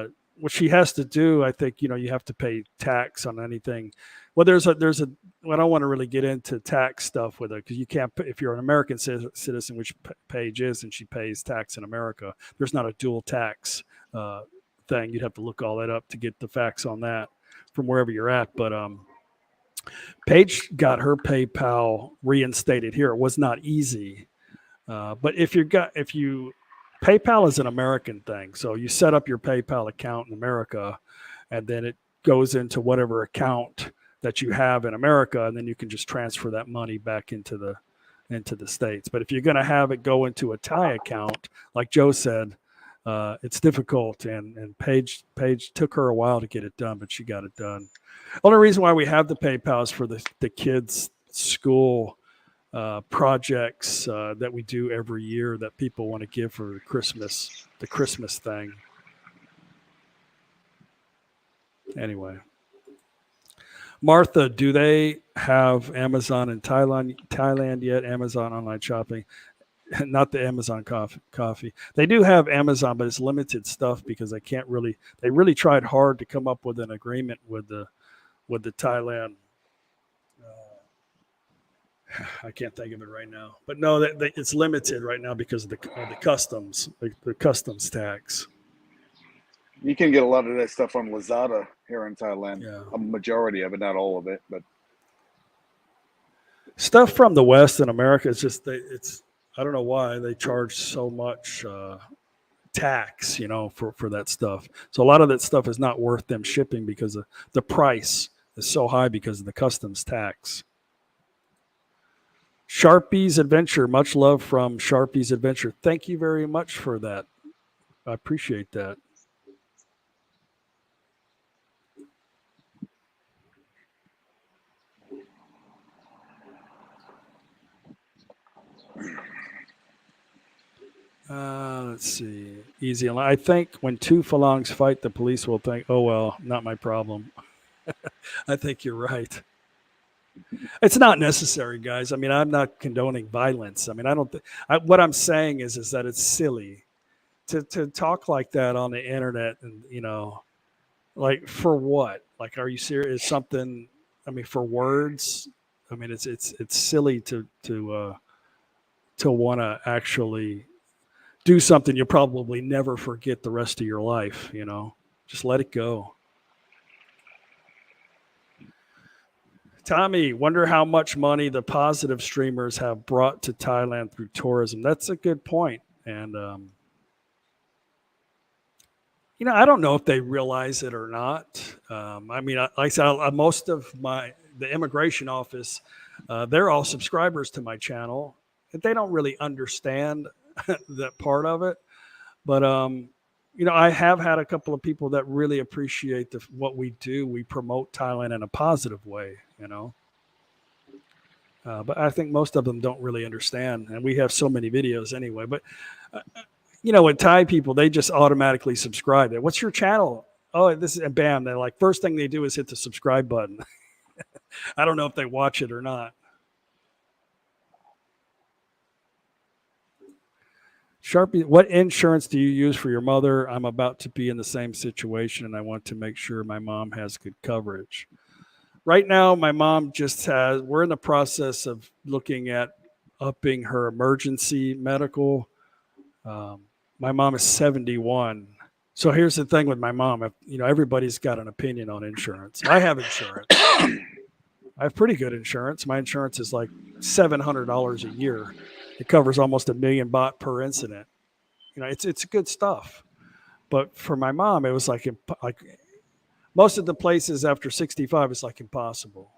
what she has to do, I think, you have to pay tax on anything. Well, I don't want to really get into tax stuff with her because you can't, if you're an American citizen, which Paige is, and she pays tax in America, there's not a dual tax thing. You'd have to look all that up to get the facts on that from wherever you're at. But Paige got her PayPal reinstated here. It was not easy. But PayPal is an American thing. So you set up your PayPal account in America and then it goes into whatever account that you have in America. And then you can just transfer that money back into the States. But if you're going to have it go into a Thai account, like Joe said, it's difficult, and Paige took her a while to get it done, but she got it done. Only reason why we have the PayPal is for the kids' school projects that we do every year that people want to give for the Christmas thing. Anyway, Martha, do they have Amazon in Thailand yet? Amazon online shopping. Not the Amazon coffee. They do have Amazon, but it's limited stuff because they really tried hard to come up with an agreement with the Thailand. I can't think of it right now, but no, it's limited right now because of the customs, the customs tax. You can get a lot of that stuff on Lazada here in Thailand. Yeah. A majority of it, not all of it, but Stuff from the West in America is just it's I don't know why they charge so much tax, for that stuff. So a lot of that stuff is not worth them shipping because the price is so high because of the customs tax. Sharpie's Adventure, much love from Sharpie's Adventure. Thank you very much for that. I appreciate that. Let's see. Easy. I think when two Falangs fight, the police will think, oh, well, not my problem. I think you're right. It's not necessary, guys. I mean, I'm not condoning violence. I mean, I don't. What I'm saying is that it's silly to talk like that on the internet, and like for what? Like, are you serious? Something? I mean, for words? I mean, it's silly to want to actually do something you'll probably never forget the rest of your life. Just let it go. Tommy, wonder how much money the positive streamers have brought to Thailand through tourism. That's a good point. And, I don't know if they realize it or not. I mean, like I said, most of the immigration office, they're all subscribers to my channel. They don't really understand that part of it. But, I have had a couple of people that really appreciate what we do. We promote Thailand in a positive way. But I think most of them don't really understand, and we have so many videos anyway. But with Thai people, they just automatically subscribe. What's your channel? Oh, this is, and bam! They're like, first thing they do is hit the subscribe button. I don't know if they watch it or not. Sharpie, what insurance do you use for your mother? I'm about to be in the same situation, and I want to make sure my mom has good coverage. Right now, my mom we're in the process of looking at upping her emergency medical. My mom is 71. So here's the thing with my mom. Everybody's got an opinion on insurance. I have insurance. I have pretty good insurance. My insurance is like $700 a year. It covers almost $1 million baht per incident. It's good stuff. But for my mom, it was like most of the places after 65, it's like impossible.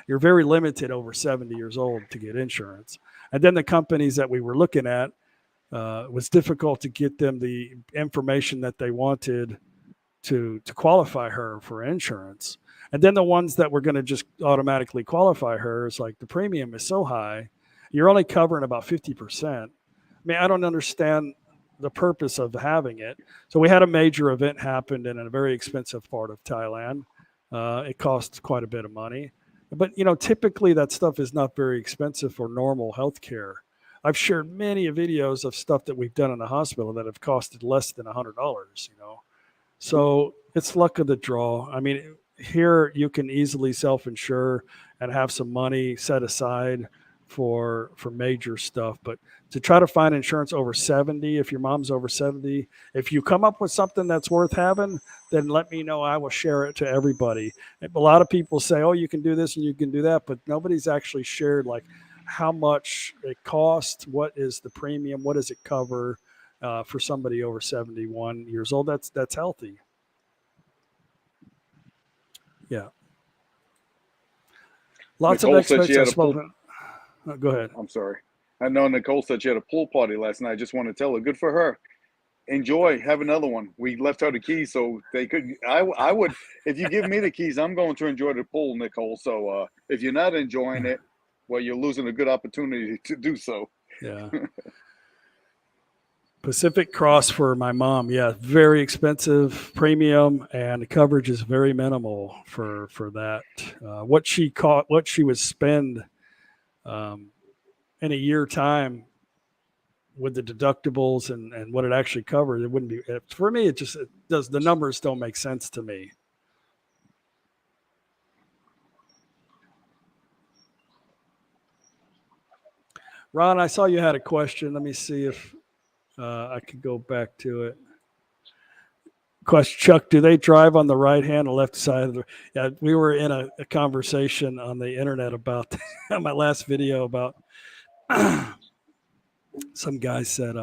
You're very limited over 70 years old to get insurance. And then the companies that we were looking at, it was difficult to get them the information that they wanted to qualify her for insurance. And then the ones that were going to just automatically qualify her, is like the premium is so high, you're only covering about 50%. I mean, I don't understand the purpose of having it. So we had a major event happen in a very expensive part of Thailand. It costs quite a bit of money, but typically that stuff is not very expensive for normal healthcare. I've shared many videos of stuff that we've done in the hospital that have costed less than $100. So it's luck of the draw. I mean, here you can easily self-insure and have some money set aside for major stuff. But to try to find insurance over 70, if your mom's over 70, if you come up with something that's worth having, then let me know. I will share it to everybody. A lot of people say, oh, you can do this and you can do that, but nobody's actually shared like how much it costs, what is the premium, what does it cover for somebody over 71 years old. That's healthy. Yeah. Lots Nicole of said she experts had have a pool. spoken. Go ahead. I'm sorry. I know Nicole said she had a pool party last night. I just want to tell her, good for her. Enjoy. Have another one. We left her the keys so they could. I would, if you give me the keys, I'm going to enjoy the pool, Nicole. So if you're not enjoying it, well, you're losing a good opportunity to do so. Yeah. Pacific Cross for my mom. Yeah, very expensive premium, and the coverage is very minimal for that. What she would spend in a year time with the deductibles and what it actually covered, it wouldn't be for me. It does. The numbers don't make sense to me. Ron, I saw you had a question. Let me see if I could go back to it. Question, Chuck, do they drive on the right hand or left side of the? Yeah, we were in a conversation on the internet about my last video about some guy said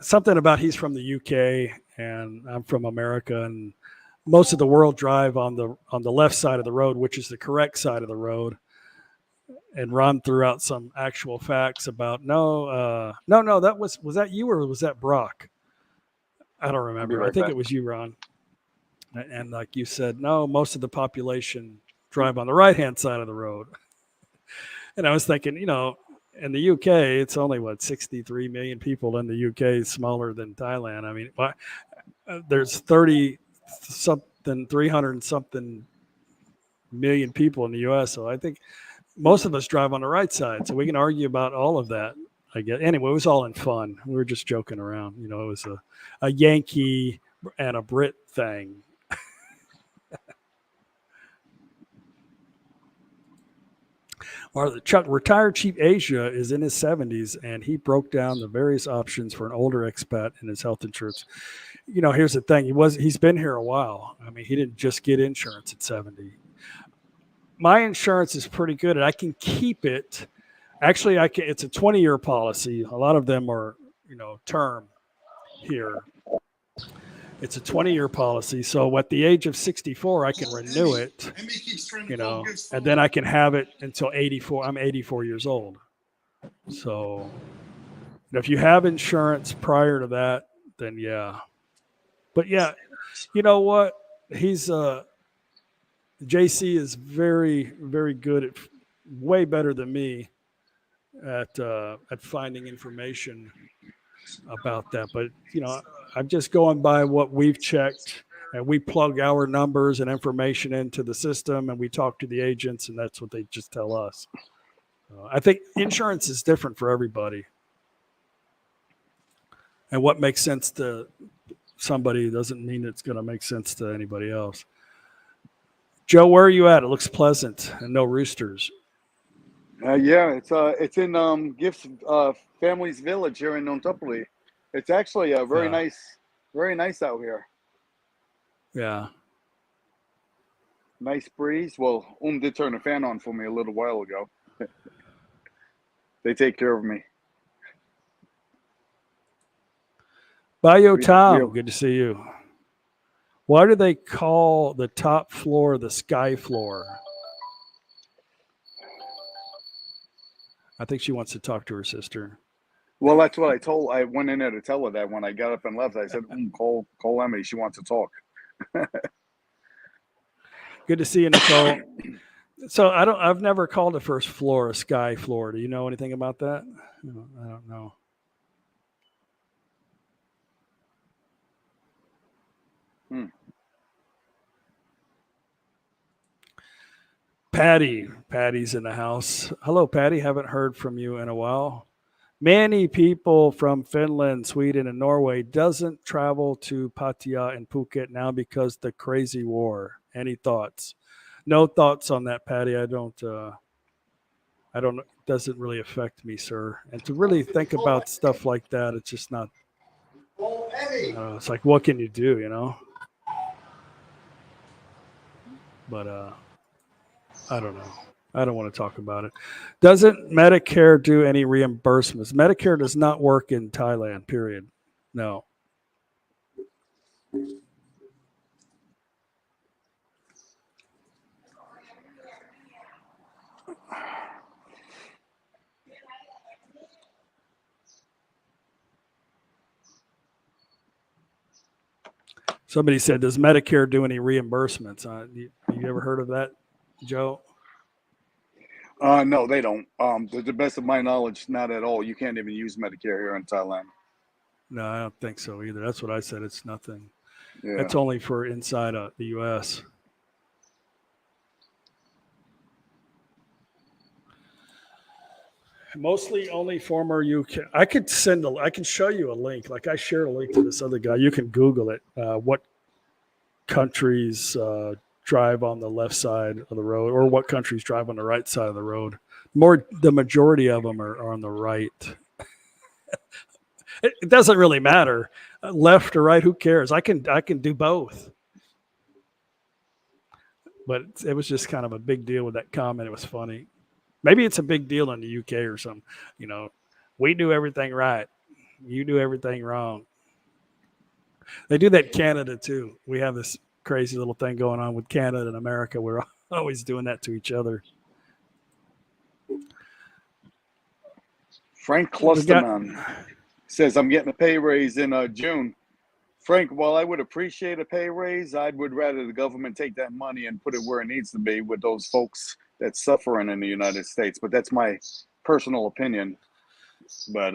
something about he's from the UK and I'm from America, and most of the world drive on the left side of the road, which is the correct side of the road. And Ron threw out some actual facts about no, that was that you or was that Brock? I don't I'll be remember. I right think back. it was you, Ron. And like you said, no, most of the population drive on the right hand side of the road. And I was thinking, in the UK, it's only 63 million people in the UK, smaller than Thailand. I mean, there's 300 something million people in the US. So I think most of us drive on the right side. So we can argue about all of that, I guess. Anyway, it was all in fun. We were just joking around. It was a Yankee and a Brit thing. Or Chuck, retired Chief Asia is in his 70s, and he broke down the various options for an older expat in his health insurance. Here's the thing: he's been here a while. I mean, he didn't just get insurance at 70. My insurance is pretty good, and I can keep it. Actually, it's a 20-year policy. A lot of them are, term here. It's a 20-year policy. So at the age of 64, I can renew it, and then I can have it until 84. I'm 84 years old. So if you have insurance prior to that, then yeah. But yeah, you know what? JC is very, very good at, way better than me at finding information about that. But I'm just going by what we've checked, and we plug our numbers and information into the system, and we talk to the agents, and that's what they just tell us. I think insurance is different for everybody, and what makes sense to somebody doesn't mean it's going to make sense to anybody else. Joe, where are you at? It looks pleasant and no roosters. Yeah, it's in Gifts Family's Village here in Nontopoli. It's actually very nice out here. Yeah. Nice breeze. Well, did turn the fan on for me a little while ago. They take care of me. Bio Tom, good to see you. Why do they call the top floor the sky floor? I think she wants to talk to her sister. Well, that's what I went in there to tell her that when I got up and left. I said, call Emily. She wants to talk. Good to see you, Nicole. So I've never called the first floor a sky floor. Do you know anything about that? I don't know. Patty's in the house. Hello, Patty. Haven't heard from you in a while. Many people from Finland, Sweden, and Norway doesn't travel to Pattaya and Phuket now because the crazy war. Any thoughts? No thoughts on that, Patty. I don't. It doesn't really affect me, sir. And to really think about stuff like that, it's just not. It's like, what can you do? But I don't know. I don't want to talk about it. Doesn't Medicare do any reimbursements? Medicare does not work in Thailand, period. No. Somebody said, does Medicare do any reimbursements? You ever heard of that, Joe? No, they don't. To the best of my knowledge, not at all. You can't even use Medicare here in Thailand. No, I don't think so either. That's what I said. It's nothing. Yeah. It's only for inside the U.S. Mostly only former UK. I can show you a link. Like I shared a link to this other guy. You can Google it. What countries drive on the left side of the road, or what countries drive on the right side of the road? The majority of them are on the right. It doesn't really matter, left or right. Who cares? I can do both. But it was just kind of a big deal with that comment. It was funny. Maybe it's a big deal in the UK or something. You know, we do everything right. You do everything wrong. They do that in Canada too. We have this crazy little thing going on with Canada and America. We're always doing that to each other. Frank Clusterman says, I'm getting a pay raise in June. Frank, while I would appreciate a pay raise, I would rather the government take that money and put it where it needs to be with those folks that's suffering in the United States. But that's my personal opinion. But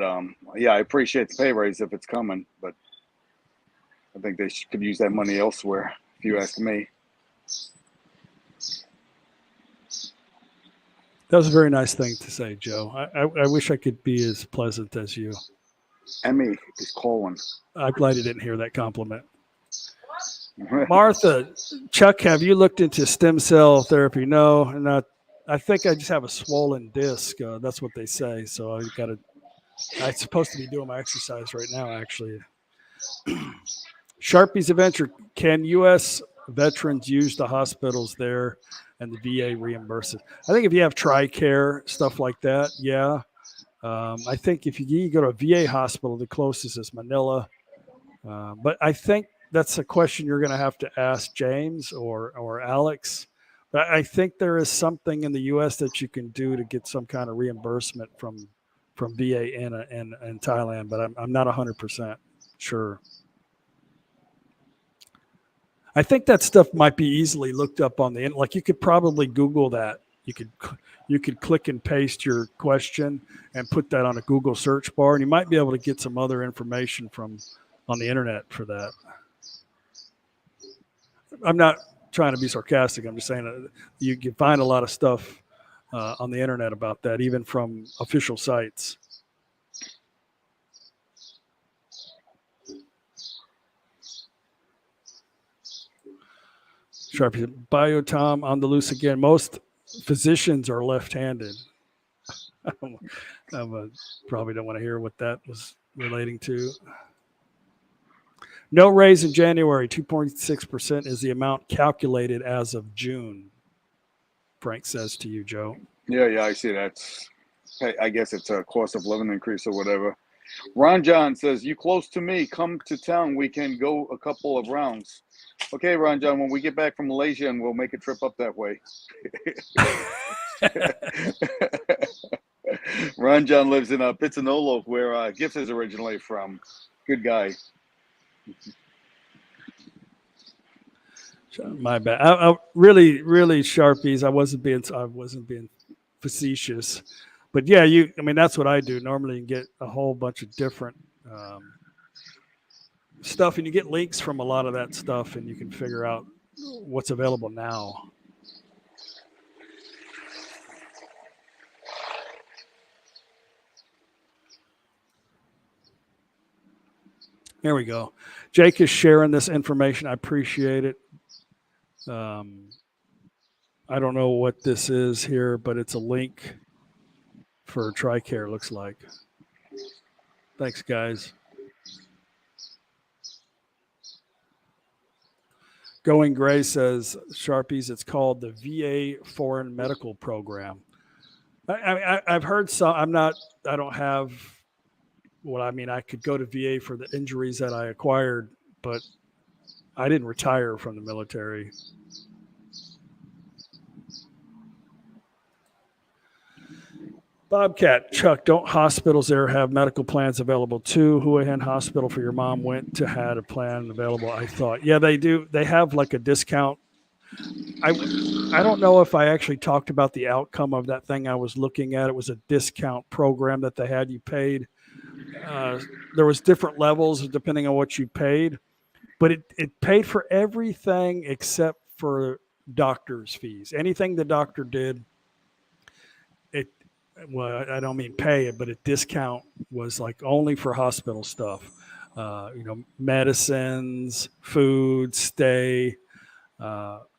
yeah, I appreciate the pay raise if it's coming. But I think they could use that money elsewhere, if you ask me. That was a very nice thing to say, Joe. I wish I could be as pleasant as you. Emmy is calling. I'm glad you didn't hear that compliment. Martha, Chuck, have you looked into stem cell therapy? No, not. I think I just have a swollen disc. That's what they say. So I'm supposed to be doing my exercise right now, actually. Sharpie's Adventure. Can U.S. veterans use the hospitals there and the VA reimburses? I think if you have TRICARE, stuff like that, yeah. I think if you go to a VA hospital, the closest is Manila. But I think that's a question you're going to have to ask James or Alex. But I think there is something in the U.S. that you can do to get some kind of reimbursement from VA in Thailand, but I'm not 100% sure. I think that stuff might be easily looked up on the internet. Like you could probably Google that. You could click and paste your question and put that on a Google search bar, and you might be able to get some other information on the internet for that. I'm not trying to be sarcastic. I'm just saying that you can find a lot of stuff on the internet about that, even from official sites. Sharpie, Biotom on the loose again. Most physicians are left-handed. I probably don't want to hear what that was relating to. No raise in January. 2.6% is the amount calculated as of June. Frank says to you, Joe. Yeah, I see that. I guess it's a cost of living increase or whatever. Ron John says, you close to me. Come to town. We can go a couple of rounds. Okay, Ron John, when we get back from Malaysia, and we'll make a trip up that way. Ron John lives in Pizzanolo, where Gift is originally from. Good guy. My bad. I really Sharpies. I wasn't being facetious, but yeah, I mean, that's what I do. Normally, you get a whole bunch of different stuff, and you get links from a lot of that stuff, and you can figure out what's available now. There we go. Jake is sharing this information. I appreciate it. I don't know what this is here, but it's a link for TRICARE, looks like. Thanks, guys. Going Gray says, Sharpies, it's called the VA Foreign Medical Program. I've heard some. I don't have I could go to VA for the injuries that I acquired, but I didn't retire from the military. Bobcat, Chuck, don't hospitals there have medical plans available too? Hua Hin Hospital for your mom went to had a plan available, I thought. Yeah, they do. They have like a discount. I don't know if I actually talked about the outcome of that thing I was looking at. It was a discount program that they had. You paid. There was different levels depending on what you paid, but it paid for everything except for doctor's fees. Anything the doctor did, well, I don't mean pay it, but a discount was like only for hospital stuff. Medicines, food, stay,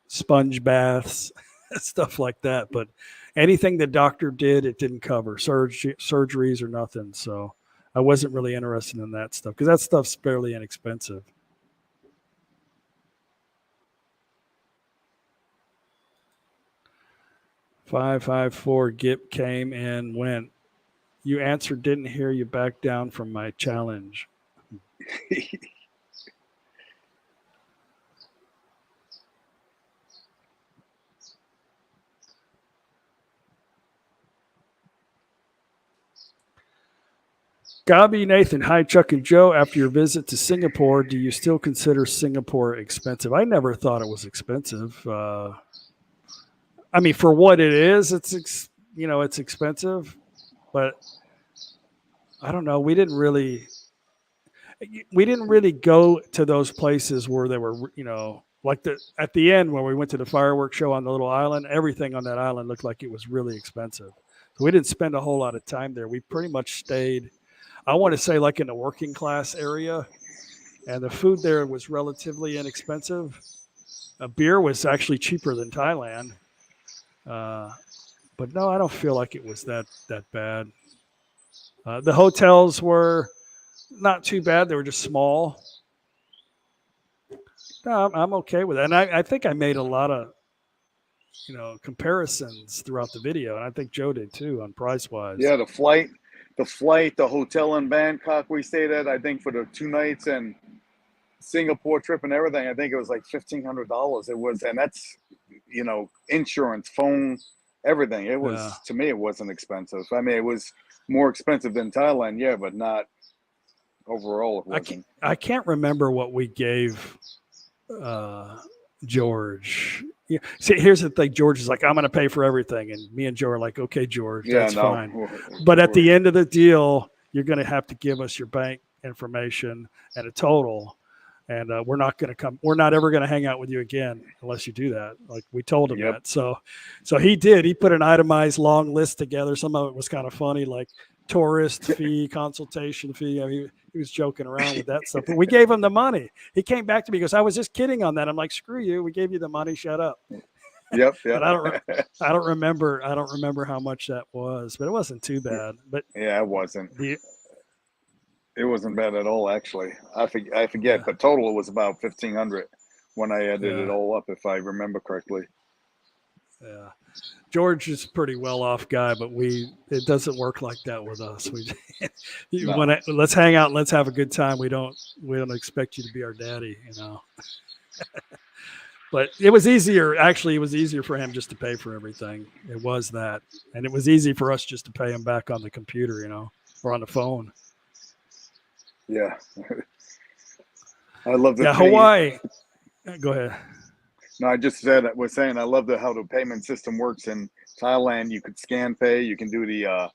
sponge baths, stuff like that. But anything the doctor did, it didn't cover surgeries or nothing. So I wasn't really interested in that stuff because that stuff's fairly inexpensive. "554 Gip came and went. You answered, didn't hear you back down from my challenge." Gabi Nathan, hi Chuck and Joe. After your visit to Singapore, do you still consider Singapore expensive? I never thought it was expensive. I mean, for what it is, it's expensive, but I don't know. We didn't really go to those places where they were, like at the end when we went to the fireworks show on the little island. Everything on that island looked like it was really expensive. So we didn't spend a whole lot of time there. We pretty much stayed, I want to say, like in the working class area, and the food there was relatively inexpensive. Beer was actually cheaper than Thailand, but no, I don't feel like it was that bad. The hotels were not too bad; they were just small. No, I'm okay with that, and I think I made a lot of comparisons throughout the video, and I think Joe did too on price wise. Yeah, the hotel in Bangkok we stayed at, I think for the 2 nights and Singapore trip and everything, I think it was like $1,500. It was, and that's insurance, phone, everything. It was to me, it wasn't expensive. I mean, it was more expensive than Thailand, yeah, but not overall. It wasn't. I can't remember what we gave George. Yeah. See, here's the thing. George is like, I'm going to pay for everything. And me and Joe are like, okay, George, that's fine. But at the end of the deal, you're going to have to give us your bank information and a total. And we're not ever going to hang out with you again unless you do that. Like we told him that. So he did. He put an itemized long list together. Some of it was kind of funny, like tourist fee, consultation fee. I mean, he was joking around with that stuff, but we gave him the money. He came back to me because I was just kidding on that. I'm like, screw you. We gave you the money. Shut up. Yep. But I don't remember how much that was, but it wasn't too bad. But yeah, it wasn't. It wasn't bad at all, actually. I forget, but total it was about $1,500 when I added it all up, if I remember correctly. Yeah. George is a pretty well-off guy, but it doesn't work like that with us. Let's hang out and let's have a good time. We don't expect you to be our daddy, But it was easier. Actually, it was easier for him just to pay for everything. It was that, and it was easy for us just to pay him back on the computer, or on the phone. Yeah. I love the Hawaii. Go ahead. No, I was saying I love how the payment system works in Thailand. You could scan pay. You can do the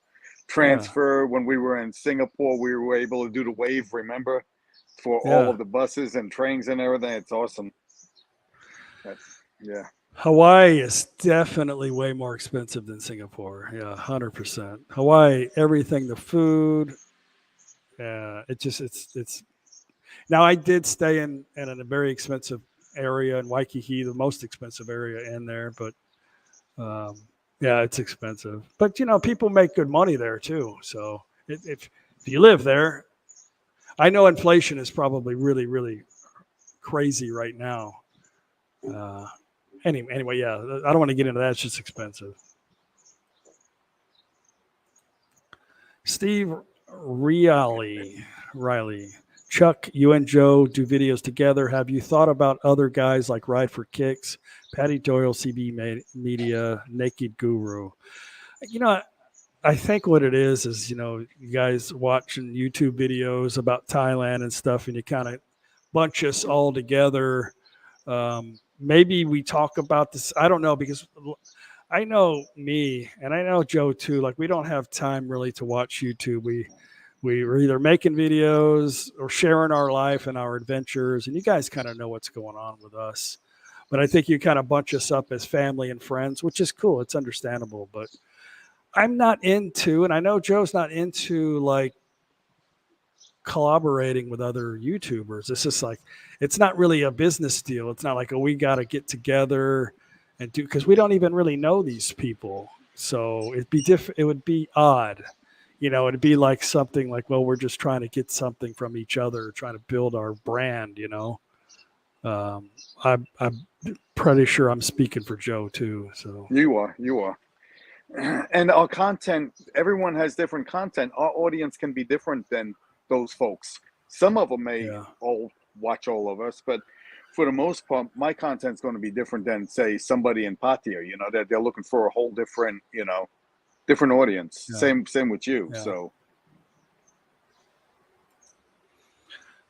transfer. When we were in Singapore, we were able to do the wave, remember, for all of the buses and trains and everything. It's awesome. Hawaii is definitely way more expensive than Singapore. Yeah, 100%. Hawaii, everything, the food. Yeah, it's. Now I did stay in a very expensive area in Waikiki, the most expensive area in there, but it's expensive. But people make good money there too. So if you live there, I know inflation is probably really, really crazy right now. Anyway, yeah, I don't want to get into that. It's just expensive. Steve Riley. Chuck, you and Joe do videos together. Have you thought about other guys like Ride for Kicks, Patty Doyle, CB Media, Naked Guru? I think what it is you guys watching YouTube videos about Thailand and stuff, and you kind of bunch us all together. Maybe we talk about this. I don't know, because I know me and I know Joe too. Like, we don't have time really to watch YouTube. We're either making videos or sharing our life and our adventures, and you guys kind of know what's going on with us. But I think you kind of bunch us up as family and friends, which is cool. It's understandable, but I'm not into, and I know Joe's not into, like, collaborating with other YouTubers. It's just like, it's not really a business deal. It's not like, we got to get together and do, because we don't even really know these people. So it would be odd. it'd be like something like, well, we're just trying to get something from each other, trying to build our brand. I'm pretty sure I'm speaking for Joe too. So You are. And our content, everyone has different content. Our audience can be different than those folks. Some of them may yeah, all watch all of us, but for the most part, my content's going to be different than, say, somebody in Patia. That they're looking for a whole different, different audience. yeah, Same with you. yeah. So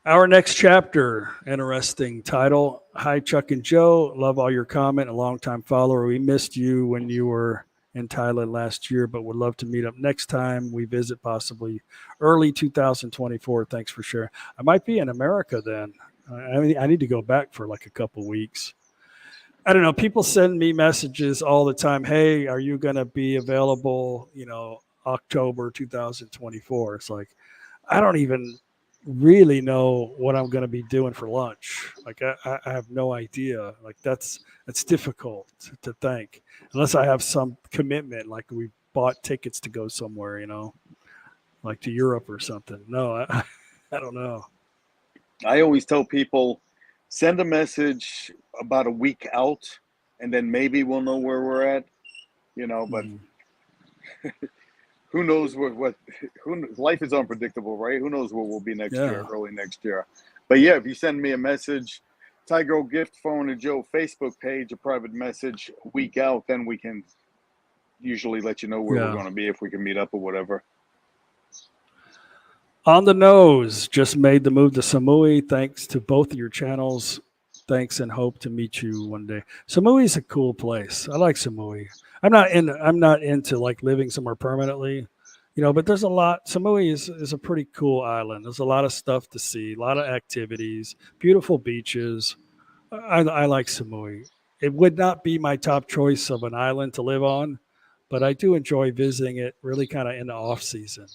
Our next chapter, interesting title. Hi, Chuck and Joe. Love all your comment. A longtime follower. We missed you when you were in Thailand last year, but would love to meet up next time we visit, possibly early 2024. Thanks for sharing. I might be in America then. I need to go back for like a couple weeks. I don't know. People send me messages all the time. Hey, are you going to be available, October 2024? It's like, I don't even really know what I'm going to be doing for lunch. Like I have no idea. Like that's difficult to think unless I have some commitment. Like we bought tickets to go somewhere, like to Europe or something. No, I don't know. I always tell people, send a message about a week out, and then maybe we'll know where we're at. But who knows life is unpredictable, right? Who knows where we'll be next year, early next year. But yeah, if you send me a message, Tiger Gift Phone and Joe Facebook page, a private message a week out, then we can usually let you know where we're going to be, if we can meet up or whatever. On the Nose just made the move to Samui. Thanks to both of your channels. Thanks, and hope to meet you one day. Samui is a cool place. I like Samui. I'm not into like living somewhere permanently, but there's a lot. Samui is a pretty cool island. There's a lot of stuff to see, a lot of activities, beautiful beaches. I like Samui. It would not be my top choice of an island to live on, but I do enjoy visiting it really kind of in the off season.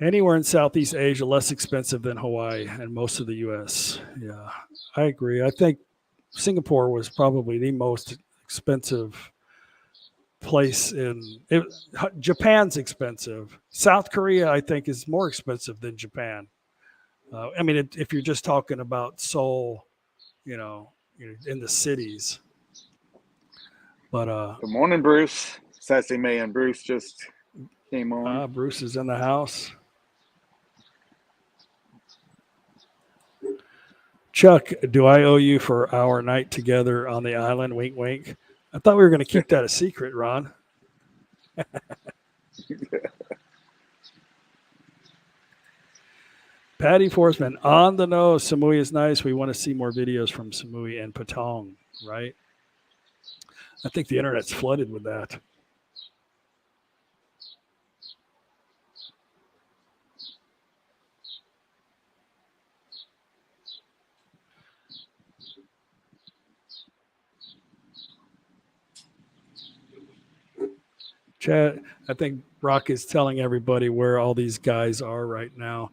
Anywhere in Southeast Asia, less expensive than Hawaii and most of the U.S. Yeah, I agree. I think Singapore was probably the most expensive place Japan's expensive. South Korea, I think, is more expensive than Japan. If you're just talking about Seoul, in the cities. But good morning, Bruce. Sassy Man Bruce just came on. Bruce is in the house. Chuck, do I owe you for our night together on the island? Wink, wink. I thought we were going to keep that a secret, Ron. Patty Forsman, on the nose. Samui is nice. We want to see more videos from Samui and Patong, right? I think the internet's flooded with that. Chad, I think Brock is telling everybody where all these guys are right now.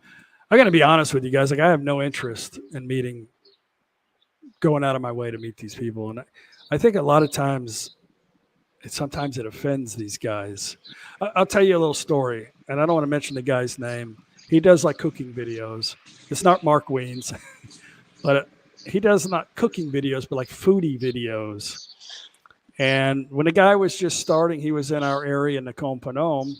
I got to be honest with you guys. Like, I have no interest in going out of my way to meet these people. And I think a lot of times, sometimes it offends these guys. I'll tell you a little story, and I don't want to mention the guy's name. He does like cooking videos. It's not Mark Weens, but he does not cooking videos, but like foodie videos. And when the guy was just starting, he was in our area in Nakhon Phanom,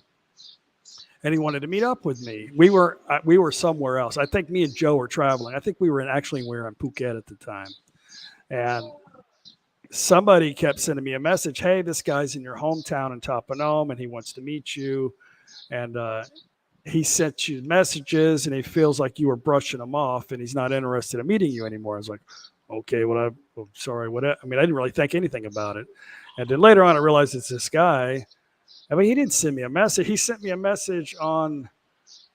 and he wanted to meet up with me. We were somewhere else. I think me and Joe were traveling. I think we were in Phuket at the time. And somebody kept sending me a message. Hey, this guy's in your hometown in Thai Phanom, and he wants to meet you. And he sent you messages, and he feels like you were brushing him off, and he's not interested in meeting you anymore. I was like, okay, well, I'm sorry. I didn't really think anything about it. And then later on, I realized it's this guy. He didn't send me a message. He sent me a message on,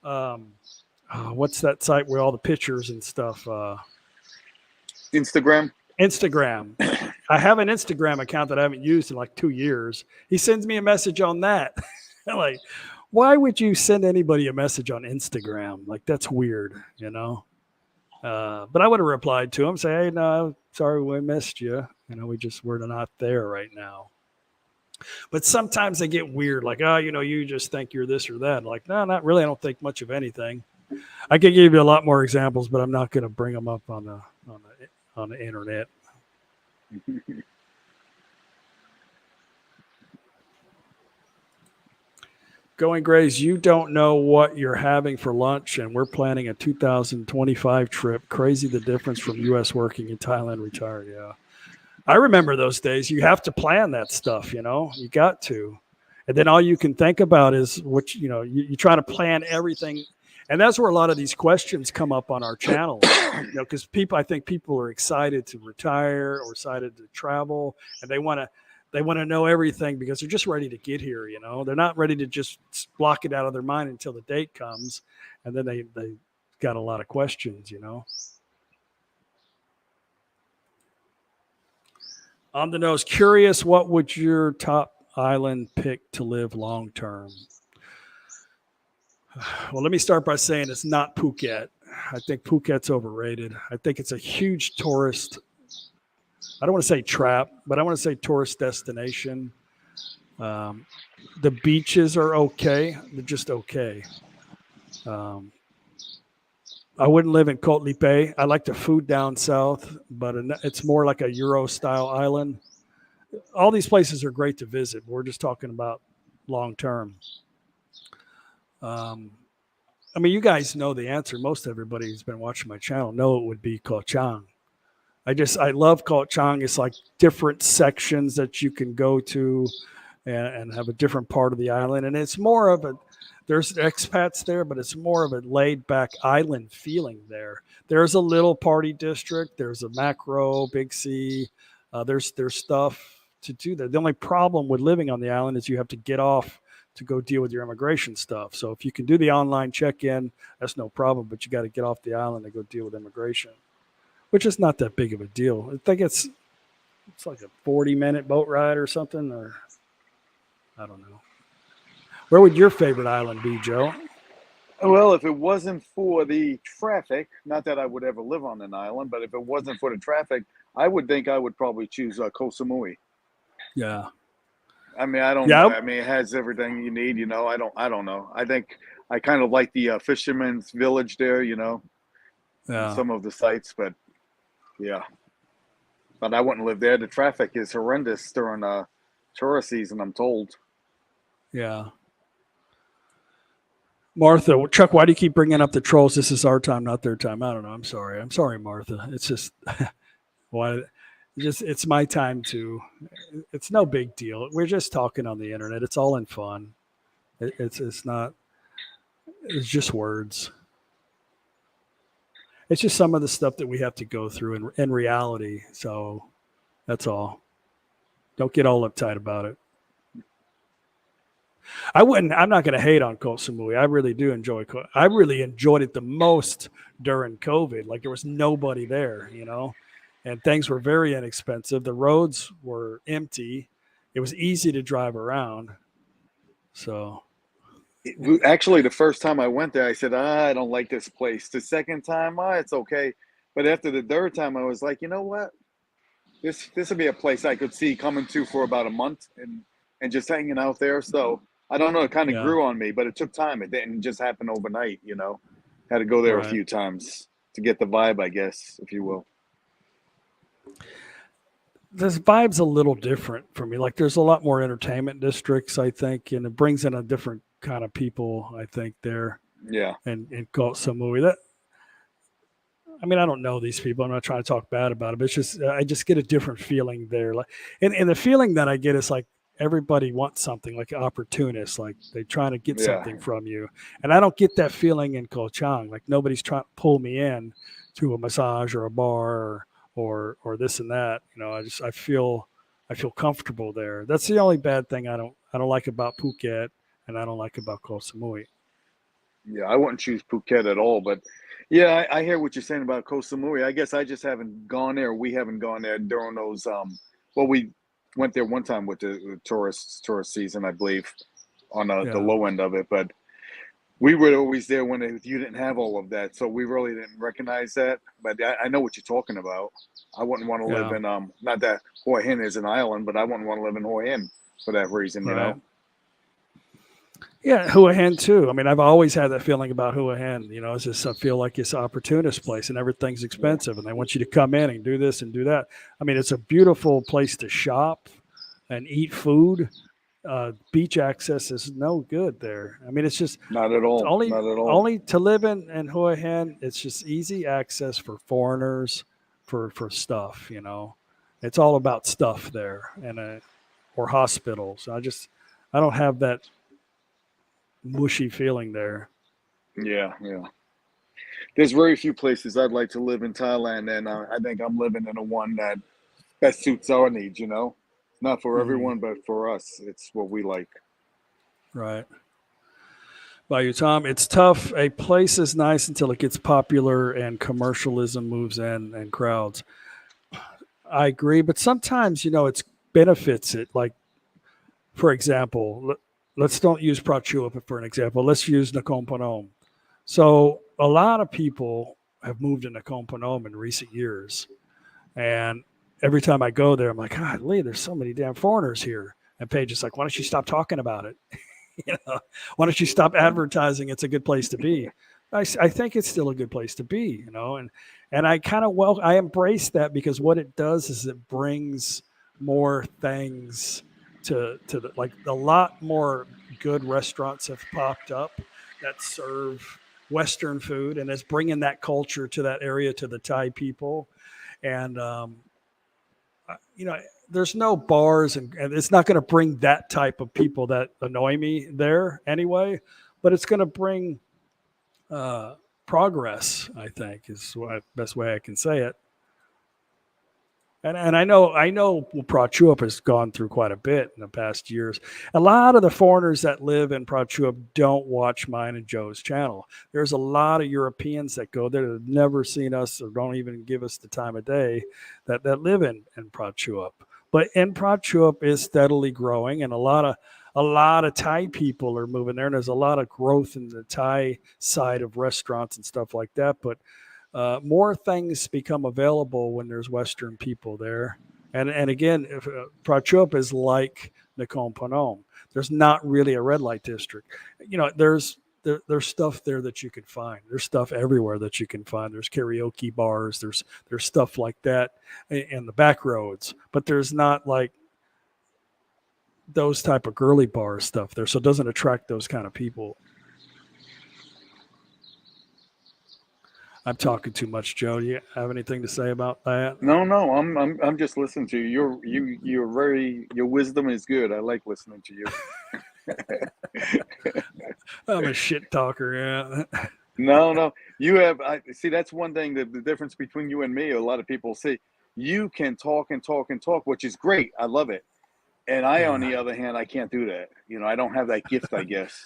what's that site where all the pictures and stuff? Instagram. I have an Instagram account that I haven't used in like 2 years. He sends me a message on that. I'm like, why would you send anybody a message on Instagram? Like, that's weird, But I would have replied to him, say, hey, no, sorry we missed you. We're not there right now. But sometimes they get weird, like, oh, you just think you're this or that. Like, no, not really. I don't think much of anything. I could give you a lot more examples, but I'm not going to bring them up on the internet. Going Grays, you don't know what you're having for lunch, and we're planning a 2025 trip. Crazy the difference from U.S. working in Thailand retired. Yeah. I remember those days. You have to plan that stuff, you got to. And then all you can think about is you try to plan everything. And that's where a lot of these questions come up on our channel, because I think people are excited to retire or excited to travel, and they want to know everything because they're just ready to get here. They're not ready to just block it out of their mind until the date comes. And then they got a lot of questions, On the nose, curious, what would your top island pick to live long term? Well, let me start by saying it's not Phuket. I think Phuket's overrated. I think it's a huge tourist, I don't want to say trap, but I want to say tourist destination. The beaches are okay. They're just okay. I wouldn't live in Koh Lipe. I like the food down south, but it's more like a Euro-style island. All these places are great to visit. We're just talking about long term. You guys know the answer. Most everybody who's been watching my channel know it would be Koh Chang. I love Koh Chang. It's like different sections that you can go to and have a different part of the island. And it's more of there's expats there, but it's more of a laid back island feeling there. There's a little party district. There's a macro, Big C. There's stuff to do there. The only problem with living on the island is you have to get off to go deal with your immigration stuff. So if you can do the online check-in, that's no problem, but you got to get off the island and go deal with immigration, which is not that big of a deal. I think it's like a 40-minute boat ride or something, or I don't know. Where would your favorite island be, Joe? Well, if it wasn't for the traffic, not that I would ever live on an island, but if it wasn't for the traffic, I would think I would probably choose Koh Samui. Yeah. I don't know. It has everything you need, I don't know. I think I kind of like the fisherman's village there, some of the sites, but yeah. But I wouldn't live there. The traffic is horrendous during tourist season, I'm told. Yeah. Martha, Chuck, why do you keep bringing up the trolls? This is our time, not their time. I don't know. I'm sorry, Martha. It's just why. It's my time too. It's no big deal. We're just talking on the internet. It's all in fun. It's not. It's just words. It's just some of the stuff that we have to go through in reality. So that's all. Don't get all uptight about it. I'm not going to hate on Koh Samui. I really do enjoy I really enjoyed it the most during COVID. Like there was nobody there, and things were very inexpensive. The roads were empty. It was easy to drive around. So actually, the first time I went there, I said, I don't like this place. The second time, it's okay. But after the third time, I was like, you know what? This would be a place I could see coming to for about a month and just hanging out there. So I don't know. It kind of grew on me, but it took time. It didn't just happen overnight, Had to go there a few times to get the vibe, I guess, if you will. This vibe's a little different for me. Like there's a lot more entertainment districts, I think, and it brings in a different kind of people, I think, there. Yeah. And Koh Samui. I don't know these people. I'm not trying to talk bad about it, but it's just I just get a different feeling there. Like, and the feeling that I get is like everybody wants something, like opportunists, like they're trying to get something from you. And I don't get that feeling in Koh Chang. Like nobody's trying to pull me in to a massage or a bar or this and that. I feel comfortable there. That's the only bad thing I don't like about Phuket, and I don't like about Koh Samui. Yeah, I wouldn't choose Phuket at all, but yeah, I hear what you're saying about Koh Samui. I guess I just haven't gone there. We haven't gone there during those. We went there one time with the tourist season, I believe, on the low end of it. But We were always there when you didn't have all of that, so we really didn't recognize that. But I know what you're talking about. I wouldn't want to live Yeah, in not that Hoi Hin is an island, but I wouldn't want to live in Hoi Hin for that reason, you right. know. Yeah, Hua Hin too. I mean, I've always had that feeling about Hua Hin. You know, it's just I feel like it's an opportunist place and everything's Yeah, expensive, and they want you to come in and do this and do that. I mean, it's a beautiful place to shop and eat food. Beach access is no good there. I mean, it's just not at all, only not at all. only to live in Hua Hin. It's just easy access for foreigners for stuff. You know, it's all about stuff there and or hospitals. I don't have that mushy feeling there. Yeah, yeah. There's very few places I'd like to live in Thailand, and I think I'm living in a one that best suits our needs. You know, not for Hmm. everyone, but for us, it's what we like. Right. By you, Tom. It's tough. A place is nice until it gets popular and commercialism moves in and crowds. I agree, but sometimes it's benefits it. Like for example, let's don't use Prachuap for an example. Let's use Nakhon Phanom. So a lot of people have moved to Nakhon Phanom in recent years, and every time I go there, I'm like, God, Lee, there's so many damn foreigners here. And Paige is like, why don't you stop talking about it? Why don't you stop advertising? It's a good place to be. I think it's still a good place to be, and I kind of I embrace that because what it does is it brings more things to like a lot more good restaurants have popped up that serve Western food and it's bringing that culture to that area to the Thai people, and you know, there's no bars and it's not going to bring that type of people that annoy me there anyway, but it's going to bring uh, progress, I think is the best way I can say it. And I know Prachuap has gone through quite a bit in the past years. A lot of the foreigners that live in Prachuap don't watch mine and Joe's channel. There's a lot of Europeans that go there that have never seen us or don't even give us the time of day that live in Prachuap. But in Prachuap is steadily growing, and a lot of Thai people are moving there, and there's a lot of growth in the Thai side of restaurants and stuff like that. But more things become available when there's Western people there. And again, if, Prachuap is like Nakhon Phanom. There's not really a red light district. There's stuff there that you can find. There's stuff everywhere that you can find. There's karaoke bars. There's stuff like that in the back roads. But there's not like those type of girly bar stuff there. So it doesn't attract those kind of people. I'm talking too much, Joe. Do you have anything to say about that? No, no, I'm just listening to you. You're very your wisdom is good. I like listening to you. I'm a shit talker. Yeah. No, no, you have. I see. That's one thing. The difference between you and me. A lot of people say you can talk and talk and talk, which is great. I love it. And I, on Yeah. the other hand, I can't do that. You know, I don't have that gift. I guess.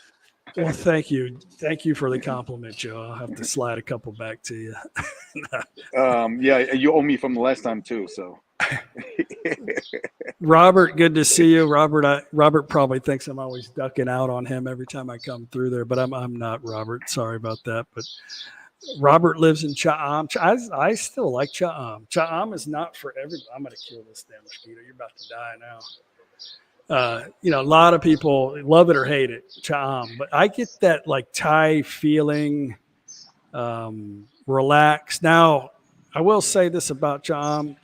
Well, thank you. Thank you for the compliment, Joe. I'll have to slide a couple back to you. Yeah, you owe me from the last time too. So. Robert, good to see you. Robert probably thinks I'm always ducking out on him every time I come through there, but I'm not, Robert. Sorry about that. But Robert lives in Cha'am. I still like Cha'am. Cha'am is not for everybody. I'm going to kill this damn mosquito. You're about to die now. A lot of people love it or hate it, Cha'am, but I get that like Thai feeling, relaxed. Now, I will say this about Cha'am.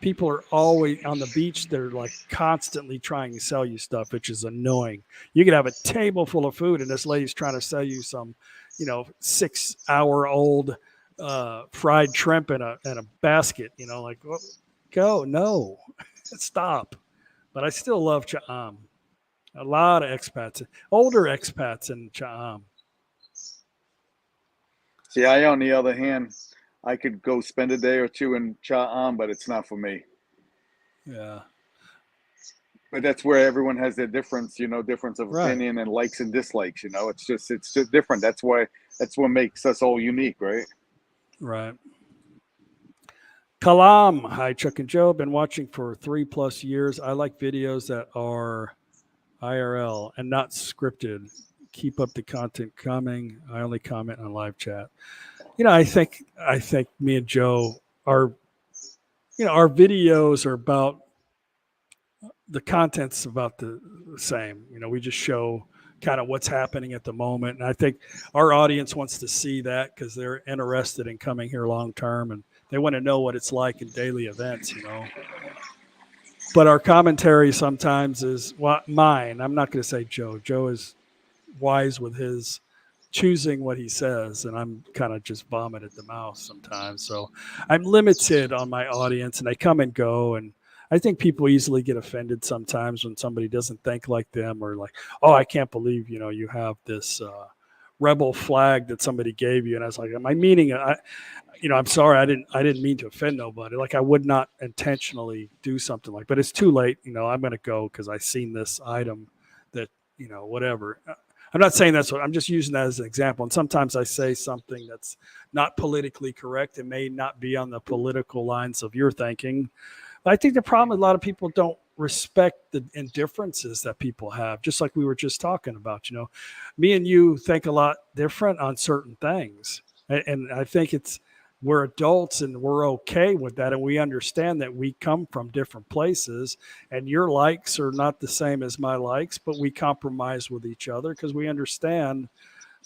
People are always on the beach. They're like constantly trying to sell you stuff, which is annoying. You could have a table full of food and this lady's trying to sell you some, 6 hour old fried shrimp in a basket, like, well, go, no, stop. But I still love Cha'am. A lot of expats, older expats in Cha'am. See, I, on the other hand, I could go spend a day or two in Cha'am, but it's not for me. Yeah. But that's where everyone has their difference, difference of Right. opinion and likes and dislikes. It's just different. That's what makes us all unique, right? Right. Kalam. Hi, Chuck and Joe. Been watching for 3+ years. I like videos that are IRL and not scripted. Keep up the content coming. I only comment on live chat. I think me and Joe are, our videos are about, the content's about the same. We just show kind of what's happening at the moment. And I think our audience wants to see that because they're interested in coming here long term and they want to know what it's like in daily events, But our commentary sometimes is mine. I'm not going to say Joe. Joe is wise with his choosing what he says, and I'm kind of just vomit at the mouth sometimes. So I'm limited on my audience, and they come and go. And I think people easily get offended sometimes when somebody doesn't think like them, or like, oh, I can't believe you have this rebel flag that somebody gave you. And I was like, am I meaning I'm sorry, I didn't mean to offend nobody. Like I would not intentionally do something like, but it's too late. I'm going to go because I seen this item that whatever. I'm not saying that's what I'm just using that as an example. And sometimes I say something that's not politically correct. It may not be on the political lines of your thinking. But I think the problem, a lot of people don't respect the indifferences that people have, just like we were just talking about. Me and you think a lot different on certain things. And I think we're adults and we're okay with that. And we understand that we come from different places and your likes are not the same as my likes, but we compromise with each other because we understand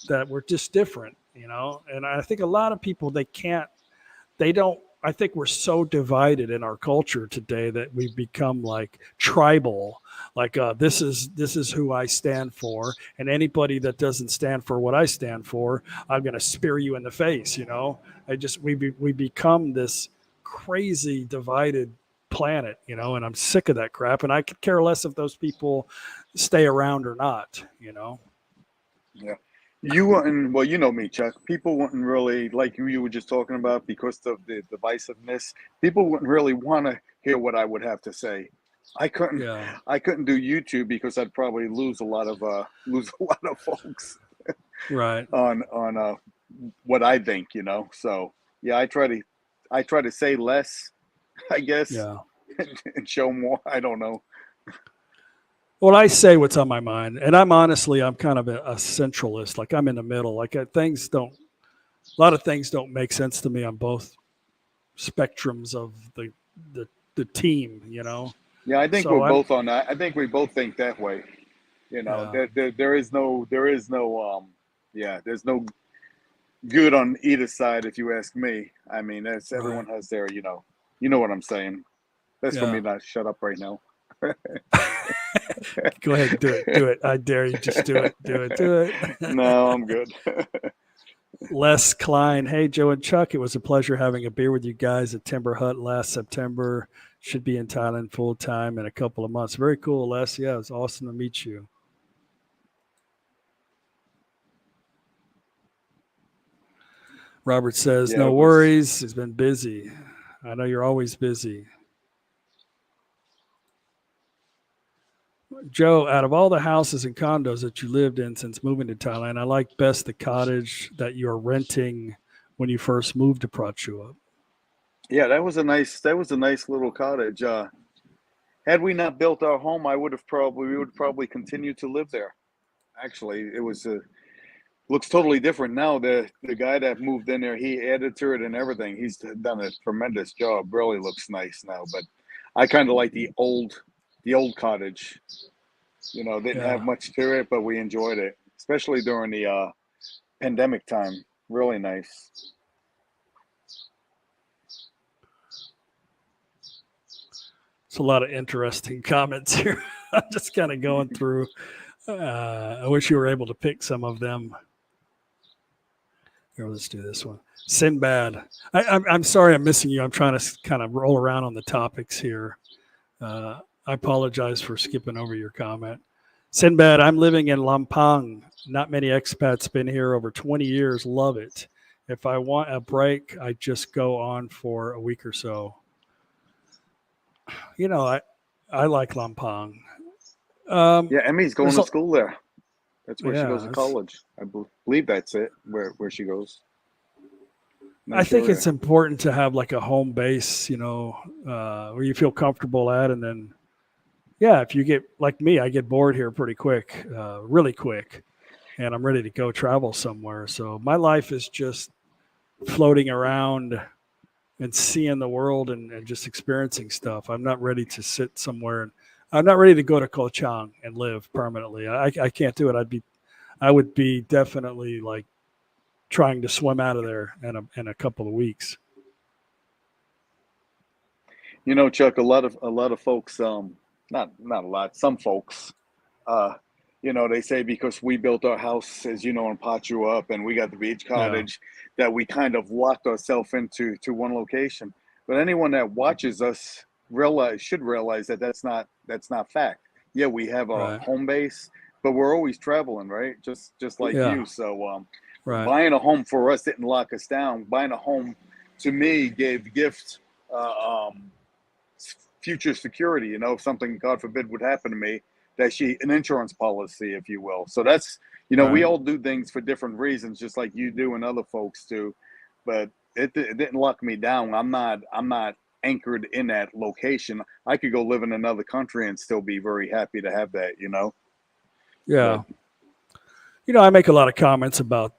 that we're just different, And I think a lot of people, I think we're so divided in our culture today that we've become like tribal, like this is who I stand for, and anybody that doesn't stand for what I stand for, I'm going to spear you in the face. We become this crazy divided planet, and I'm sick of that crap, and I could care less if those people stay around or not. Yeah. You wouldn't, well, you know me, Chuck. People wouldn't really, like you were just talking about, because of the divisiveness. People wouldn't really want to hear what I would have to say. I couldn't. Yeah. I couldn't do YouTube because I'd probably lose a lot of folks Right. on what I think. So yeah, I try to say less, I guess, Yeah. and show more. I don't know. Well, I say what's on my mind, and I'm kind of a centralist. Like I'm in the middle. Like a lot of things don't make sense to me on both spectrums of the team. Yeah, I think So we're both on that. I think we both think that way. Yeah. There is no yeah, there's no good on either side, if you ask me. I mean, everyone has their, you know what I'm saying. That's for me Yeah. not shut up right now. Go ahead and do it. Do it. I dare you. Just do it. Do it. Do it. No, I'm good. Les Klein. Hey, Joe and Chuck. It was a pleasure having a beer with you guys at Timber Hut last September. Should be in Thailand full time in a couple of months. Very cool, Les. Yeah, it was awesome to meet you. Robert says, no worries. He's been busy. I know you're always busy. Joe, out of all the houses and condos that you lived in since moving to Thailand, I like best the cottage that you're renting when you first moved to Prachuap. Yeah, that was a nice little cottage. Had we not built our home, we would probably continue to live there. Actually, it was looks totally different now. The guy that moved in there, he added to it and everything. He's done a tremendous job. Really looks nice now. But I kind of like the old cottage. Didn't have much to it, but we enjoyed it, especially during the pandemic time. Really nice. It's a lot of interesting comments here. I'm just kind of going through. I wish you were able to pick some of them. Here, let's do this one. Sinbad. I'm sorry I'm missing you. I'm trying to kind of roll around on the topics here. I apologize for skipping over your comment. Sinbad, I'm living in Lampang. Not many expats been here over 20 years. Love it. If I want a break, I just go on for a week or so. I like Lampang. Yeah, Emmy's going to school there. That's where she goes to college. I believe that's it, where she goes. I think it's important to have like a home base, where you feel comfortable at. And then, if you get like me, I get bored here pretty quick, really quick. and I'm ready to go travel somewhere. So my life is just floating around and seeing the world and just experiencing stuff. I'm not ready to sit somewhere, and I'm not ready to go to Koh Chang and live permanently. I can't do it. I would be definitely like trying to swim out of there in a couple of weeks. You know, Chuck, a lot of folks, not a lot, some folks, uh, they say because we built our house, as you know, and pot you up, and we got the beach Yeah. cottage, that we kind of locked ourselves into one location. But anyone that watches us should realize that that's not fact. Yeah, we have a Right. home base, but we're always traveling, right? Just like Yeah. you. So Right. buying a home for us didn't lock us down. Buying a home to me gave gift. Future security, if something, God forbid, would happen to me, an insurance policy, if you will. So that's, we Right. all do things for different reasons, just like you do and other folks do. But it didn't lock me down. I'm not anchored in that location. I could go live in another country and still be very happy to have that. But Yeah. I make a lot of comments about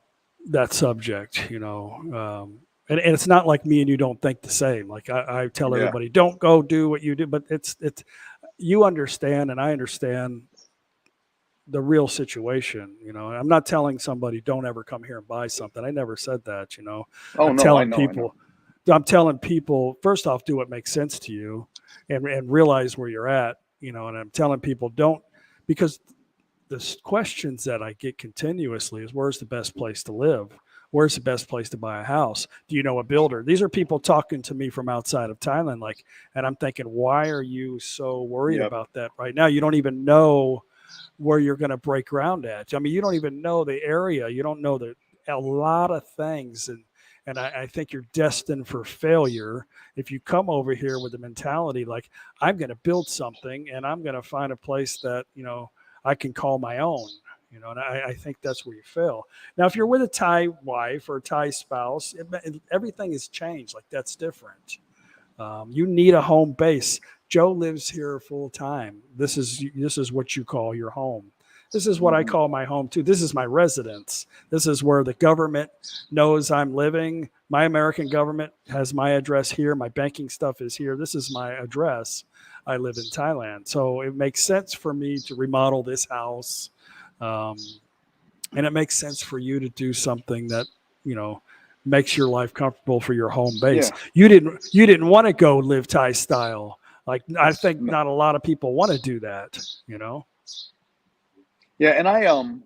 that subject, and it's not like me and you don't think the same. Like I tell yeah, everybody, don't go do what you do, but it's you understand and I understand the real situation. I'm not telling somebody don't ever come here and buy something. I never said that. oh I'm no, I telling know, I know. people, I'm telling people first off, do what makes sense to you, and realize where you're at. And I'm telling people don't because the questions that I get continuously is where's the best place to live? Where's the best place to buy a house? Do you know a builder? These are people talking to me from outside of Thailand, and I'm thinking, why are you so worried Yep. about that right now? You don't even know where you're going to break ground at. I mean, you don't even know the area. You don't know a lot of things, and I think you're destined for failure if you come over here with the mentality like I'm going to build something and I'm going to find a place that I can call my own. And I think that's where you fail. Now, if you're with a Thai wife or a Thai spouse, everything has changed. Like that's different. You need a home base. Joe lives here full time. This is what you call your home. This is what I Hmm. call my home too. This is my residence. This is where the government knows I'm living. My American government has my address here. My banking stuff is here. This is my address. I live in Thailand. So it makes sense for me to remodel this house. Um, and it makes sense for you to do something that, you know, makes your life comfortable for your home base. Yeah. You didn't want to go live Thai style. Like I think No. not a lot of people want to do that. Yeah, and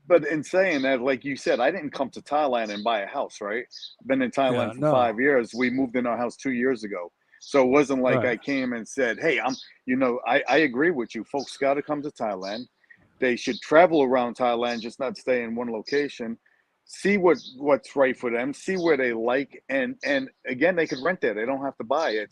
but in saying that, like you said, I didn't come to Thailand and buy a house, right? I've been in Yeah, Thailand for no. 5 years. We moved in our house 2 years ago. So it wasn't like Right. I came and said, hey, I agree with you. Folks got to come to Thailand. They should travel around Thailand, just not stay in one location. See what's right for them. See where they like, and again, they could rent there. They don't have to buy.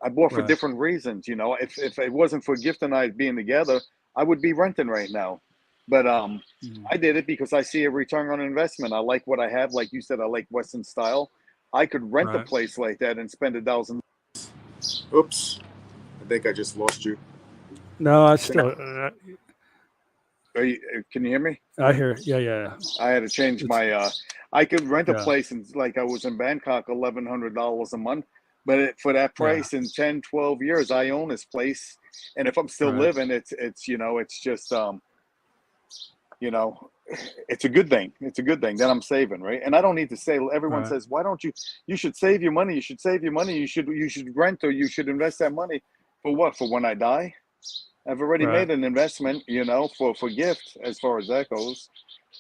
I bought for Right. different reasons. If it wasn't for Gift and I being together, I would be renting right now. But Mhm. I did it because I see a return on investment. I like what I have. Like you said, I like Western style. I could rent a Right. place like that and spend 1,000. Oops, I think I just lost you. No, I I think. still Can you hear me? I hear. Yeah, yeah. I had to change It's my. I could rent a yeah, place and like I was in Bangkok, $1,100 a month. But for that yeah. price in 10, 12 years, I own this place, and if I'm still Right. living, it's just you know, it's a good thing. It's a good thing that I'm saving, right? And I don't need to say. Everyone Right. says, "Why don't you? You should save your money. You should save your money. You should rent or you should invest that money for what? For when I die? I've already Right. made an investment, for gift as far as that goes.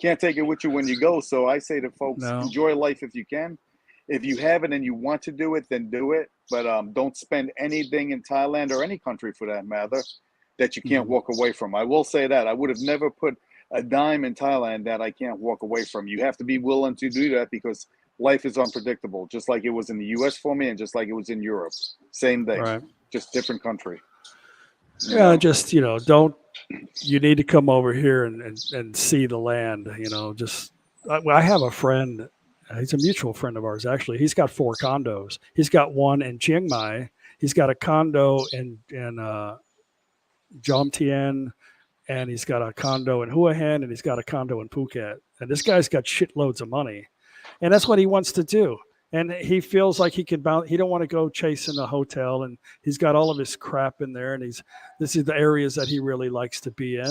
Can't take it with you when you go. So I say to folks, No. enjoy life if you can. If you have it and you want to do it, then do it. But don't spend anything in Thailand or any country for that matter that you can't Mhm. walk away from. I will say that I would have never put a dime in Thailand that I can't walk away from. You have to be willing to do that because life is unpredictable, just like it was in the U.S. for me and just like it was in Europe. Same thing, Right. just different country. You Yeah, know. just don't. You need to come over here and see the land. Just I have a friend. He's a mutual friend of ours. Actually, he's got 4 condos. He's got one in Chiang Mai. He's got a condo in Jomtien, and he's got a condo in Hua Hin, and he's got a condo in Phuket. And this guy's got shitloads of money, and that's what he wants to do. And he feels like he can bounce. He don't want to go chasing a hotel, and he's got all of his crap in there. And this is the areas that he really likes to be in.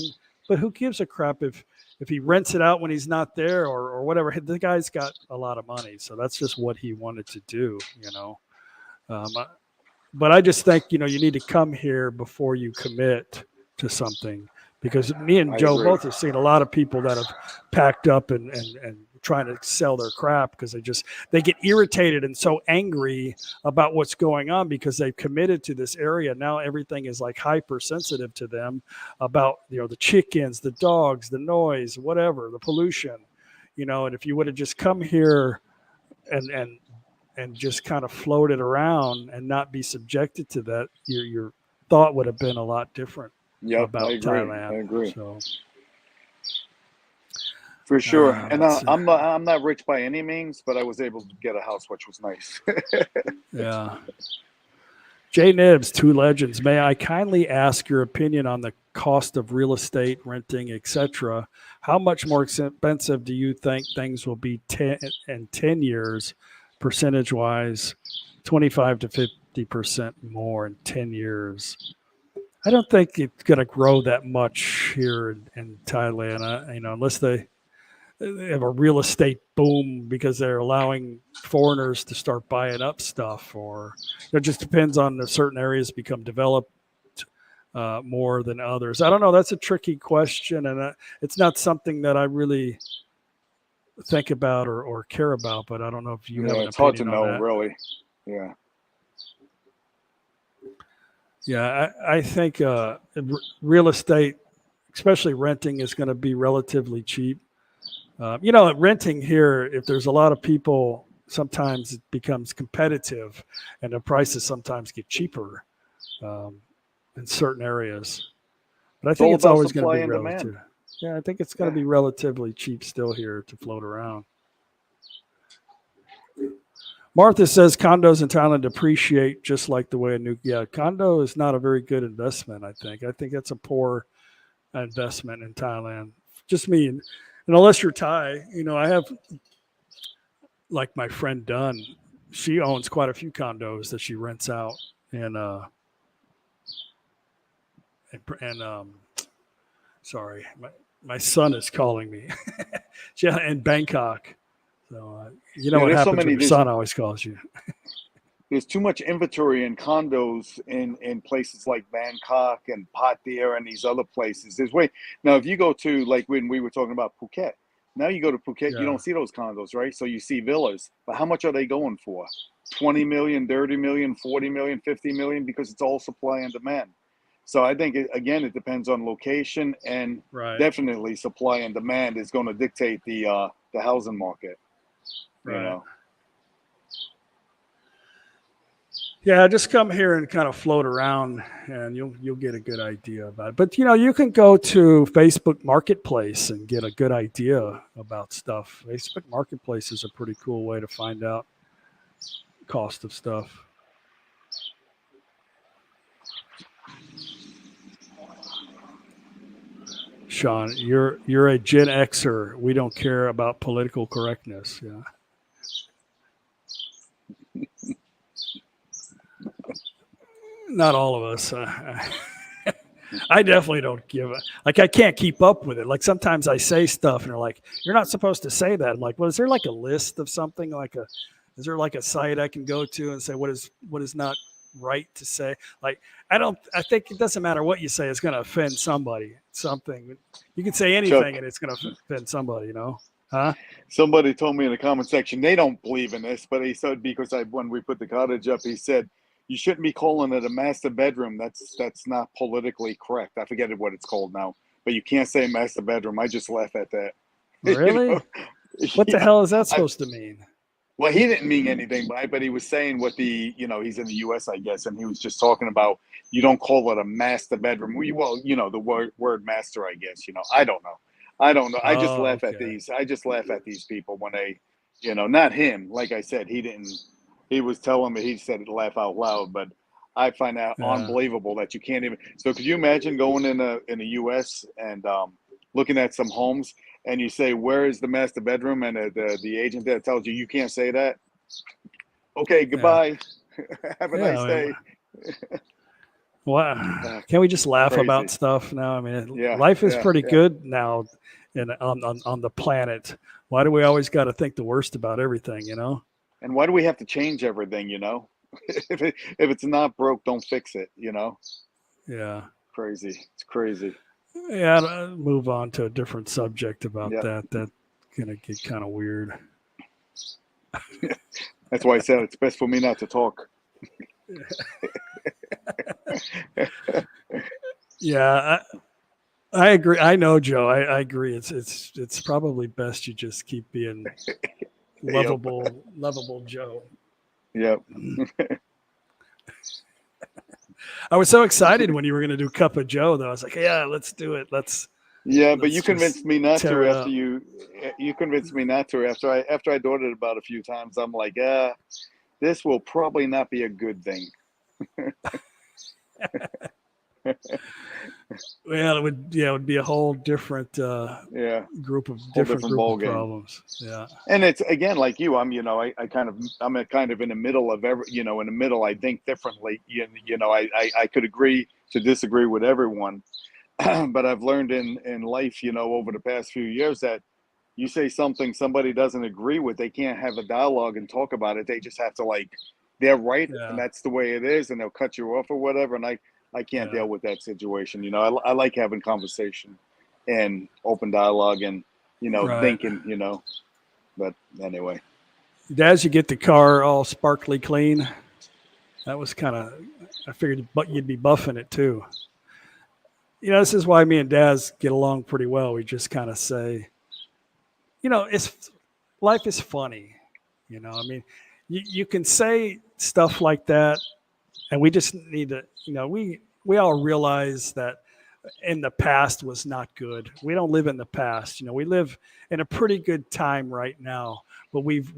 But who gives a crap if he rents it out when he's not there or whatever? The guy's got a lot of money, so that's just what he wanted to do, you know. But I just think, you know, you need to come here before you commit to something, because me and Joe both have seen a lot of people that have packed up and trying to sell their crap because they get irritated and so angry about what's going on because they've committed to this area. Now everything is like hypersensitive to them about, you know, the chickens, the dogs, the noise, whatever, the pollution, you know. And if you would have just come here and just kind of floated around and not be subjected to that, your thought would have been a lot different about Thailand. I agree. So, for sure. And I'm not rich by any means, but I was able to get a house, which was nice. Yeah. Jay Nibs, Two Legends. May I kindly ask your opinion on the cost of real estate, renting, etc.? How much more expensive do you think things will be in 10 years, percentage-wise, 25 to 50% more in 10 years? I don't think it's going to grow that much here in Thailand, you know, unless they have a real estate boom because they're allowing foreigners to start buying up stuff, or it just depends on if certain areas become developed more than others. I don't know. That's a tricky question, and it's not something that I really think about or care about, but I don't know if you have an opinion on that. It's hard to know, really. Yeah. Yeah, I think real estate, especially renting, is going to be relatively cheap. You know, renting here, if there's a lot of people, sometimes it becomes competitive and the prices sometimes get cheaper in certain areas. But I think it's always going to be relative. Yeah, I think it's going to be relatively cheap still here to float around. Martha says condos in Thailand depreciate just like the way a new. Yeah, condo is not a very good investment, I think. I think it's a poor investment in Thailand. Just me. And unless you're Thai, you know, I have, like my friend Dunn, she owns quite a few condos that she rents out. And sorry, my son is calling me. Yeah, in Bangkok. So, you know what happens when your son always calls you. There's too much inventory in condos in places like Bangkok and Pattaya and these other places. Now, if you go to, like when we were talking about Phuket, now you go to Phuket, you don't see those condos, right? So you see villas, but how much are they going for? 20 million, 30 million, 40 million, 50 million, because it's all supply and demand. So I think, again, it depends on location, and definitely supply and demand is going to dictate the housing market. Right. You know? Yeah, just come here and kind of float around, and you'll get a good idea about it. But you know, you can go to Facebook Marketplace and get a good idea about stuff. Facebook Marketplace is a pretty cool way to find out cost of stuff. Sean, you're a Gen Xer. We don't care about political correctness. Yeah. Not all of us. I definitely don't give it. Like, I can't keep up with it. Like, sometimes I say stuff and they're like, "You're not supposed to say that." I'm like, well, is there like a list of something? Is there like a site I can go to and say what is not right to say? Like, I think it doesn't matter what you say. It's going to offend somebody. Something. You can say anything and it's going to offend somebody, you know? Huh? Somebody told me in the comment section, they don't believe in this, but he said, because when we put the cottage up, he said, you shouldn't be calling it a master bedroom. That's not politically correct. I forget what it's called now, but you can't say master bedroom. I just laugh at that. Really? You know? What the hell is that supposed to mean? Well, he didn't mean anything, but he was saying what he's in the U.S., I guess, and he was just talking about, you don't call it a master bedroom. Well, the word master, I guess, I don't know. I just laugh at these people when they, not him. Like I said, he was telling me, he said it laugh out loud, but I find that Yeah. unbelievable that you can't even. So could you imagine going in the U.S. and looking at some homes and you say, "Where is the master bedroom?" and the agent there tells you can't say that. Okay, Yeah. goodbye. Have a Yeah. nice I mean, day. well, can we just laugh about Crazy. stuff now? I mean, Yeah, life is yeah, pretty yeah. good now, on the planet. Why do we always got to think the worst about everything? You know? And why do we have to change everything? If it's not broke, don't fix it. Yeah. Crazy. It's crazy. Yeah. Move on to a different subject about Yeah. that. That's gonna get kind of weird. That's why I said it's best for me not to talk. Yeah. I agree. I know, Joe. I agree. It's probably best you just keep being Yep. lovable Joe. Yep. I was so excited when you were going to do Cup of Joe, though. I was like, yeah, let's do it. Yeah, but Let's you just convinced me not tear to it after up. you convinced me not to after I did it about a few times. I'm like, this will probably not be a good thing. Well, it would be a whole different Yeah, whole different different group ball of game. problems. Yeah, And it's again like you. I'm a kind of in the middle of in the middle. I think differently. I could agree to disagree with everyone, but I've learned in life, over the past few years that you say something somebody doesn't agree with, they can't have a dialogue and talk about it. They just have to they're right, and yeah, that's the way it is, and they'll cut you off or whatever. And I can't yeah, deal with that situation. I like having conversation and open dialogue and right. thinking. But anyway, As you get the car all sparkly clean, that was kind of. I figured, but you'd be buffing it too. This is why me and Daz get along pretty well. We just kind of say, it's life is funny. I mean, you can say stuff like that, and we just need to, we all realize that in the past was not good. We don't live in the past. We live in a pretty good time right now, but we've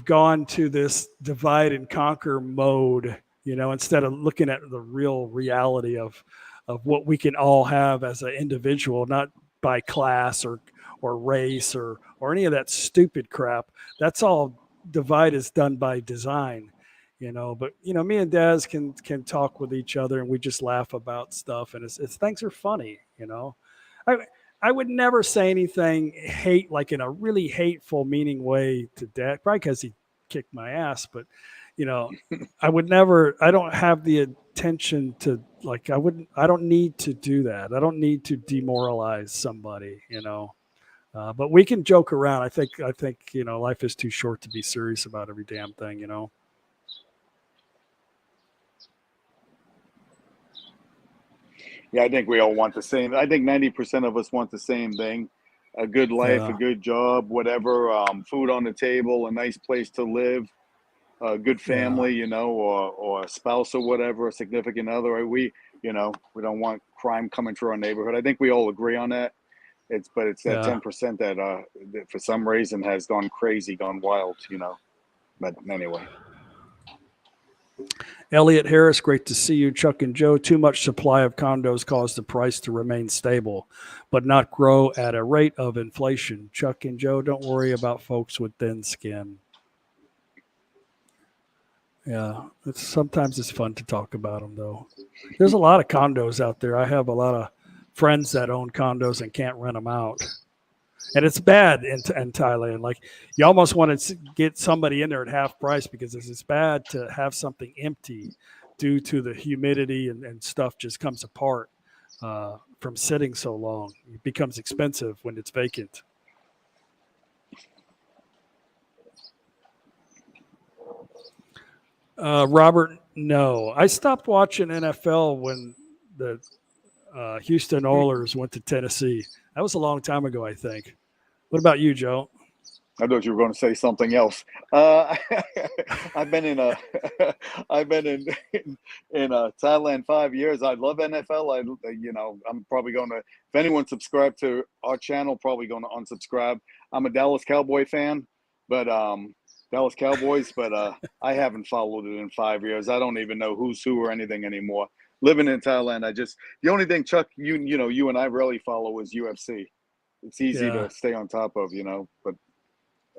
gone to this divide and conquer mode, instead of looking at the real reality of what we can all have as an individual, not by class or race or any of that stupid crap. That's all divide is done by design. But me and Daz can talk with each other, and we just laugh about stuff, and it's things are funny. I I would never say anything like in a really hateful, meaning way to Dad, probably because he kicked my ass. But you know, I would never. I don't have the intention to like. I wouldn't. I don't need to do that. I don't need to demoralize somebody. But we can joke around. I think life is too short to be serious about every damn thing. yeah, I think we all want the same. I think 90% of us want the same thing: a good life, a Yeah. good job, whatever, food on the table, a nice place to live, a good Yeah. family, or a spouse or whatever, a significant other. We don't want crime coming through our neighborhood. I think we all agree on that. But it's that Yeah. 10% that for some reason has gone crazy, gone wild. But anyway, Elliot Harris, great to see you. Chuck and Joe, too much supply of condos caused the price to remain stable, but not grow at a rate of inflation. Chuck and Joe, don't worry about folks with thin skin. Yeah, sometimes it's fun to talk about them, though. There's a lot of condos out there. I have a lot of friends that own condos and can't rent them out. And it's bad in Thailand. Like you almost want to get somebody in there at half price because it's bad to have something empty due to the humidity and stuff just comes apart from sitting so long. It becomes expensive when it's vacant. Robert, no, I stopped watching NFL when the Houston Oilers went to Tennessee. That was a long time ago, I think. What about you, Joe? I thought you were going to say something else. Uh, I've been in a, I've been in Thailand 5 years. I love NFL. I'm probably going to. If anyone subscribed to our channel, probably going to unsubscribe. I'm a Dallas Cowboy fan, but Dallas Cowboys, but I haven't followed it in 5 years. I don't even know who's who or anything anymore. Living in Thailand, the only thing, Chuck, you and I really follow is UFC. It's easy Yeah. to stay on top of, but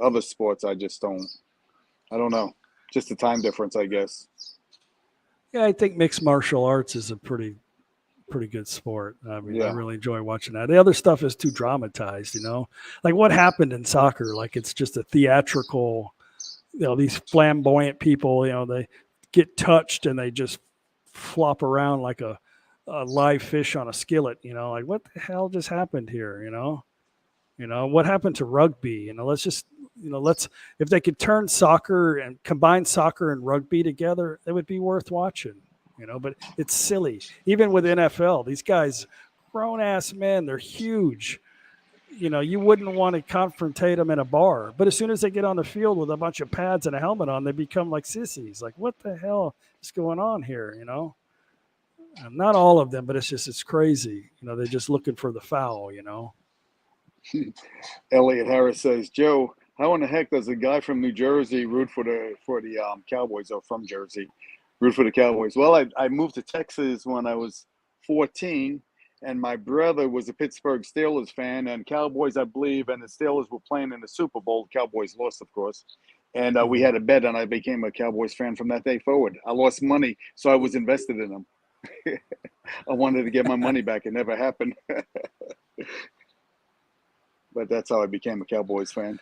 other sports I just don't. I don't know. Just the time difference, I guess. Yeah, I think mixed martial arts is a pretty good sport. I mean, I Yeah. really enjoy watching that. The other stuff is too dramatized, Like what happened in soccer, like it's just a theatrical, these flamboyant people, they get touched and they just flop around like a live fish on a skillet, like what the hell just happened here, what happened to rugby, let's just, if they could turn soccer and combine soccer and rugby together, it would be worth watching, but it's silly. Even with NFL, these guys, grown ass men, they're huge. You wouldn't want to confrontate them in a bar, but as soon as they get on the field with a bunch of pads and a helmet on, they become like sissies. Like, what the hell is going on here? Not all of them, but it's crazy. They're just looking for the foul. Elliot Harris says, Joe, how in the heck does a guy from New Jersey root for the Cowboys, or from Jersey root for the Cowboys? Well, I moved to Texas when I was 14, and my brother was a Pittsburgh Steelers fan, and Cowboys, I believe, and the Steelers were playing in the Super Bowl. The Cowboys lost, of course. And we had a bet, and I became a Cowboys fan from that day forward. I lost money, so I was invested in them. I wanted to get my money back. It never happened. But that's how I became a Cowboys fan.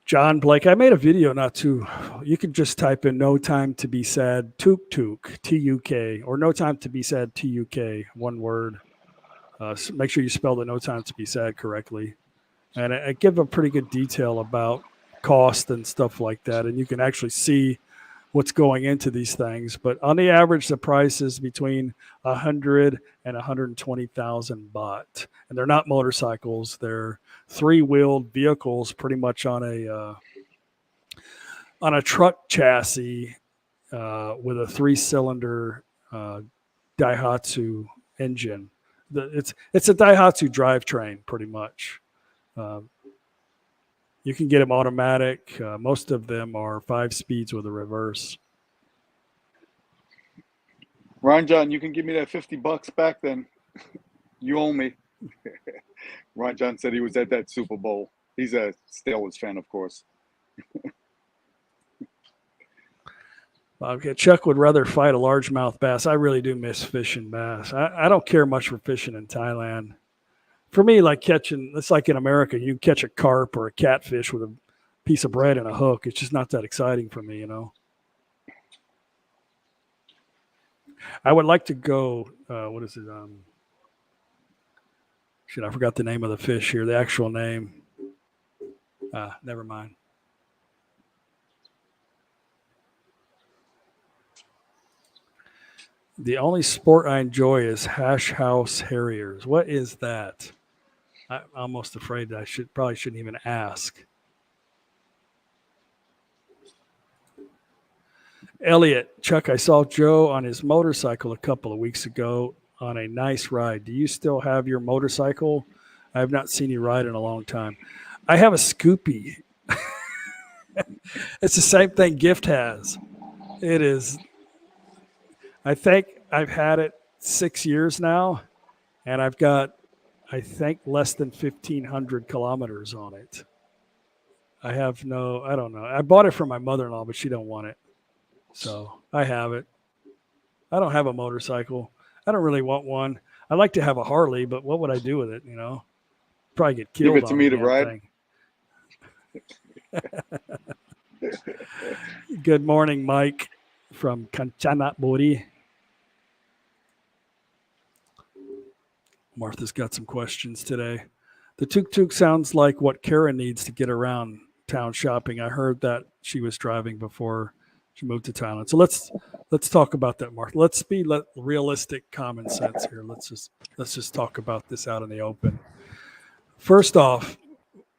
John Blake, I made a video you can just type in "No Time to Be Sad" Tuk T-U-K, or "No Time to Be Sad" T-U-K, one word. So make sure you spell the "No Time to Be Sad" correctly. And I give a pretty good detail about cost and stuff like that. And you can actually see what's going into these things. But on the average, the price is between 100 and 120,000 baht. And they're not motorcycles. They're three-wheeled vehicles, pretty much on a truck chassis with a three-cylinder Daihatsu engine. It's a Daihatsu drivetrain, pretty much. You can get them automatic. Most of them are 5 speeds with a reverse. Ron John, you can give me that $50 back then. You owe me. Ron John said he was at that Super Bowl. He's a Steelers fan, of course. Okay, Chuck would rather fight a largemouth bass. I really do miss fishing bass. I don't care much for fishing in Thailand. For me, it's like in America, you catch a carp or a catfish with a piece of bread and a hook. It's just not that exciting for me, I would like to go, what is it? Shit, I forgot the name of the fish here, the actual name. Never mind. The only sport I enjoy is hash house harriers. What is that? I'm almost afraid that I probably shouldn't even ask. Elliot, Chuck, I saw Joe on his motorcycle a couple of weeks ago on a nice ride. Do you still have your motorcycle? I have not seen you ride in a long time. I have a Scoopy. It's the same thing Gift has. It is. I think I've had it 6 years now, and I've got, I think, less than 1,500 kilometers on it. I don't know. I bought it for my mother-in-law, but she don't want it. So I have it. I don't have a motorcycle. I don't really want one. I'd like to have a Harley, but what would I do with it, Probably get killed. Give it to on me the to ride. Good morning, Mike from Kanchanaburi. Martha's got some questions today. The tuk-tuk sounds like what Karen needs to get around town shopping. I heard that she was driving before she moved to Thailand. So let's talk about that, Martha. Let's be realistic, common sense here. Let's just talk about this out in the open. First off,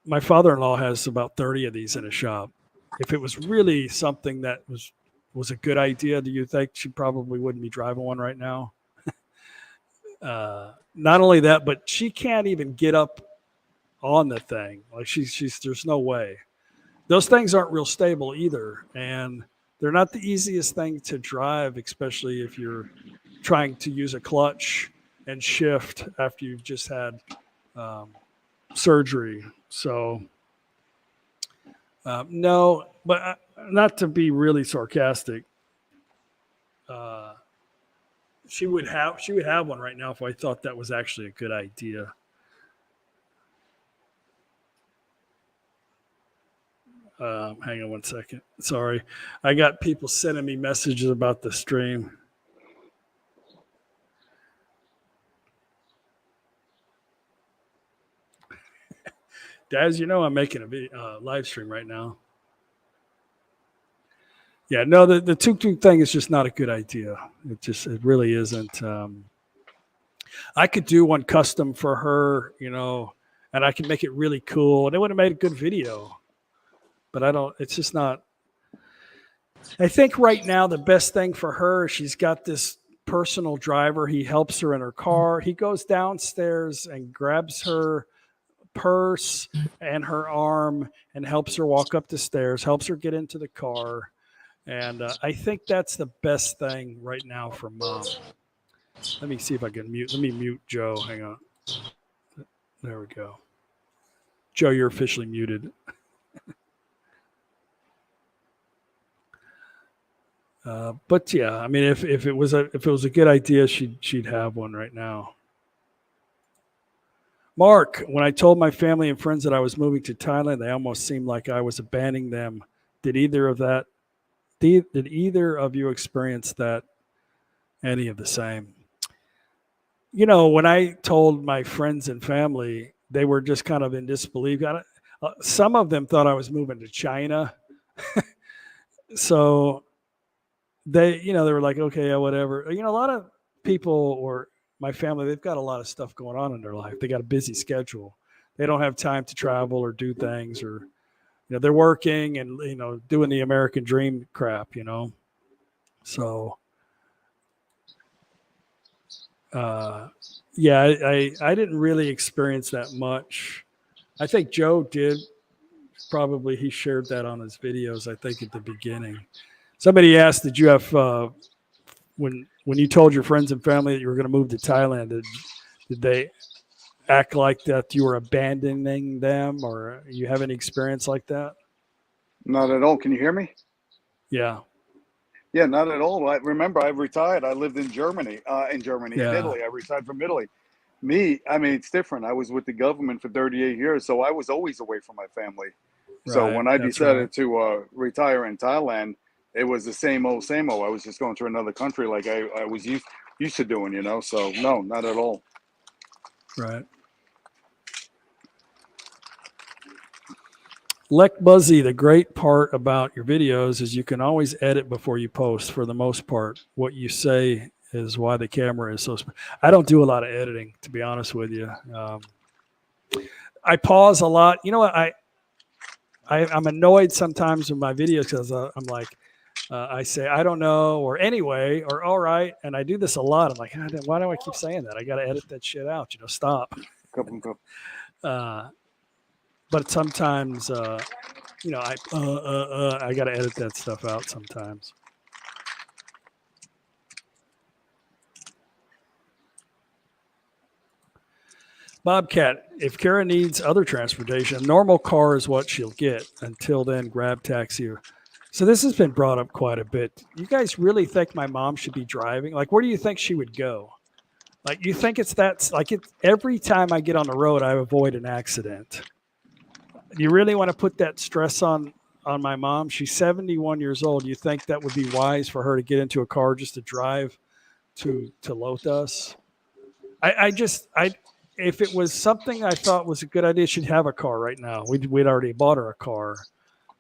my father-in-law has about 30 of these in a shop. If it was really something that was a good idea, do you think she probably wouldn't be driving one right now? Not only that, but she can't even get up on the thing. Like she's there's no way. those things aren't real stable either, and they're not the easiest thing to drive, especially if you're trying to use a clutch and shift after you've just had um, surgery. So no, but not to be really sarcastic. Uh, she would have one right now if I thought that was actually a good idea. Hang on one second. Sorry, I got people sending me messages about the stream. Daz, you know I'm making a live stream right now. Yeah, no, the tuk-tuk thing is just not a good idea. It really isn't. I could do one custom for her, and I can make it really cool, and it would have made a good video. But I don't. It's just not. I think right now the best thing for her, she's got this personal driver. He helps her in her car. He goes downstairs and grabs her purse and her arm and helps her walk up the stairs, helps her get into the car. And I think that's the best thing right now for mom. Let me see if I can mute. Let me mute Joe. Hang on. There we go. Joe, you're officially muted. But yeah, I mean, if it was a good idea, she'd have one right now. Mark, when I told my family and friends that I was moving to Thailand, they almost seemed like I was abandoning them. Did either of you experience that? Any of the same? When I told my friends and family, they were just kind of in disbelief. Some of them thought I was moving to China. So they were like, okay, yeah, whatever. A lot of people or my family, they've got a lot of stuff going on in their life. They got a busy schedule. They don't have time to travel or do things, or they're working and doing the American dream crap. So yeah, I didn't really experience that much. I think Joe did. Probably he shared that on his videos, I think, at the beginning. Somebody asked, did you have when you told your friends and family that you were going to move to Thailand, did they act like that you were abandoning them, or you have any experience like that? Not at all. Can you hear me? Yeah. Yeah, not at all. I remember I retired. I lived in Germany, in Yeah. Italy. I retired from Italy. I mean, it's different. I was with the government for 38 years, so I was always away from my family. So Right. when I That's decided right. to retire in Thailand, it was the same old, same old. I was just going to another country like I was used to doing, So no, not at all. Right. Lek Buzzy, the great part about your videos is you can always edit before you post. For the most part, what you say is why the camera is so. I don't do a lot of editing, to be honest with you. I pause a lot. You know what? I'm annoyed sometimes with my videos because I'm like, I say I don't know, or anyway, or all right, and I do this a lot. I'm like, why do I keep saying that? I got to edit that shit out. Stop. But sometimes, I got to edit that stuff out sometimes. Bobcat, if Kara needs other transportation, a normal car is what she'll get. Until then, grab taxi. So this has been brought up quite a bit. You guys really think my mom should be driving? Like, where do you think she would go? Like, you think it's that? Like, every time I get on the road, I avoid an accident. Do you really want to put that stress on my mom? She's 71 years old. You think that would be wise for her to get into a car just to drive to Lotus? If it was something I thought was a good idea, she'd have a car right now. We'd already bought her a car.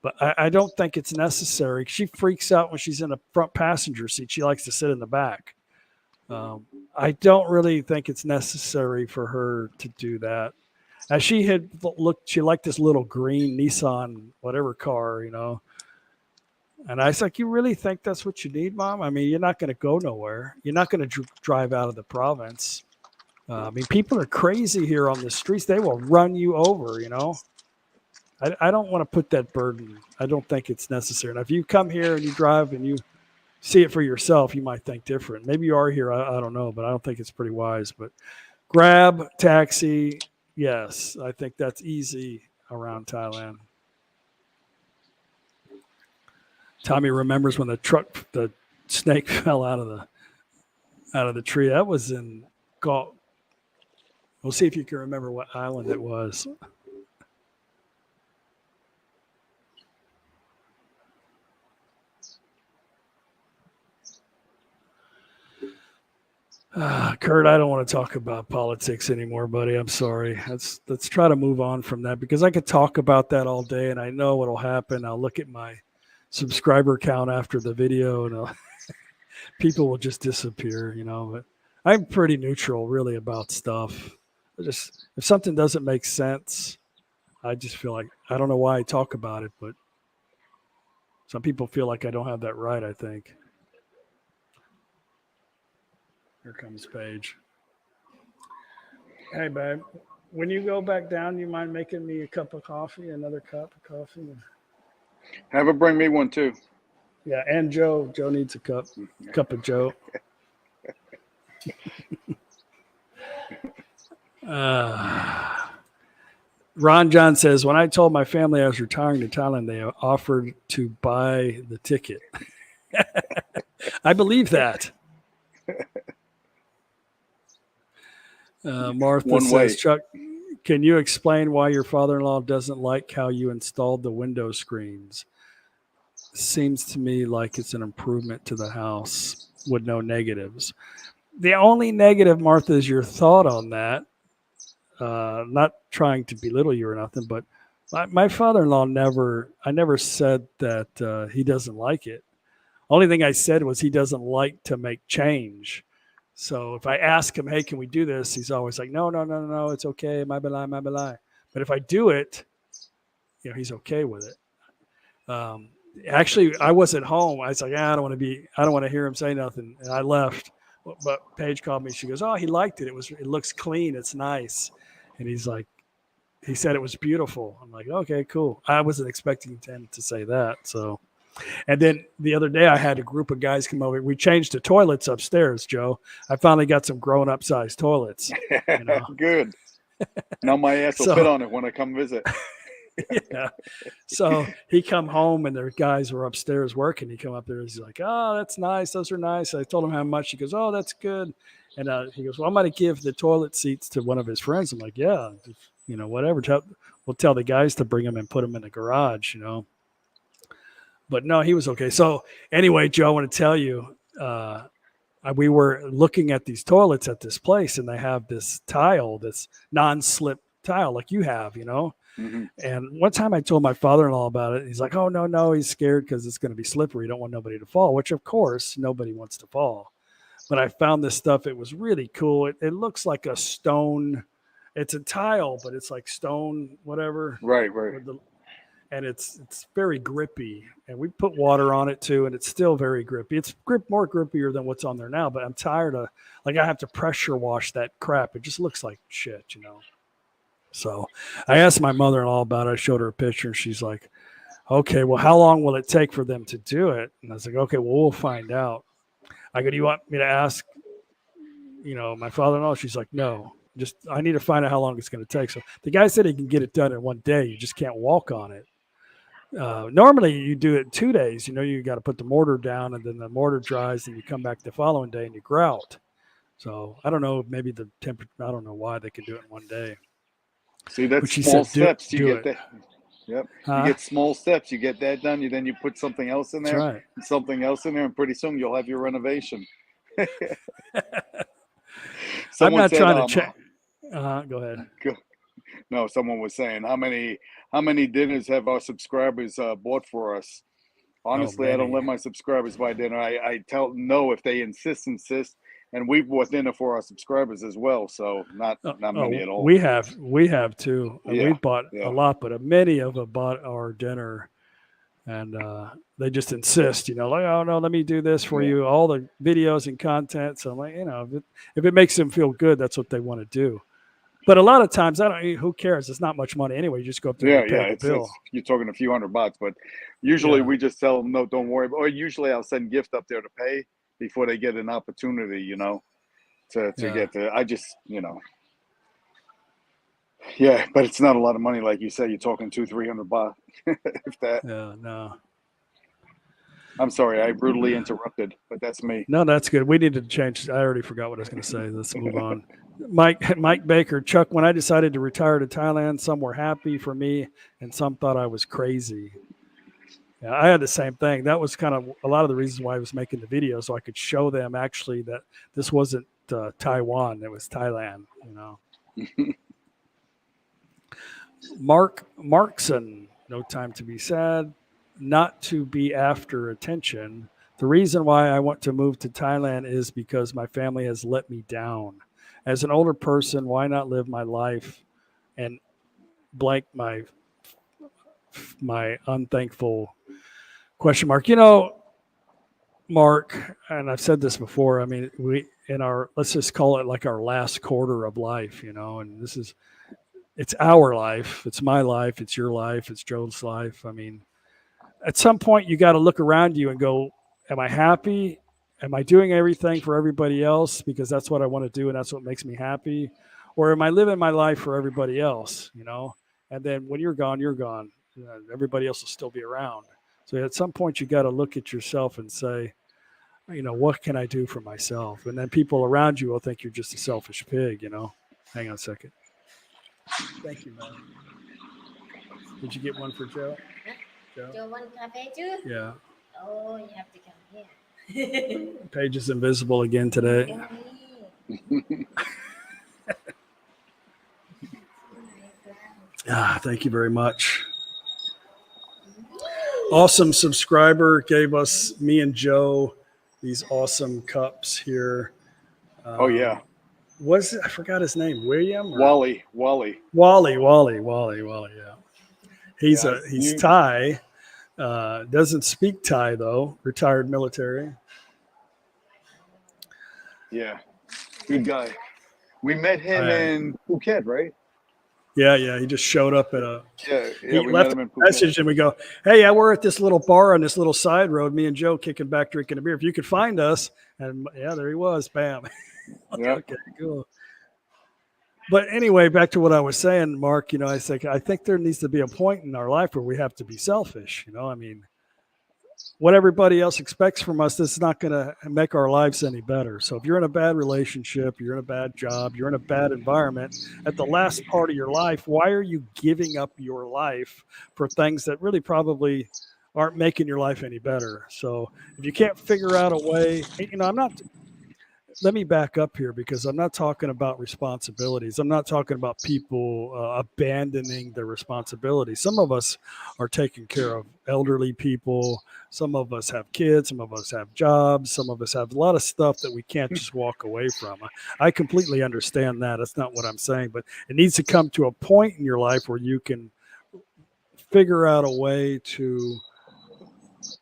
But I don't think it's necessary. She freaks out when she's in the front passenger seat. She likes to sit in the back. I don't really think it's necessary for her to do that. As she had looked, she liked this little green Nissan, whatever car, And I was like, you really think that's what you need, Mom? I mean, you're not going to go nowhere. You're not going to drive out of the province. I mean, people are crazy here on the streets. They will run you over, I don't want to put that burden. I don't think it's necessary. Now, if you come here and you drive and you see it for yourself, you might think different. Maybe you are here. I don't know, but I don't think it's pretty wise. But Grab, taxi, yes, I think that's easy around Thailand. Tommy remembers when the snake fell out of the tree. That was in Gulf. We'll see if you can remember what island it was. Kurt, I don't want to talk about politics anymore, buddy. I'm sorry. Let's try to move on from that because I could talk about that all day, and I know what'll happen. I'll look at my subscriber count after the video, and people will just disappear, But I'm pretty neutral, really, about stuff. If something doesn't make sense, I just feel like I don't know why I talk about it, but some people feel like I don't have that right. I think. Here comes Paige. Hey, babe. When you go back down, you mind making me a cup of coffee, another cup of coffee? Have her bring me one too. Yeah, and Joe. Joe needs a cup of Joe. Ron John says, when I told my family I was retiring to Thailand, they offered to buy the ticket. I believe that. Martha says, Chuck, can you explain why your father-in-law doesn't like how you installed the window screens? Seems to me like it's an improvement to the house with no negatives. The only negative, Martha, is your thought on that. Not trying to belittle you or nothing, but my father-in-law I never said that he doesn't like it. Only thing I said was he doesn't like to make change. So if I ask him, hey, can we do this? He's always like, no, it's okay. My belai. But if I do it, he's okay with it. Actually, I wasn't home. I was like, I don't want to hear him say nothing. And I left. But Paige called me. She goes, oh, he liked it. It looks clean. It's nice. And he's like, he said it was beautiful. I'm like, okay, cool. I wasn't expecting him to say that. So. And then the other day I had a group of guys come over. We changed the toilets upstairs, Joe. I finally got some grown-up sized toilets. Good. Now my ass will fit on it when I come visit. Yeah. So he come home and their guys were upstairs working. He come up there. He's like, oh, that's nice. Those are nice. I told him how much. He goes, oh, that's good. And he goes, well, I'm going to give the toilet seats to one of his friends. I'm like, yeah, whatever. We'll tell the guys to bring them and put them in the garage, But no, he was okay. So anyway, Joe, I want to tell you, we were looking at these toilets at this place, and they have this tile, this non-slip tile like you have, Mm-hmm. And one time I told my father-in-law about it. He's like, oh, no, he's scared because it's going to be slippery. You don't want nobody to fall, which, of course, nobody wants to fall. But I found this stuff. It was really cool. It looks like a stone. It's a tile, but it's like stone, whatever. Right. And it's very grippy, and we put water on it too, and it's still very grippy. It's more grippier than what's on there now, but I'm tired of, I have to pressure wash that crap. It just looks like shit, So I asked my mother-in-law about it. I showed her a picture, and she's like, okay, well, how long will it take for them to do it? And I was like, okay, well, we'll find out. I go, do you want me to ask, my father-in-law? She's like, no. I need to find out how long it's going to take. So the guy said he can get it done in one day. You just can't walk on it. Normally you do it 2 days. You got to put the mortar down, and then the mortar dries, and you come back the following day and you grout. So I don't know, maybe the temperature. I don't know why they can do it in one day. See, that's small steps. You get that. Yep. Huh? You get small steps. You get that done. Then you put something else in there. That's right. And something else in there, and pretty soon you'll have your renovation. I'm not trying to check. Go ahead. No, someone was saying how many dinners have our subscribers bought for us? Honestly, I don't let my subscribers buy dinner. I tell them no if they insist, and we've bought dinner for our subscribers as well. So not many at all. We have too. We bought a lot, but many of them bought our dinner, and they just insist. Like, oh no, let me do this for you. All the videos and content. So I'm like, if it makes them feel good, that's what they want to do. But a lot of times, who cares? It's not much money anyway. You just go up there and pay the bill. It's you're talking a few $100, but usually Yeah. we just tell them, no, don't worry. Or usually I'll send gift up there to pay before they get an opportunity, you know, to get to. I just, you know, yeah, but it's not a lot of money, like you said. You're talking $200-300, if that. Yeah, no. I'm sorry, I brutally interrupted, but that's me. No, that's good. We need to change. I already forgot what I was going to say. Let's move on. Mike Baker, Chuck, when I decided to retire to Thailand, some were happy for me and some thought I was crazy. Yeah, I had the same thing. That was kind of a lot of the reasons why I was making the video, so I could show them actually that this wasn't Taiwan, it was Thailand, you know. Markson, no time to be sad, not to be after attention. The reason why I want to move to Thailand is because my family has let me down. As an older person, why not live my life and blank my unthankful question mark? You know, Mark, and I've said this before, I mean, let's just call it like our last quarter of life, you know, and it's our life, it's my life, it's your life, it's Joe's life. I mean, at some point you got to look around you and go, am I happy? Am I doing everything for everybody else because that's what I want to do and that's what makes me happy? Or am I living my life for everybody else, you know? And then when you're gone, you're gone. Everybody else will still be around. So at some point you got to look at yourself and say, you know, what can I do for myself? And then people around you will think you're just a selfish pig, you know? Hang on a second. Thank you, man. Did you get one for Joe? Joe want cafe too? Yeah. Oh, you have to come here. Paige is invisible again today. Thank you very much. Awesome subscriber gave us, me and Joe, these awesome cups here. Oh, yeah. I forgot his name. William? Wally. Wally, yeah. He's Thai. Doesn't speak Thai though. Retired military. Yeah, good guy. We met him in Phuket, right? Yeah. He just showed up at a. Yeah. He we left met him in a Phuket. message, and we go, "Hey, yeah, we're at this little bar on this little side road. Me and Joe kicking back, drinking a beer. If you could find us." And yeah, there he was. Bam. Yep. Okay, cool. But anyway, back to what I was saying, Mark. You know, I think there needs to be a point in our life where we have to be selfish. You know, I mean, what everybody else expects from us, this is not going to make our lives any better. So if you're in a bad relationship, you're in a bad job, you're in a bad environment, at the last part of your life, why are you giving up your life for things that really probably aren't making your life any better? So if you can't figure out a way, you know, let me back up here because I'm not talking about responsibilities. I'm not talking about people abandoning their responsibilities. Some of us are taking care of elderly people. Some of us have kids. Some of us have jobs. Some of us have a lot of stuff that we can't just walk away from. I completely understand that. That's not what I'm saying, but it needs to come to a point in your life where you can figure out a way to,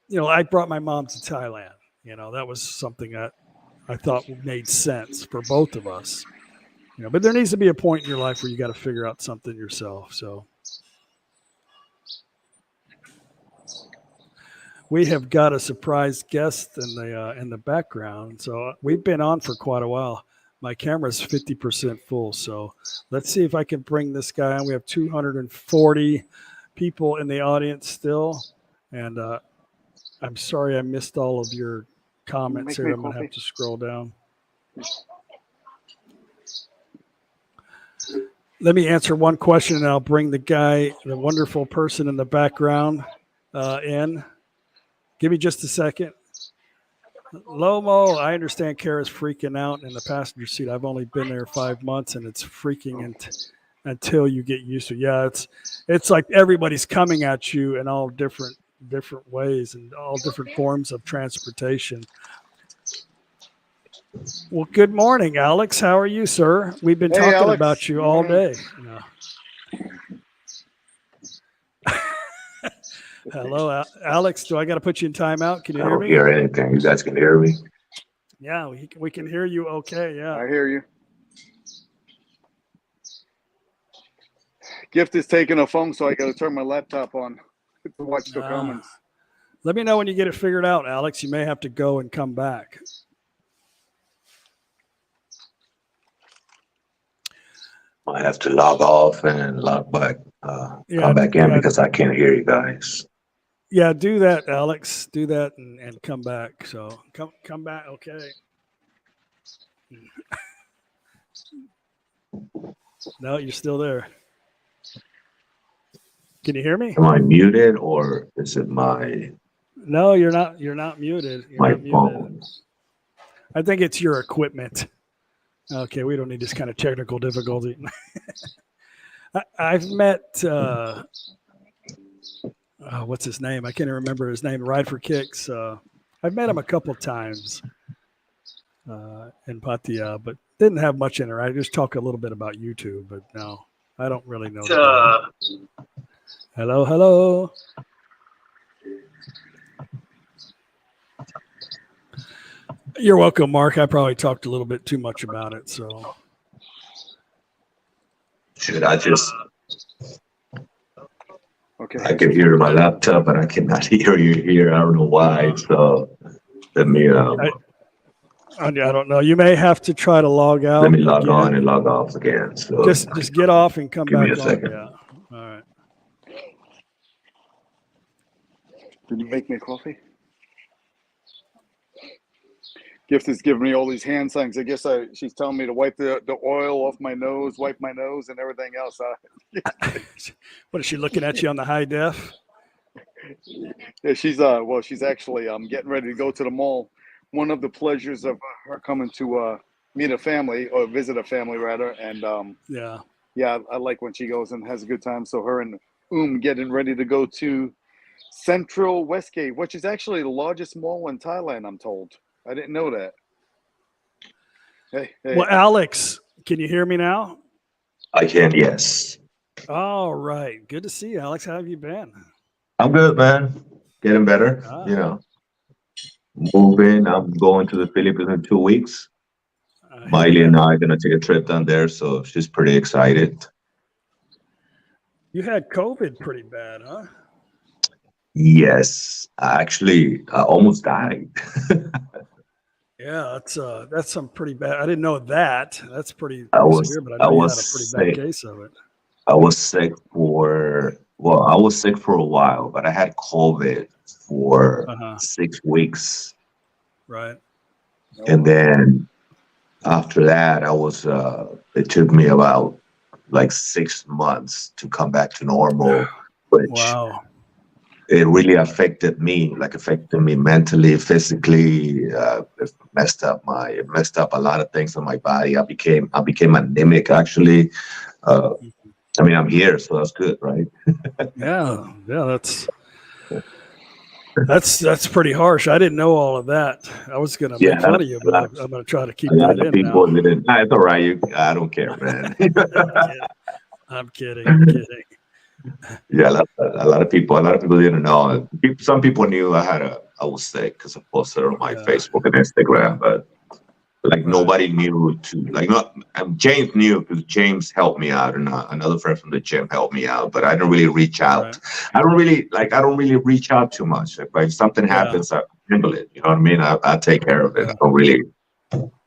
you know, I brought my mom to Thailand. You know, that was something that I thought made sense for both of us, you know, but there needs to be a point in your life where you got to figure out something yourself. So we have got a surprise guest in the background. So we've been on for quite a while. My camera's 50% full. So let's see if I can bring this guy on. We have 240 people in the audience still. And I'm sorry I missed all of your comments here. I'm going to have to scroll down. Let me answer one question and I'll bring the wonderful person in the background in. Give me just a second. Lomo, I understand Kara's freaking out in the passenger seat. I've only been there 5 months and it's freaking until you get used to it. Yeah, it's like everybody's coming at you in all different ways and all different forms of transportation. Well, good morning, Alex. How are you, sir? We've been talking Alex. about you all day. No. Hello, Alex. Do I got to put you in timeout? Can you hear me? I don't hear anything. You guys can hear me? Yeah, we can hear you okay. Yeah. I hear you. Gift is taking a phone, so I got to turn my laptop on to watch the comments. Let me know when you get it figured out, Alex. You may have to go and come back. I have to log off and log back, Yeah, come back in yeah. because I can't hear you guys. Yeah, do that, Alex. Do that and come back. So come back. Okay. No, you're still there. Can you hear me? Am I muted or is it my No, you're not. You're not muted. You're my not muted. phone? I think it's your equipment. Okay, we don't need this kind of technical difficulty. I've met what's his name? I can't even remember his name. Ride for Kicks. I've met him a couple times in Pattaya, but didn't have much interaction. Just talk a little bit about YouTube, but no, I don't really know. Hello, hello. You're welcome, Mark. I probably talked a little bit too much about it, so. Should I just? Okay. I can hear my laptop, but I cannot hear you here. I don't know why. So let me I don't know. You may have to try to log out. let me log again. on and log off again. So Just get off and come Give me back a on. second. Yeah. All right. Did you make me coffee? Gift is giving me all these hand signs. I guess she's telling me to wipe the oil off my nose, wipe my nose, and everything else. What is she looking at you on the high def? Yeah, she's she's actually getting ready to go to the mall. One of the pleasures of her coming to meet a family or visit a family rather, and yeah, I like when she goes and has a good time. So her and getting ready to go to Central Westgate, which is actually the largest mall in Thailand, I'm told. I didn't know that. Hey. Well, Alex, can you hear me now? I can, yes. All right. Good to see you, Alex. How have you been? I'm good, man. Getting better. You know, moving. I'm going to the Philippines in 2 weeks. Miley and I are gonna take a trip down there, so she's pretty excited. You had COVID pretty bad, huh? Yes, actually, I almost died. Yeah, that's some pretty bad. I didn't know that. That's pretty I was severe, but I I know you had a was pretty sick. bad case of it. I was sick for I was sick for a while, but I had COVID for 6 weeks, Right. and then after that, I was. It took me about like 6 months to come back to normal, which it really affected me mentally, physically. It messed up a lot of things in my body. I became anemic actually. I mean, I'm here, so that's good, right? Yeah, that's pretty harsh. I didn't know all of that. I was gonna make fun of you, but I'm gonna try to keep that in people now. didn't. Nah, it's all right. I don't care, man. I'm kidding. Yeah, a lot of people didn't know. Some people knew I was sick because I posted it on my Facebook and Instagram, but like nobody knew James knew because James helped me out, and another friend from the gym helped me out, but I don't really reach out. I don't really reach out too much. If something happens, I handle it. You know what I mean? I take care of it. I don't really,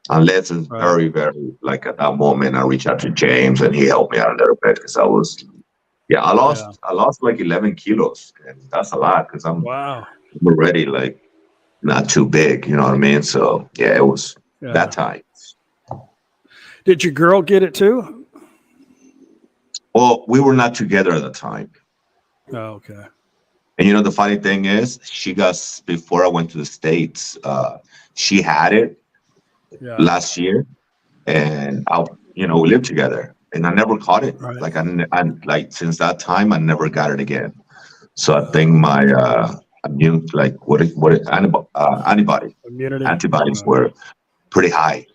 unless it's very, very like at that moment, I reach out to James and he helped me out a little bit because I lost like 11 kilos, and that's a lot because I'm already like not too big. You know what I mean? So yeah, it was. That time. Did your girl get it too? Well, we were not together at the time. Oh, okay. And the funny thing is, she got before I went to the States. She had it last year, and we lived together, and I never caught it. Right. Like like since that time, I never got it again. So I think my immune, antibodies were pretty high.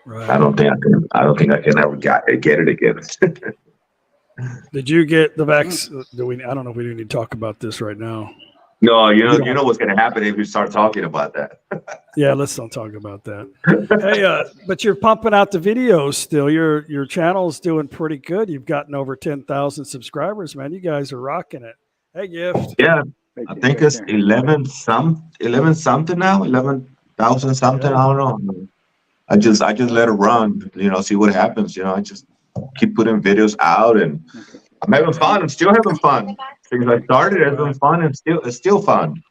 Right. I don't think I can ever get it again. Did you get the vaccine? I don't know if we need to talk about this right now. No, you You know, you know what's gonna happen if you start talking about that. Yeah, let's don't talk about that. Hey, but you're pumping out the videos still. Your channel's doing pretty good. You've gotten over 10,000 subscribers, man. You guys are rocking it. Hey, Gift. Yeah, They I can't- think they it's can't. 11 something now, 11,000 something. Yeah. I don't know. I just let it run, see what happens. I just keep putting videos out, and I'm having fun. I'm still having fun. Since I started, it's been Right. fun, and it's still fun.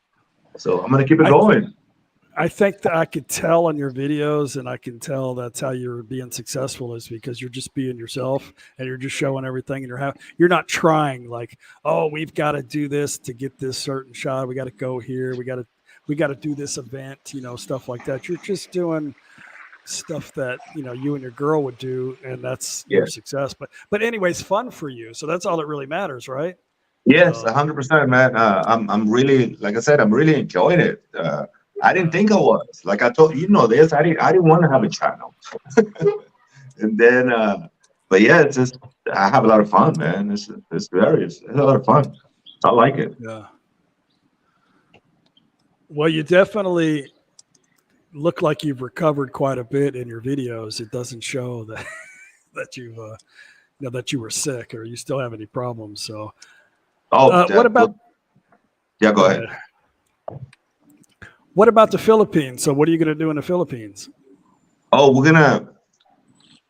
So I'm gonna keep it I going. I think that I could tell on your videos, and I can tell that's how you're being successful is because you're just being yourself and you're just showing everything, and you're not trying like, oh, we've got to do this to get this certain shot. We got to go here. We got to do this event, stuff like that. You're just doing stuff that you and your girl would do, and that's Yeah. your success. But anyways, fun for you. So that's all that really matters, right? Yes, So 100%, man. I'm really, like I said, I'm really enjoying it. I didn't think I was. Like I told this. I didn't want to have a channel, and then, but yeah, it's just I have a lot of fun, man. It's a lot of fun. I like it. yeah. Well, you definitely look like you've recovered quite a bit in your videos. It doesn't show that that you've that you were sick or you still have any problems. So, Oh, what about? yeah, go ahead. What about the Philippines? So, what are you going to do in the Philippines? Oh,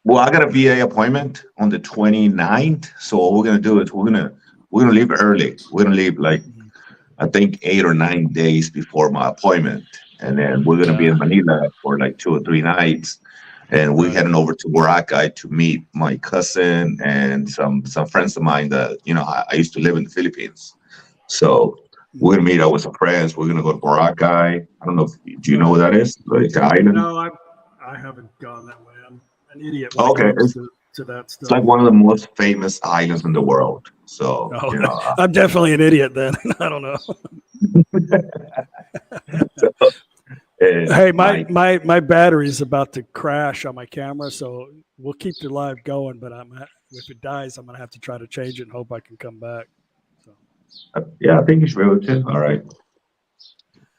well, I got a VA appointment on the 29th. So what we're gonna do is we're gonna leave early. We're gonna leave like I think 8 or 9 days before my appointment, and then we're gonna be in Manila for like 2 or 3 nights, and we're heading over to Boracay to meet my cousin and some friends of mine that I used to live in the Philippines. So we're gonna meet up with some friends. We're gonna go to Boracay. I don't know do you know what that is? Like the island? No, I haven't gone that way. I'm an idiot when Okay, it comes to that it's stuff. like one of the most famous islands in the world. So I'm definitely an idiot then. I don't know. Hey, my battery's about to crash on my camera, so we'll keep the live going. But if it dies, I'm gonna have to try to change it and hope I can come back. So. Yeah, I think you should be able to. All right.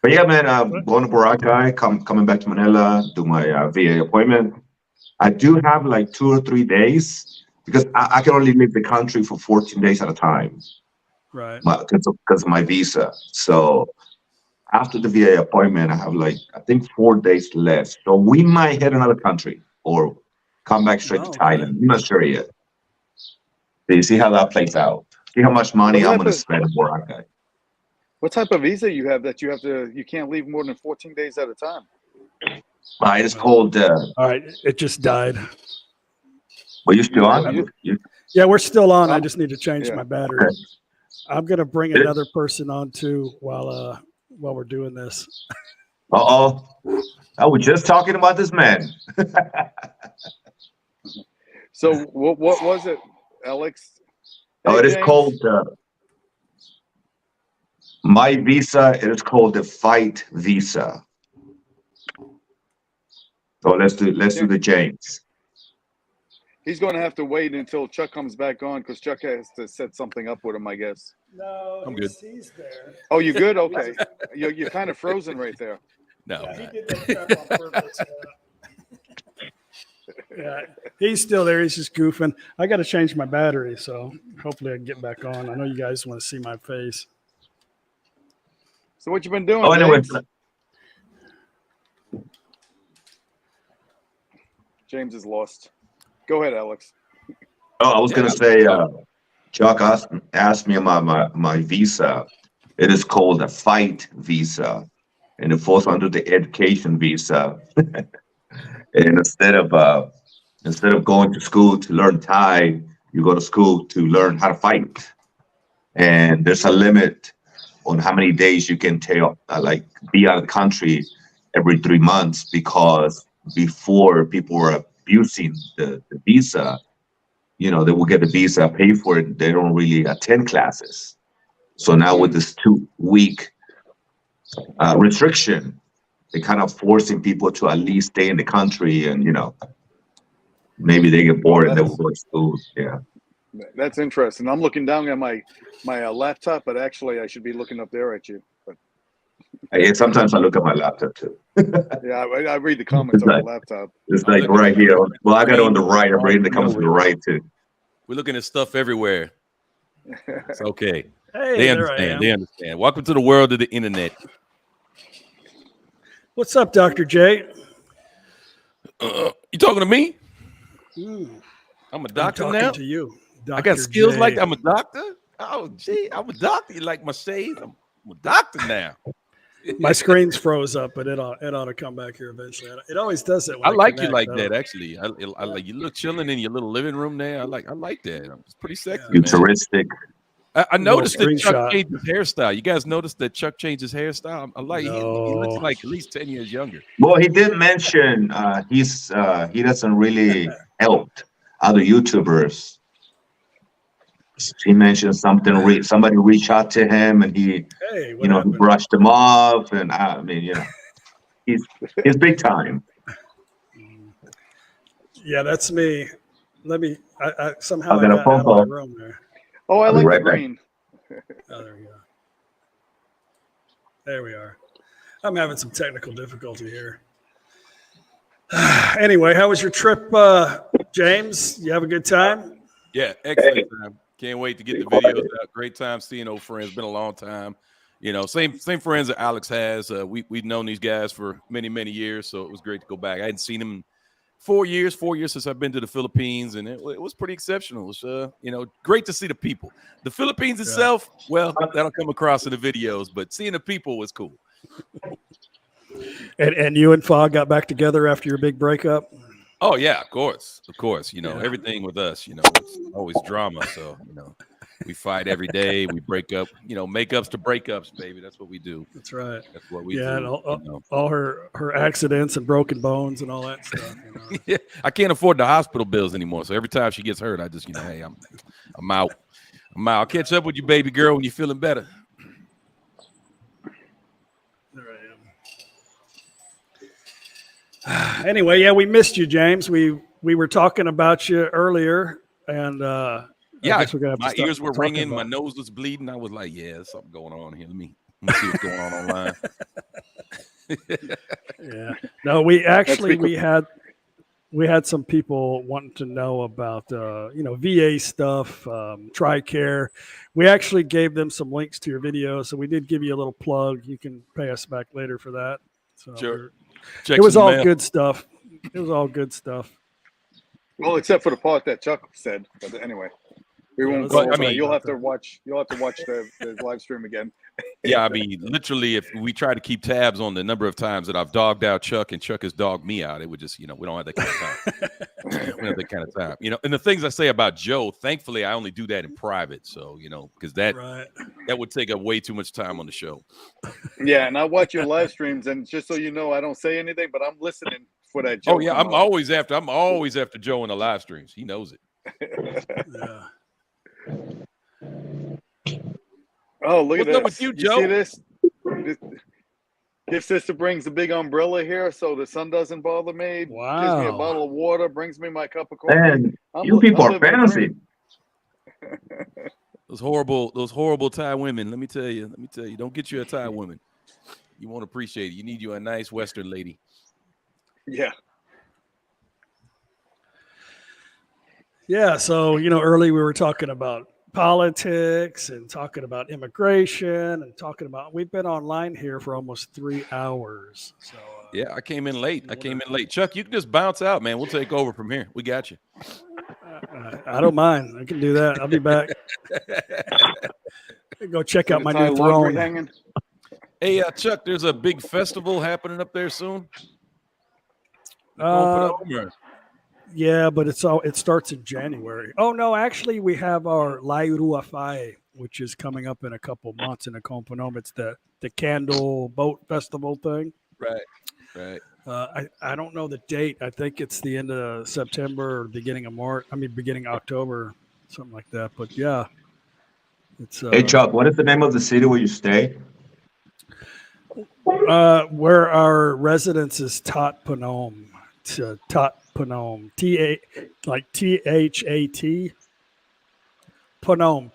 But yeah, man, going to Boracay, coming back to Manila, do my VA appointment. I do have like 2 or 3 days because I can only leave the country for 14 days at a time. Right. Because of my visa. So after the VA appointment, I have like, I think 4 days left. So we might hit another country or come back straight to Thailand. I'm not sure yet. So you see how that plays out. See how much money I'm going to spend in Boracay. What type of visa you have that you can't leave more than 14 days at a time? It is called. All right, it just died. Well, you still on? Yeah, we're still on. I just need to change my battery. Okay. I'm gonna bring another person on too while we're doing this. Uh-oh. I was just talking about this man. So what was it, Alex? Oh, it is called my visa. It is called the fight visa. So let's do the James. He's going to have to wait until Chuck comes back on because Chuck has to set something up with him, I guess. No, I'm good. He's there. Oh, you good? Okay. You're kind of frozen right there. No. Yeah, he did that crap on purpose. Yeah, he's still there. He's just goofing. I got to change my battery, so hopefully I can get back on. I know you guys want to see my face. So what you been doing? Oh, anyway. James is lost. Go ahead, Alex. Oh, I was gonna say, Chuck asked me about my visa. It is called a fight visa, and it falls under the education visa. And instead of going to school to learn Thai, you go to school to learn how to fight. And there's a limit on how many days you can be out of the country every 3 months, because before people were abusing the visa, they will get the visa, pay for it. They don't really attend classes. So now with this 2-week restriction, they're kind of forcing people to at least stay in the country, and maybe they get bored and they will go to school. Yeah, that's interesting. I'm looking down at my laptop, but actually I should be looking up there at you. But Sometimes I look at my laptop too. Yeah, I read the comments on the laptop. It's like right here. Well, I got it on the right. I'm reading the comments on the right too. We're looking at stuff everywhere. It's okay. Hey, They there I understand. am. They understand. Welcome to the world of the internet. What's up, Dr. J? You talking to me? I'm a doctor I'm now. talking to you. Dr. I got skills J. like that. I'm a doctor. Oh, gee, I'm a doctor. You like my shades? I'm a doctor now. My screen's froze up, but it ought to come back here eventually. It always does it. When I like connect, you like that, actually. I like you look chilling in your little living room there. I like that. It's pretty sexy. Futuristic. I noticed that Chuck screenshot. changed his hairstyle. You guys noticed that Chuck changed his hairstyle? I like he looks like at least 10 years younger. Well, he did mention he doesn't really help other YouTubers. He mentioned something. Somebody reached out to him, and he brushed him off. And I mean, he's big time. Yeah, that's me. Let me. I somehow I'll I get a got phone out of my call. room there. Oh, I I'll be like the right back. green. Oh, there we go. There we are. I'm having some technical difficulty here. Anyway, how was your trip, James? You have a good time? Yeah, excellent time. Can't wait to get the videos out. Great time seeing old friends. Been a long time. Same friends that Alex has. We've known these guys for many, many years, so it was great to go back. I hadn't seen them in 4 years since I've been to the Philippines, and it was pretty exceptional. It was, great to see the people. The Philippines itself, well, that'll come across in the videos, but seeing the people was cool. And you and Fogg got back together after your big breakup? Oh yeah, of course. Everything with us, it's always drama. So, we fight every day. We break up, makeups to breakups, baby. That's what we do. That's right. That's what we do. And all her accidents and broken bones and all that stuff. Yeah, I can't afford the hospital bills anymore. So every time she gets hurt, I just, hey, I'm out. I'll catch up with you, baby girl, when you're feeling better. There I am. Anyway, yeah, we missed you, James. We were talking about you earlier, and my ears were ringing, my nose was bleeding. I was like, yeah, there's something going on here. Let me see what's going on online. Yeah. No, we had some people wanting to know about VA stuff, TRICARE. We actually gave them some links to your video, so we did give you a little plug. You can pay us back later for that. So sure. It was all good stuff. It was all good stuff. Well, except for the part that Chuck said. But anyway, we won't go over that. You'll have to watch the live stream again. Yeah, I mean, literally, if we try to keep tabs on the number of times that I've dogged out Chuck and Chuck has dogged me out, it would just, we don't have that kind of time. We don't have that kind of time. And the things I say about Joe, thankfully, I only do that in private. So, because that would take up way too much time on the show. Yeah, and I watch your live streams, and just so you know, I don't say anything, but I'm listening for that joke. Oh yeah, I'm always after Joe in the live streams. He knows it. Yeah. Oh, look at this. What's up with you, Joe? See this? Gift sister brings a big umbrella here so the sun doesn't bother me. Wow. Gives me a bottle of water, brings me my cup of coffee. Man, you people are fancy. Those horrible Thai women. Let me tell you. Don't get you a Thai woman. You won't appreciate it. You need you a nice Western lady. Yeah. Yeah. So, early we were talking about politics and talking about immigration and we've been online here for almost 3 hours. So yeah, I came in late. Chuck, you can just bounce out, man. We'll take over from here. We got you. I don't mind. I can do that. I'll be back. Go check out my new throne. Hey, Chuck, there's a big festival happening up there soon. Yeah, but it starts in January. Oh no, actually we have our Lai Ruafai, which is coming up in a couple months in Akompanome. It's the candle boat festival thing. Right. I don't know the date. I think it's the end of September or beginning of March. beginning of October, something like that. But yeah, it's. Hey Chuck, what is the name of the city where you stay? Where our residence is Tot Phnom. Tot Phnom. That Phnom.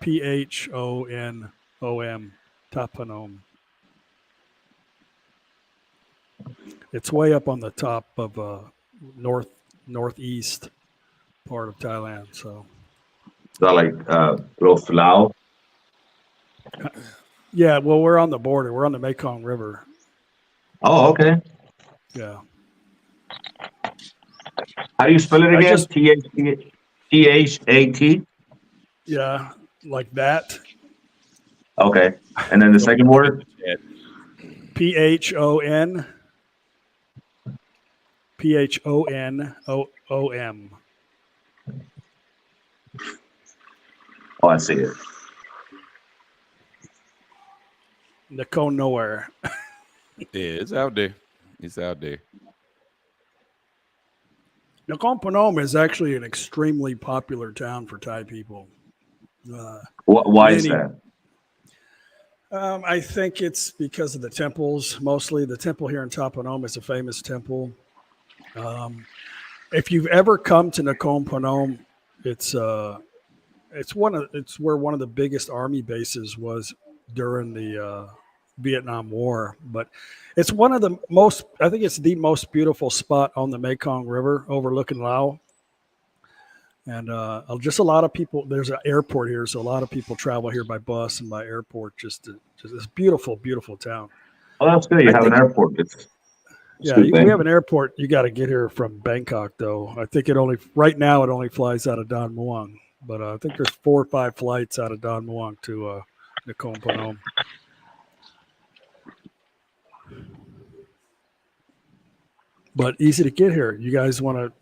Phnom. Tot Phnom. It's way up on the top of northeast part of Thailand. So Is that like close to Laos? yeah, well, we're on the border. We're on the Mekong River. Oh, okay. Yeah. How do you spell it I again? just T-H-A-T? yeah, like that. Okay. And then the second word? PHON PHONOOM. Oh, I see it. Nakhon nowhere. Yeah, it's out there. It's out there. Nakhon Phanom is actually an extremely popular town for Thai people. Why is Many- that? I think it's because of the temples. Mostly, the temple here in Thap Phanom is a famous temple. If you've ever come to Nakhon Phanom, it's where one of the biggest army bases was during the Vietnam War. But it's one of the most. I think it's the most beautiful spot on the Mekong River, overlooking Laos. And just a lot of people. There's an airport here, so a lot of people travel here by bus and by airport. Just this beautiful, beautiful town. Oh, that's good. You I have think- an airport. It's Yeah, good we thing. have an airport. You got to get here from Bangkok, though. I think right now it only flies out of Don Muang, but I think there's 4 or 5 flights out of Don Muang to Nakhon Phanom. But easy to get here. You guys want to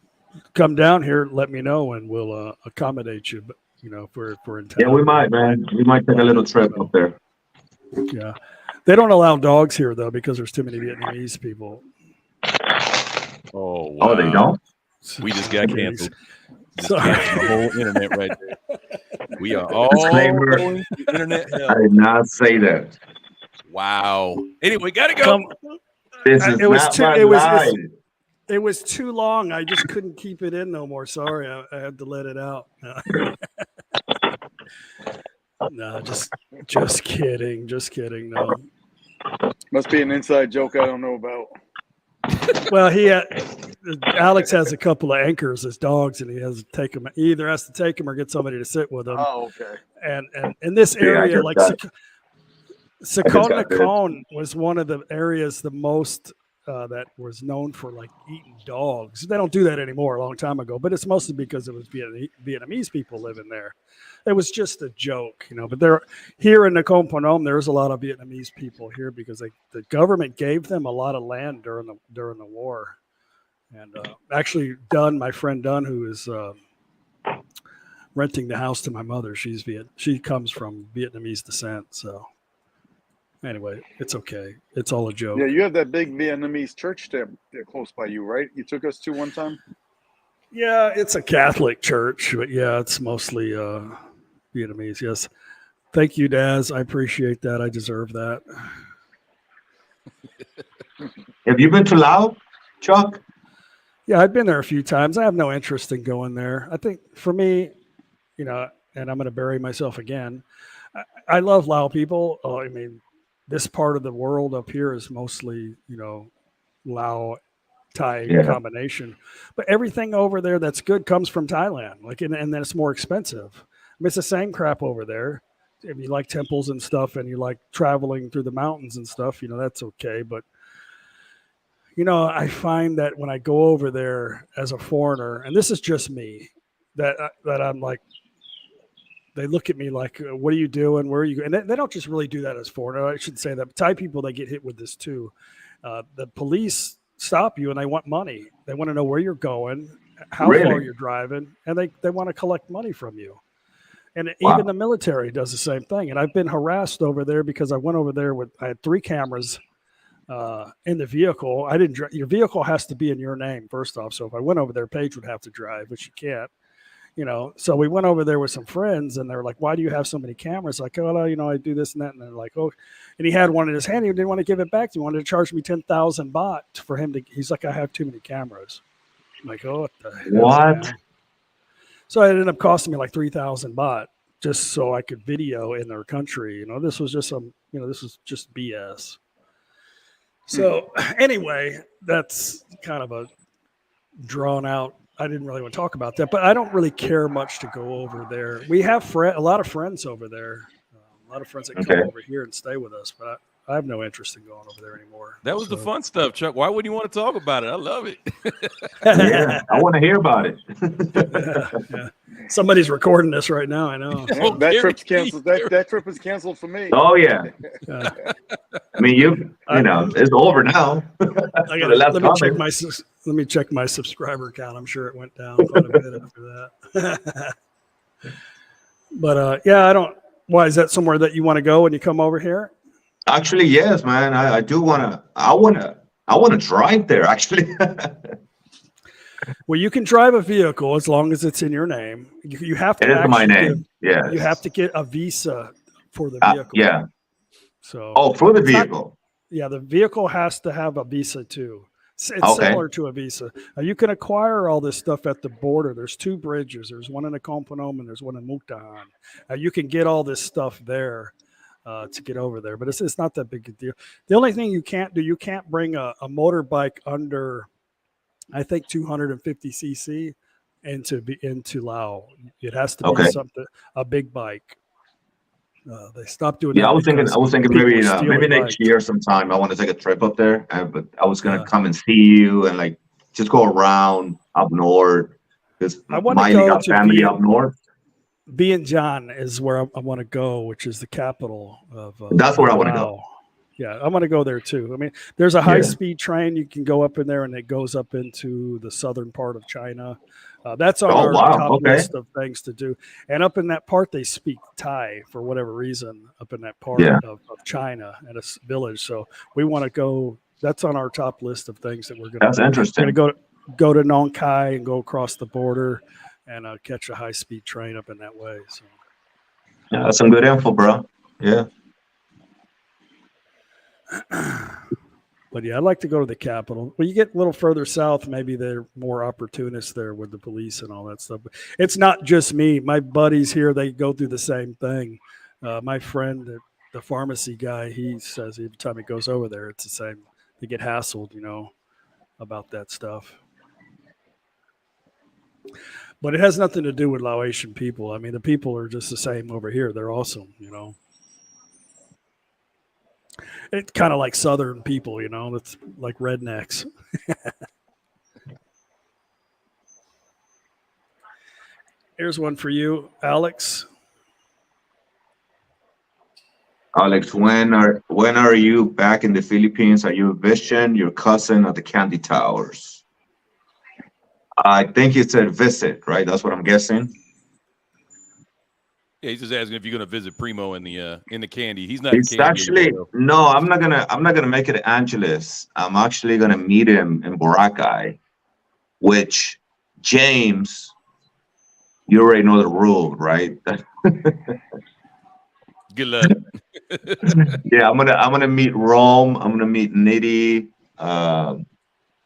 come down here? Let me know, and we'll accommodate you. But if we're in town. Yeah, we might, man. We might take a little trip up there. Yeah, they don't allow dogs here though because there's too many Vietnamese people. Oh, wow. Oh, they don't? We just got canceled. Just Sorry. canceled the whole internet right there. We are all Disclaimer. going to internet hell. I did not say that. Wow. Anyway, gotta go. Come, This is It was not too- my it was- life. it was too long. I just couldn't keep it in no more. Sorry, I had to let it out. No, just kidding. Just kidding. No. Must be an inside joke I don't know about. Well, Alex has a couple of anchors as dogs, and he has to take them. He either has to take them or get somebody to sit with him. Oh, okay. And in this Yeah, I area, just like got- Sakon got this. Nakhon was one of the areas the most that was known for like eating dogs. They don't do that anymore, a long time ago, but it's mostly because it was Vietnamese people living there. It was just a joke, but here in Nakhon Phanom, there's a lot of Vietnamese people here because the government gave them a lot of land during the war. And actually, my friend Dunn, who is renting the house to my mother, she comes from Vietnamese descent. So anyway, it's okay. It's all a joke. Yeah, you have that big Vietnamese church there close by you, right? You took us to one time? Yeah, it's a Catholic church, but yeah, it's mostly Vietnamese. Yes. Thank you, Daz. I appreciate that. I deserve that. Have you been to Laos, Chuck? Yeah, I've been there a few times. I have no interest in going there. I think for me, and I'm going to bury myself again. I love Lao people. I mean, this part of the world up here is mostly, Lao Thai Yeah. combination, but everything over there that's good comes from Thailand. And then it's more expensive. I mean, it's the same crap over there. If you like temples and stuff, and you like traveling through the mountains and stuff, that's okay. But I find that when I go over there as a foreigner, and this is just me, that I'm like, they look at me like, what are you doing? Where are you going? And they don't just really do that as foreigner. I should say that Thai people, they get hit with this too. The police stop you and they want money. They want to know where you're going, how Really? far you're driving, and they want to collect money from you. And Wow. even the military does the same thing. And I've been harassed over there because I went over there I had 3 cameras in the vehicle. I didn't drive. Your vehicle has to be in your name first off. So if I went over there, Paige would have to drive, which you can't. So we went over there with some friends, and they're like, "Why do you have so many cameras?" Like, "Oh, I do this and that." And they're like, "Oh," and he had one in his hand. He didn't want to give it back to me. He wanted to charge me 10,000 baht for him to. He's like, "I have too many cameras." I'm like, "Oh, what the hell, What? man?" So it ended up costing me like 3,000 baht just so I could video in their country. This was just this was just BS. So anyway, that's kind of a drawn out. I didn't really want to talk about that, but I don't really care much to go over there. We have a lot of friends over there, a lot of friends that come Okay. over here and stay with us, but I have no interest in going over there anymore. That was the fun stuff, Chuck. Why wouldn't you want to talk about it? I love it. Yeah, I want to hear about it. Yeah. Somebody's recording this right now. I know. Oh, that Gary, trip's canceled. That trip is canceled for me. Oh yeah, Uh, I mean you know it's over now. let me check my subscriber count. I'm sure it went down quite a bit after that. But yeah, I don't. Why is that somewhere that you want to go when you come over here? Actually, yes, man. I do wanna. I wanna drive there. Actually. Well, you can drive a vehicle as long as it's in your name. You have to. It is my name. Yeah. You have to get a visa for the vehicle. Yeah. So. Oh, for the it's not- vehicle. Yeah, the vehicle has to have a visa too. It's Okay. similar to a visa. You can acquire all this stuff at the border. There's 2 bridges. There's one in Nakhon Phanom and there's one in Mukdahan. You can get all this stuff there to get over there, but it's not that big a deal. The only thing you can't do, you can't bring a motorbike under, I think, 250 cc into Laos. It has to be Okay. a big bike. They stopped doing. Yeah, that I was thinking people maybe were stealing maybe next bikes. year sometime I want to take a trip up there. But I was gonna Yeah. come and see you and like just go around up north because I wanna Miley go got to family Viet- up north. Vientiane is where I want to go, which is the capital of. That's where I wanna Laos. go. Yeah, I want to go there too. I mean, there's a Yeah. high-speed train you can go up in there, and it goes up into the southern part of China. That's on Oh, our wow. top Okay. list of things to do. And up in that part, they speak Thai for whatever reason. Up in that part Yeah. of China, at a village, so we want to go. That's on our top list of things that we're going That's to. We're interesting. going to go to Nong Khai and go across the border and catch a high-speed train up in that way. So. Yeah, that's some good info, bro. Yeah. But yeah, I'd like to go to the capital. When you get a little further south, maybe they're more opportunists there with the police and all that stuff. But it's not just me. My buddies here, they go through the same thing. My friend, the pharmacy guy, he says every time he goes over there, it's the same. They get hassled, about that stuff. But it has nothing to do with Laotian people. I mean, the people are just the same over here. They're awesome, It's kind of like Southern people, It's like rednecks. Here's one for you, Alex. Alex, when are you back in the Philippines? Are you visiting your cousin at the Candy Towers? I think you said visit, right? That's what I'm guessing. Yeah, he's just asking if you're going to visit Primo in the Candy. He's not. It's in Candy actually anymore, no. I'm not gonna make it Angeles. I'm actually gonna meet him in Boracay, which James, you already know the rule, right? Good luck. Yeah, I'm gonna meet Rome. I'm gonna meet Nitty.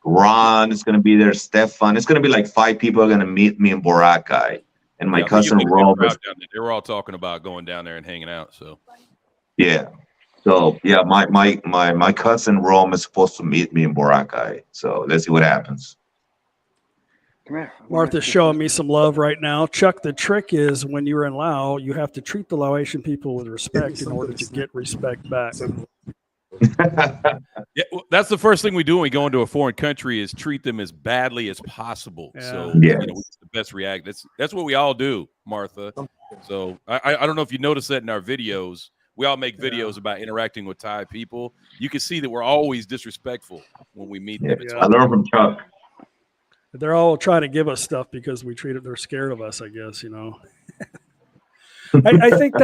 Ron is gonna be there. Stefan. It's gonna be like 5 people are gonna meet me in Boracay, and my Yeah, I think cousin you'll make a good Rome crowd is. down there. They were all talking about going down there and hanging out. So Yeah. So yeah, my cousin Rome is supposed to meet me in Boracay. So let's see what happens. Come here. Martha's showing me some love right now. Chuck, the trick is when you're in Laos, you have to treat the Laotian people with respect in order to get respect back. yeah, well, that's the first thing we do when we go into a foreign country is treat them as badly as possible. Yeah. So Yeah. we get the best react. That's what we all do, Martha. So I don't know if you noticed that in our videos. We all make videos about interacting with Thai people. You can see that we're always disrespectful when we meet them. It's I learned from Chuck. They're all trying to give us stuff because we treat it. They're scared of us, I guess. I think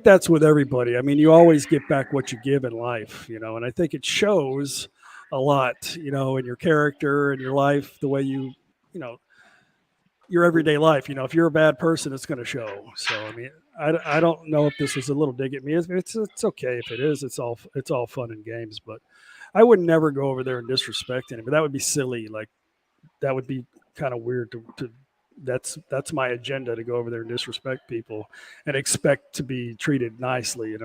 that's with everybody. I mean, you always get back what you give in life, and I think it shows a lot, in your character and your life, the way your everyday life. If you're a bad person, it's going to show. So, I mean, I don't know if this is a little dig at me. It's okay if it is. It's all fun and games, but I would never go over there and disrespect anybody. That would be silly. Like that would be kind of weird to that's my agenda, to go over there and disrespect people and expect to be treated nicely.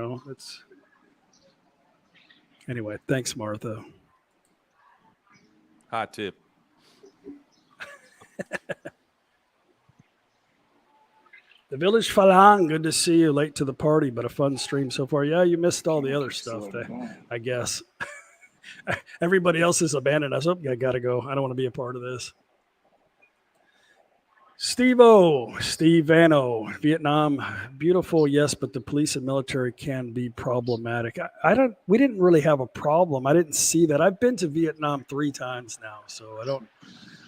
Anyway, thanks, Martha. Hot tip. The Village Falang, good to see you. Late to the party, but a fun stream so far. Yeah, you missed all the other stuff, I guess. Everybody else has abandoned us. Oh, I got to go. I don't want to be a part of this. Steve Vano, Vietnam, beautiful, yes, but the police and military can be problematic. We didn't really have a problem. I didn't see that. I've been to Vietnam 3 times now, so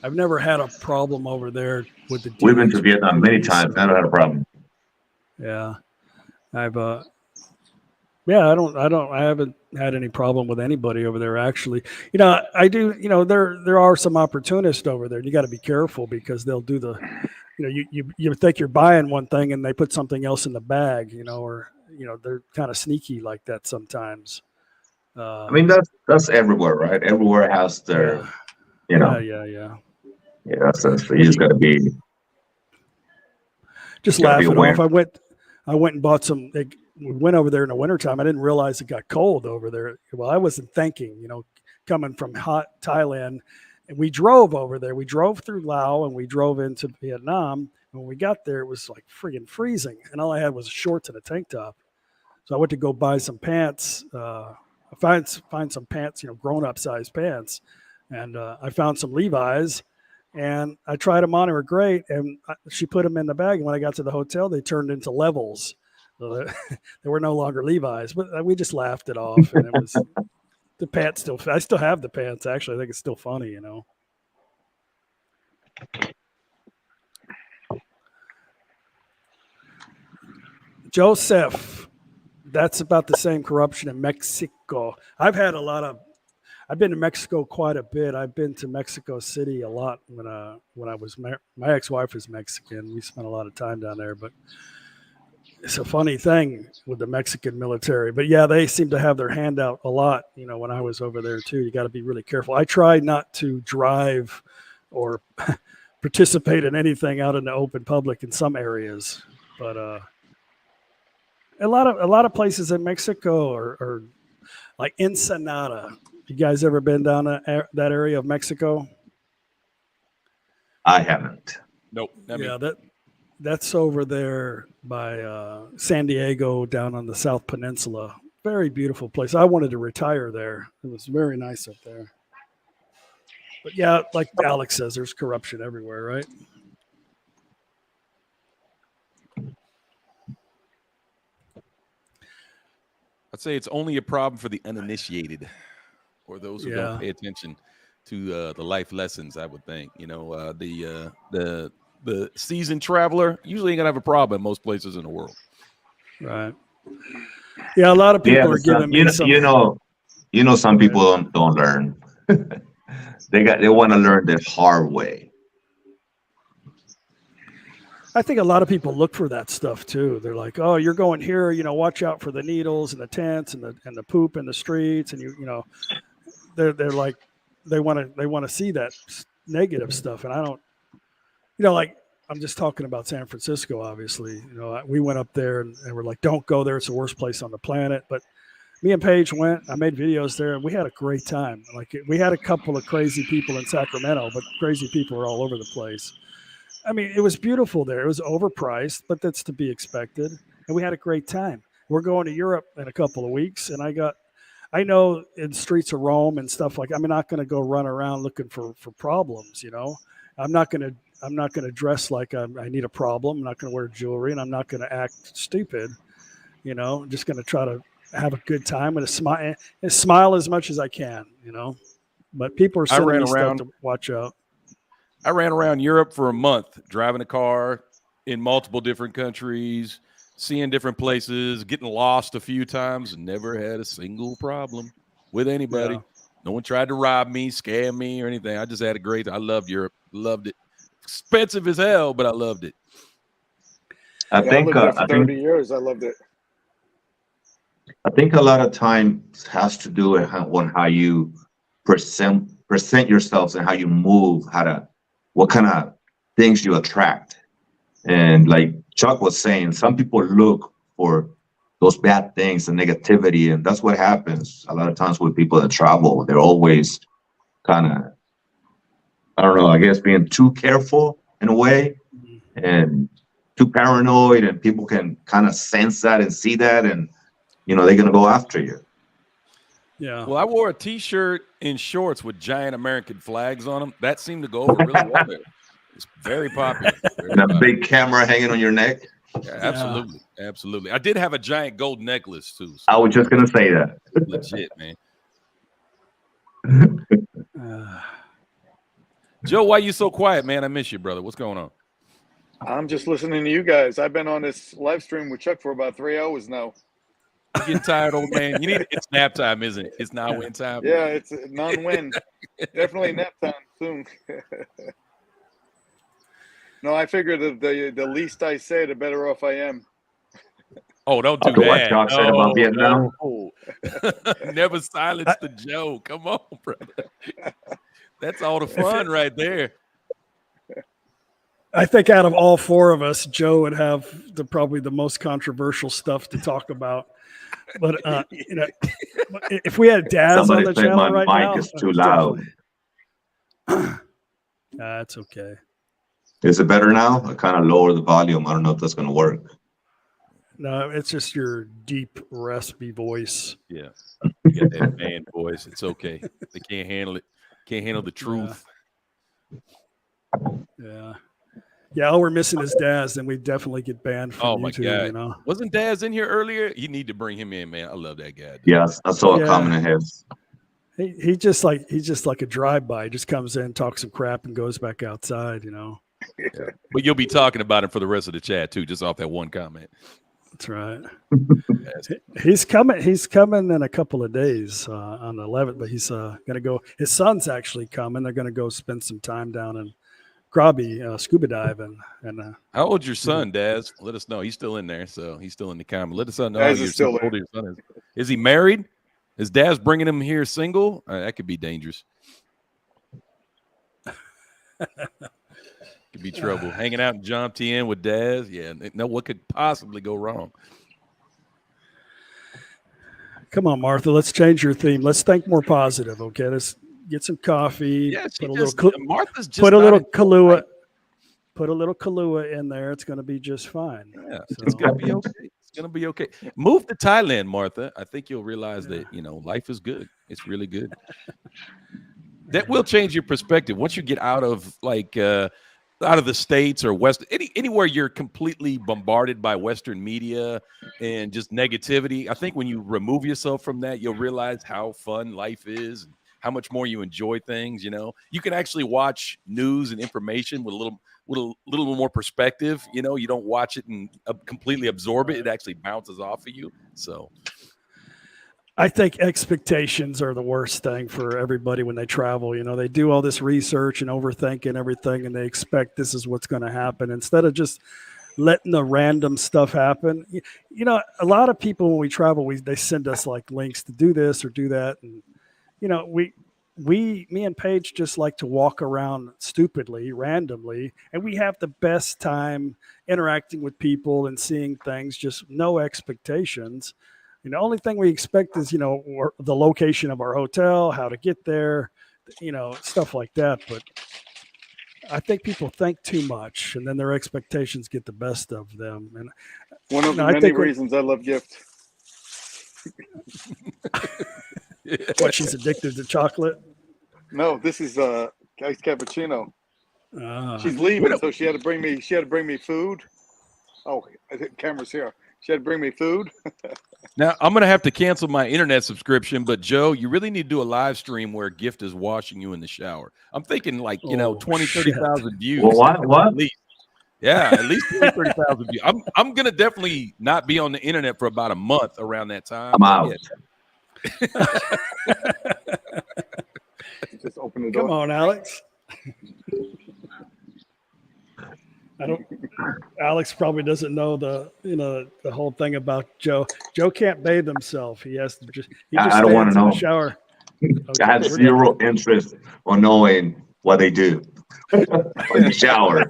I've never had a problem over there with the. We've been to Vietnam many times. Never had a problem. Yeah, I haven't had any problem with anybody over there. Actually, I do. There are some opportunists over there. You got to be careful because they'll do the, you think you're buying one thing and they put something else in the bag, or they're kind of sneaky like that sometimes. I mean, that's everywhere, right? Everywhere has their, Yeah. Yeah, so you just got to be. Just laughing off. I went and bought some. We went over there in the wintertime. I didn't realize it got cold over there. Well, I wasn't thinking, coming from hot Thailand. And we drove over there. We drove through Laos and we drove into Vietnam. When we got there, it was like friggin' freezing. And all I had was shorts and a tank top. So I went to go buy some pants. Find some pants, grown-up size pants. And I found some Levi's. And I tried them on. They were great. And she put them in the bag. And when I got to the hotel, they turned into levels. So they were no longer Levi's. But we just laughed it off. And it was the pants still. I still have the pants. Actually, I think it's still funny. Joseph, that's about the same corruption in Mexico. I've been to Mexico quite a bit. I've been to Mexico City a lot when I was my ex-wife is Mexican. We spent a lot of time down there, but it's a funny thing with the Mexican military. But yeah, they seem to have their hand out a lot. When I was over there too, you got to be really careful. I try not to drive or participate in anything out in the open public in some areas, but a lot of places in Mexico are like Ensenada. You guys ever been down that area of Mexico? I haven't. Nope. That's over there by San Diego, down on the South Peninsula. Very beautiful place. I wanted to retire there. It was very nice up there. But yeah, like Alex says, there's corruption everywhere, right? I'd say it's only a problem for the uninitiated or those who don't pay attention to the life lessons. I would think, the seasoned traveler usually ain't gonna have a problem in most places in the world. Right. Yeah, a lot of people are giving me some. Some people don't learn. They want to learn the hard way. I think a lot of people look for that stuff too. They're like, "Oh, you're going here, watch out for the needles and the tents and the poop in the streets," and they're like, they want to see that negative stuff, and I don't, like I'm just talking about San Francisco. Obviously, we went up there and we're like, "Don't go there; it's the worst place on the planet." But me and Paige went. I made videos there, and we had a great time. Like we had a couple of crazy people in Sacramento, but crazy people are all over the place. I mean, it was beautiful there. It was overpriced, but that's to be expected. And we had a great time. We're going to Europe in a couple of weeks, and I know in streets of Rome and stuff like, I'm not going to go run around looking for problems. I'm not going to dress like I need a problem. I'm not going to wear jewelry, and I'm not going to act stupid. I'm just going to try to have a good time and smile as much as I can. But people are sending me stuff to watch out. I ran around Europe for a month, driving a car in multiple different countries, seeing different places, getting lost a few times, and never had a single problem with anybody. Yeah. No one tried to rob me, scam me, or anything. I just had a great time. I loved Europe. Loved it. Expensive as hell, but I loved it. I lived there for 30 years. I loved it. I think a lot of times has to do with how you present yourselves and how you move, what kind of things you attract. And like Chuck was saying, some people look for those bad things and negativity. And that's what happens a lot of times with people that travel. They're always kind of, I don't know, I guess being too careful in a way and too paranoid, and people can kind of sense that and see that, and they're going to go after you. Yeah. Well, I wore a T-shirt and shorts with giant American flags on them. That seemed to go over really well there. It's very popular. Very And a popular. big camera hanging on your neck. Yeah, absolutely, absolutely. I did have a giant gold necklace too. So I was just going to say that. legit, man. Joe, why you so quiet, man? I miss you, brother. What's going on? I'm just listening to you guys. I've been on this live stream with Chuck for about 3 hours now. You getting tired, old man? It's nap time, isn't it? It's now win time. Yeah, it's non-win. Definitely nap time soon. No, I figured that the least I say, the better off I am. Oh, don't do After what that. Chuck said about Vietnam. No. Never silence the Joe. Come on, brother. That's all the fun right there. I think out of all four of us, Joe would have probably the most controversial stuff to talk about. But if we had Daz Somebody on the said channel my right mic now, is too loud. That's okay. Is it better now? I kind of lower the volume. I don't know if that's going to work. No, it's just your deep, raspy voice. Yeah, you got that man voice. It's okay. They can't handle it. Can't handle the truth. Yeah. Yeah, all we're missing is Daz, then we definitely get banned from YouTube. God. Wasn't Daz in here earlier? You need to bring him in, man. I love that guy. Dude. Yes, I saw a comment in his. He's just like a drive-by. He just comes in, talks some crap, and goes back outside. Yeah. But you'll be talking about him for the rest of the chat too, just off that one comment. That's right. He's coming in a couple of days on the 11th, but he's going to go. His son's actually coming. They're going to go spend some time down in Krabi, scuba diving. And how old's your son, Daz? Let us know. He's still in there, so he's still in the comment. Let us know Daz how is still old your son is. Is he married? Is Daz bringing him here single? That could be dangerous. Could be trouble. Hanging out in John TN with Daz. Yeah, no, what could possibly go wrong? Come on, Martha. Let's change your theme. Let's think more positive. Okay, let's get some coffee. Yeah, Martha's just put a little Kahlua. Put a little Kahlua in there. It's going to be just fine. Yeah, so it's going to be okay. It's going to be okay. Move to Thailand, Martha. I think you'll realize that life is good. It's really good. That will change your perspective once you get out of out of the States or anywhere you're completely bombarded by Western media and just negativity. I think when you remove yourself from that, you'll realize how fun life is and how much more you enjoy things. You can actually watch news and information with a little more perspective. You don't watch it and completely absorb it. It actually bounces off of you. So I think expectations are the worst thing for everybody when they travel. They do all this research and overthinking everything, and they expect this is what's going to happen instead of just letting the random stuff happen. A lot of people when we travel, they send us like links to do this or do that, and me and Paige just like to walk around stupidly, randomly, and we have the best time interacting with people and seeing things. Just no expectations. The only thing we expect is, the location of our hotel, how to get there, stuff like that. But I think people think too much, and then their expectations get the best of them. And one of the many reasons I love Gift. What, she's addicted to chocolate? No, this is iced cappuccino. She's leaving, so she had to bring me food. Oh, I think camera's here. She had to bring me food. Now, I'm going to have to cancel my internet subscription, but Joe, you really need to do a live stream where Gift is washing you in the shower. I'm thinking 20, 30,000 views. Well, what? At least. Yeah, at least 20, 30,000 views. I'm going to definitely not be on the internet for about a month around that time. I'm out. Just open the door. Come on, Alex. Alex probably doesn't know the whole thing about Joe. Joe can't bathe himself. He has to just. I don't want to know. The shower. Okay, I have zero interest on knowing what they do in the shower.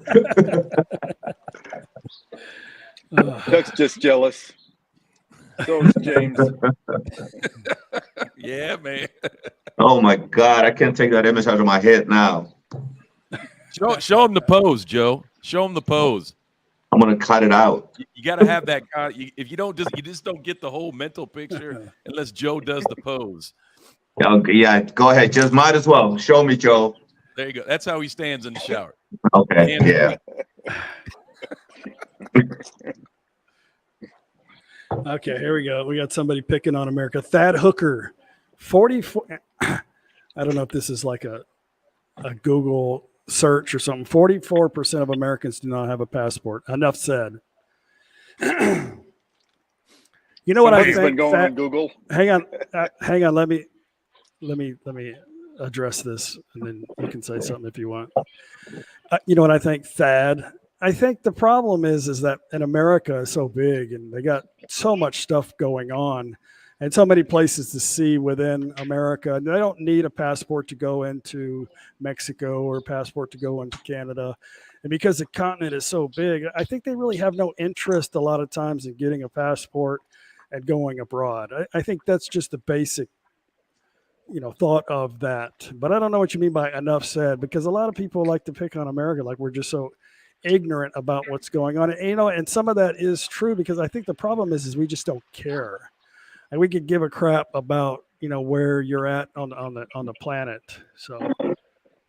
Chuck's just jealous. So is James. Yeah, man. Oh my God, I can't take that image out of my head now. Show him the pose, Joe. Show him the pose. I'm gonna cut it out. You got to have that kind. If you just don't get the whole mental picture unless Joe does the pose. Yeah, go ahead. Just might as well. Show me, Joe. There you go. That's how he stands in the shower. Okay. Yeah. Okay, here we go. We got somebody picking on America. Thad Hooker, 44. I don't know if this is like a Google search or something. 44% of Americans do not have a passport. Enough said. You know what I Somebody's think? been going on Google. Hang on. Let me address this, and then you can say something if you want. You know what I think, Thad? I think the problem is that in America is so big, and they got so much stuff going on, and so many places to see within America. They don't need a passport to go into Mexico or a passport to go into Canada. And because the continent is so big, I think they really have no interest a lot of times in getting a passport and going abroad. I think that's just the basic, thought of that. But I don't know what you mean by enough said, because a lot of people like to pick on America like we're just so ignorant about what's going on. And some of that is true, because I think the problem is we just don't care. And we could give a crap about, where you're at on the planet. So,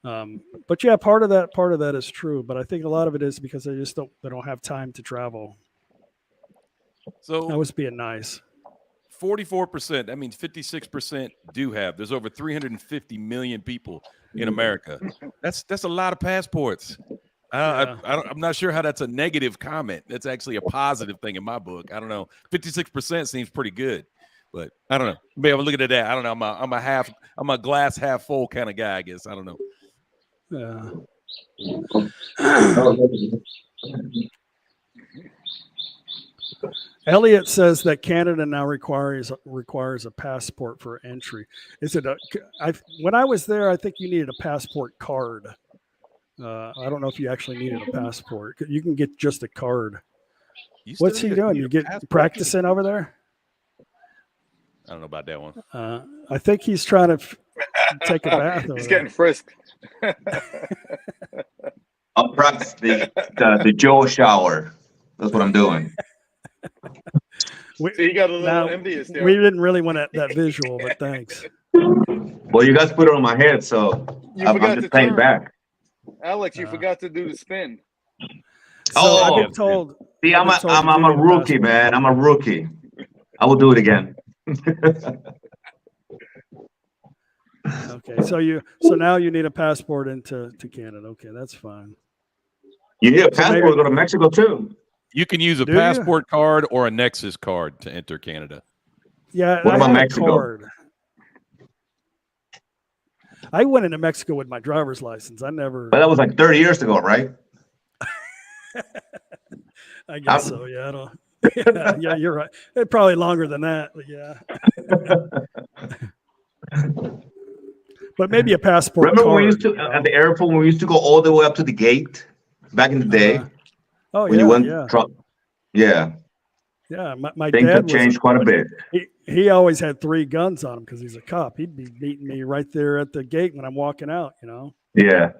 but yeah, part of that is true. But I think a lot of it is because they don't have time to travel. So I was being nice. 44%. That means 56% do have. There's over 350 million people in America. That's a lot of passports. I'm not sure how that's a negative comment. That's actually a positive thing in my book. I don't know. 56% seems pretty good, but I don't know. Maybe I'm looking at that. I don't know. I'm a glass half full kind of guy, I guess. I don't know. Yeah. Elliot says that Canada now requires a passport for entry. Is it when I was there, I think you needed a passport card. I don't know if you actually needed a passport. You can get just a card. What's he doing? You get practicing over there? I don't know about that one. I think he's trying to take a bath. He's getting frisked. I'll practice the Joe shower. That's what I'm doing. So you got a little envious there. We didn't really want that visual, but thanks. Well, you guys put it on my head, so I'm just paying back. Alex, you forgot to do the spin. So I've been told. See, I'm a rookie, man. I'm a rookie. I will do it again. Okay, so now you need a passport to Canada. Okay, that's fine. You need a passport to go to Mexico too. You can use a passport card or a Nexus card to enter Canada. Yeah, what about Mexico? Card. I went into Mexico with my driver's license. I never. But that was like 30 years ago, right? I guess so. Yeah, I don't. Yeah, you're right. It's probably longer than that, but yeah. But maybe a passport. Remember card, when we used to at the airport when we used to go all the way up to the gate back in the day? When you went, yeah. My things dad have changed quite a bit. He always had 3 guns on him because he's a cop. He'd be meeting me right there at the gate when I'm walking out. Yeah.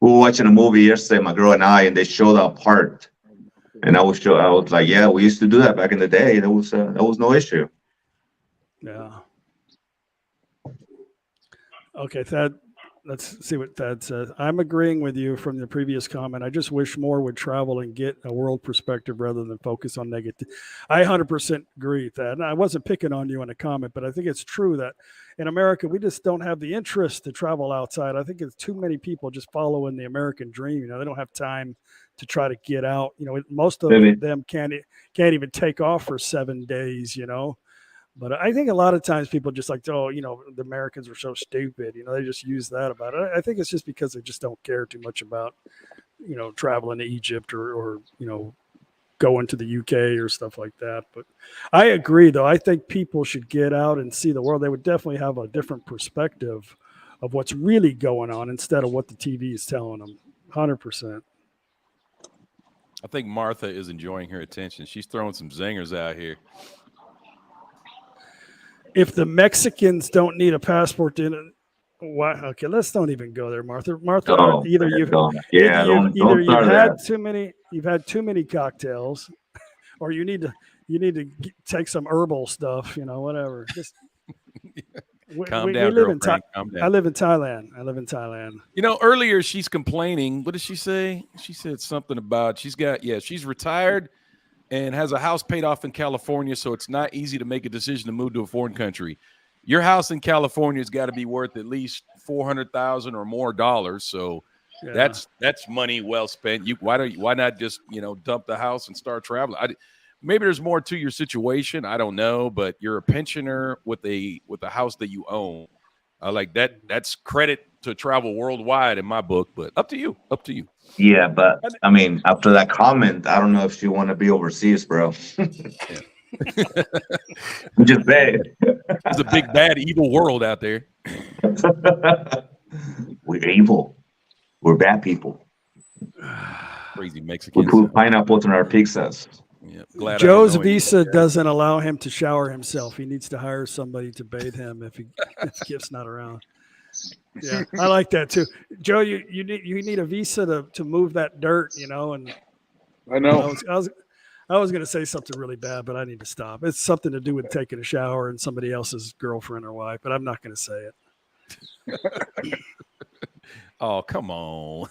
We were watching a movie yesterday, my girl and I, and they showed that part. And I was like, yeah, we used to do that back in the day. That was no issue. Yeah. Okay, Thad. Let's see what Thad says. I'm agreeing with you from the previous comment. I just wish more would travel and get a world perspective rather than focus on negative. I 100% agree with that. And I wasn't picking on you in a comment, but I think it's true that in America, we just don't have the interest to travel outside. I think it's too many people just following the American dream. They don't have time to try to get out. Most of them can't even take off for 7 days, But I think a lot of times people just like, the Americans are so stupid. They just use that about it. I think it's just because they just don't care too much about, traveling to Egypt or going to the UK or stuff like that. But I agree, though. I think people should get out and see the world. They would definitely have a different perspective of what's really going on instead of what the TV is telling them. 100%. I think Martha is enjoying her attention. She's throwing some zingers out here. if the Mexicans don't need a passport, then why? Okay, let's don't even go there, Martha. Martha, Don't, either you've don't. Yeah, don't you've start had that. you've had too many cocktails, or you need to take some herbal stuff. Whatever. Just Calm we down, live in girlfriend. Calm down. I live in Thailand. I live in Thailand. Earlier she's complaining. What did she say? She said something about she's retired and has a house paid off in California, so it's not easy to make a decision to move to a foreign country. Your house in California has got to be worth at least $400,000 or more dollars. So that's money well spent. Why not just dump the house and start traveling? Maybe there's more to your situation. I don't know, but you're a pensioner with a house that you own. Like that. That's credit to travel worldwide in my book. But up to you. Up to you. Yeah, but I mean, after that comment, I don't know if you want to be overseas, bro. I'm just saying. It's a big, bad, evil world out there. We're evil. We're bad people. Crazy Mexicans. We put pineapples on our pizzas. Yeah, Joe's visa doesn't allow him to shower himself. He needs to hire somebody to bathe him if Gift's not around. Yeah, I like that too. Joe, you need a visa to move that dirt, and I know. I was going to say something really bad, but I need to stop. It's something to do with taking a shower and somebody else's girlfriend or wife, but I'm not going to say it. Oh, come on.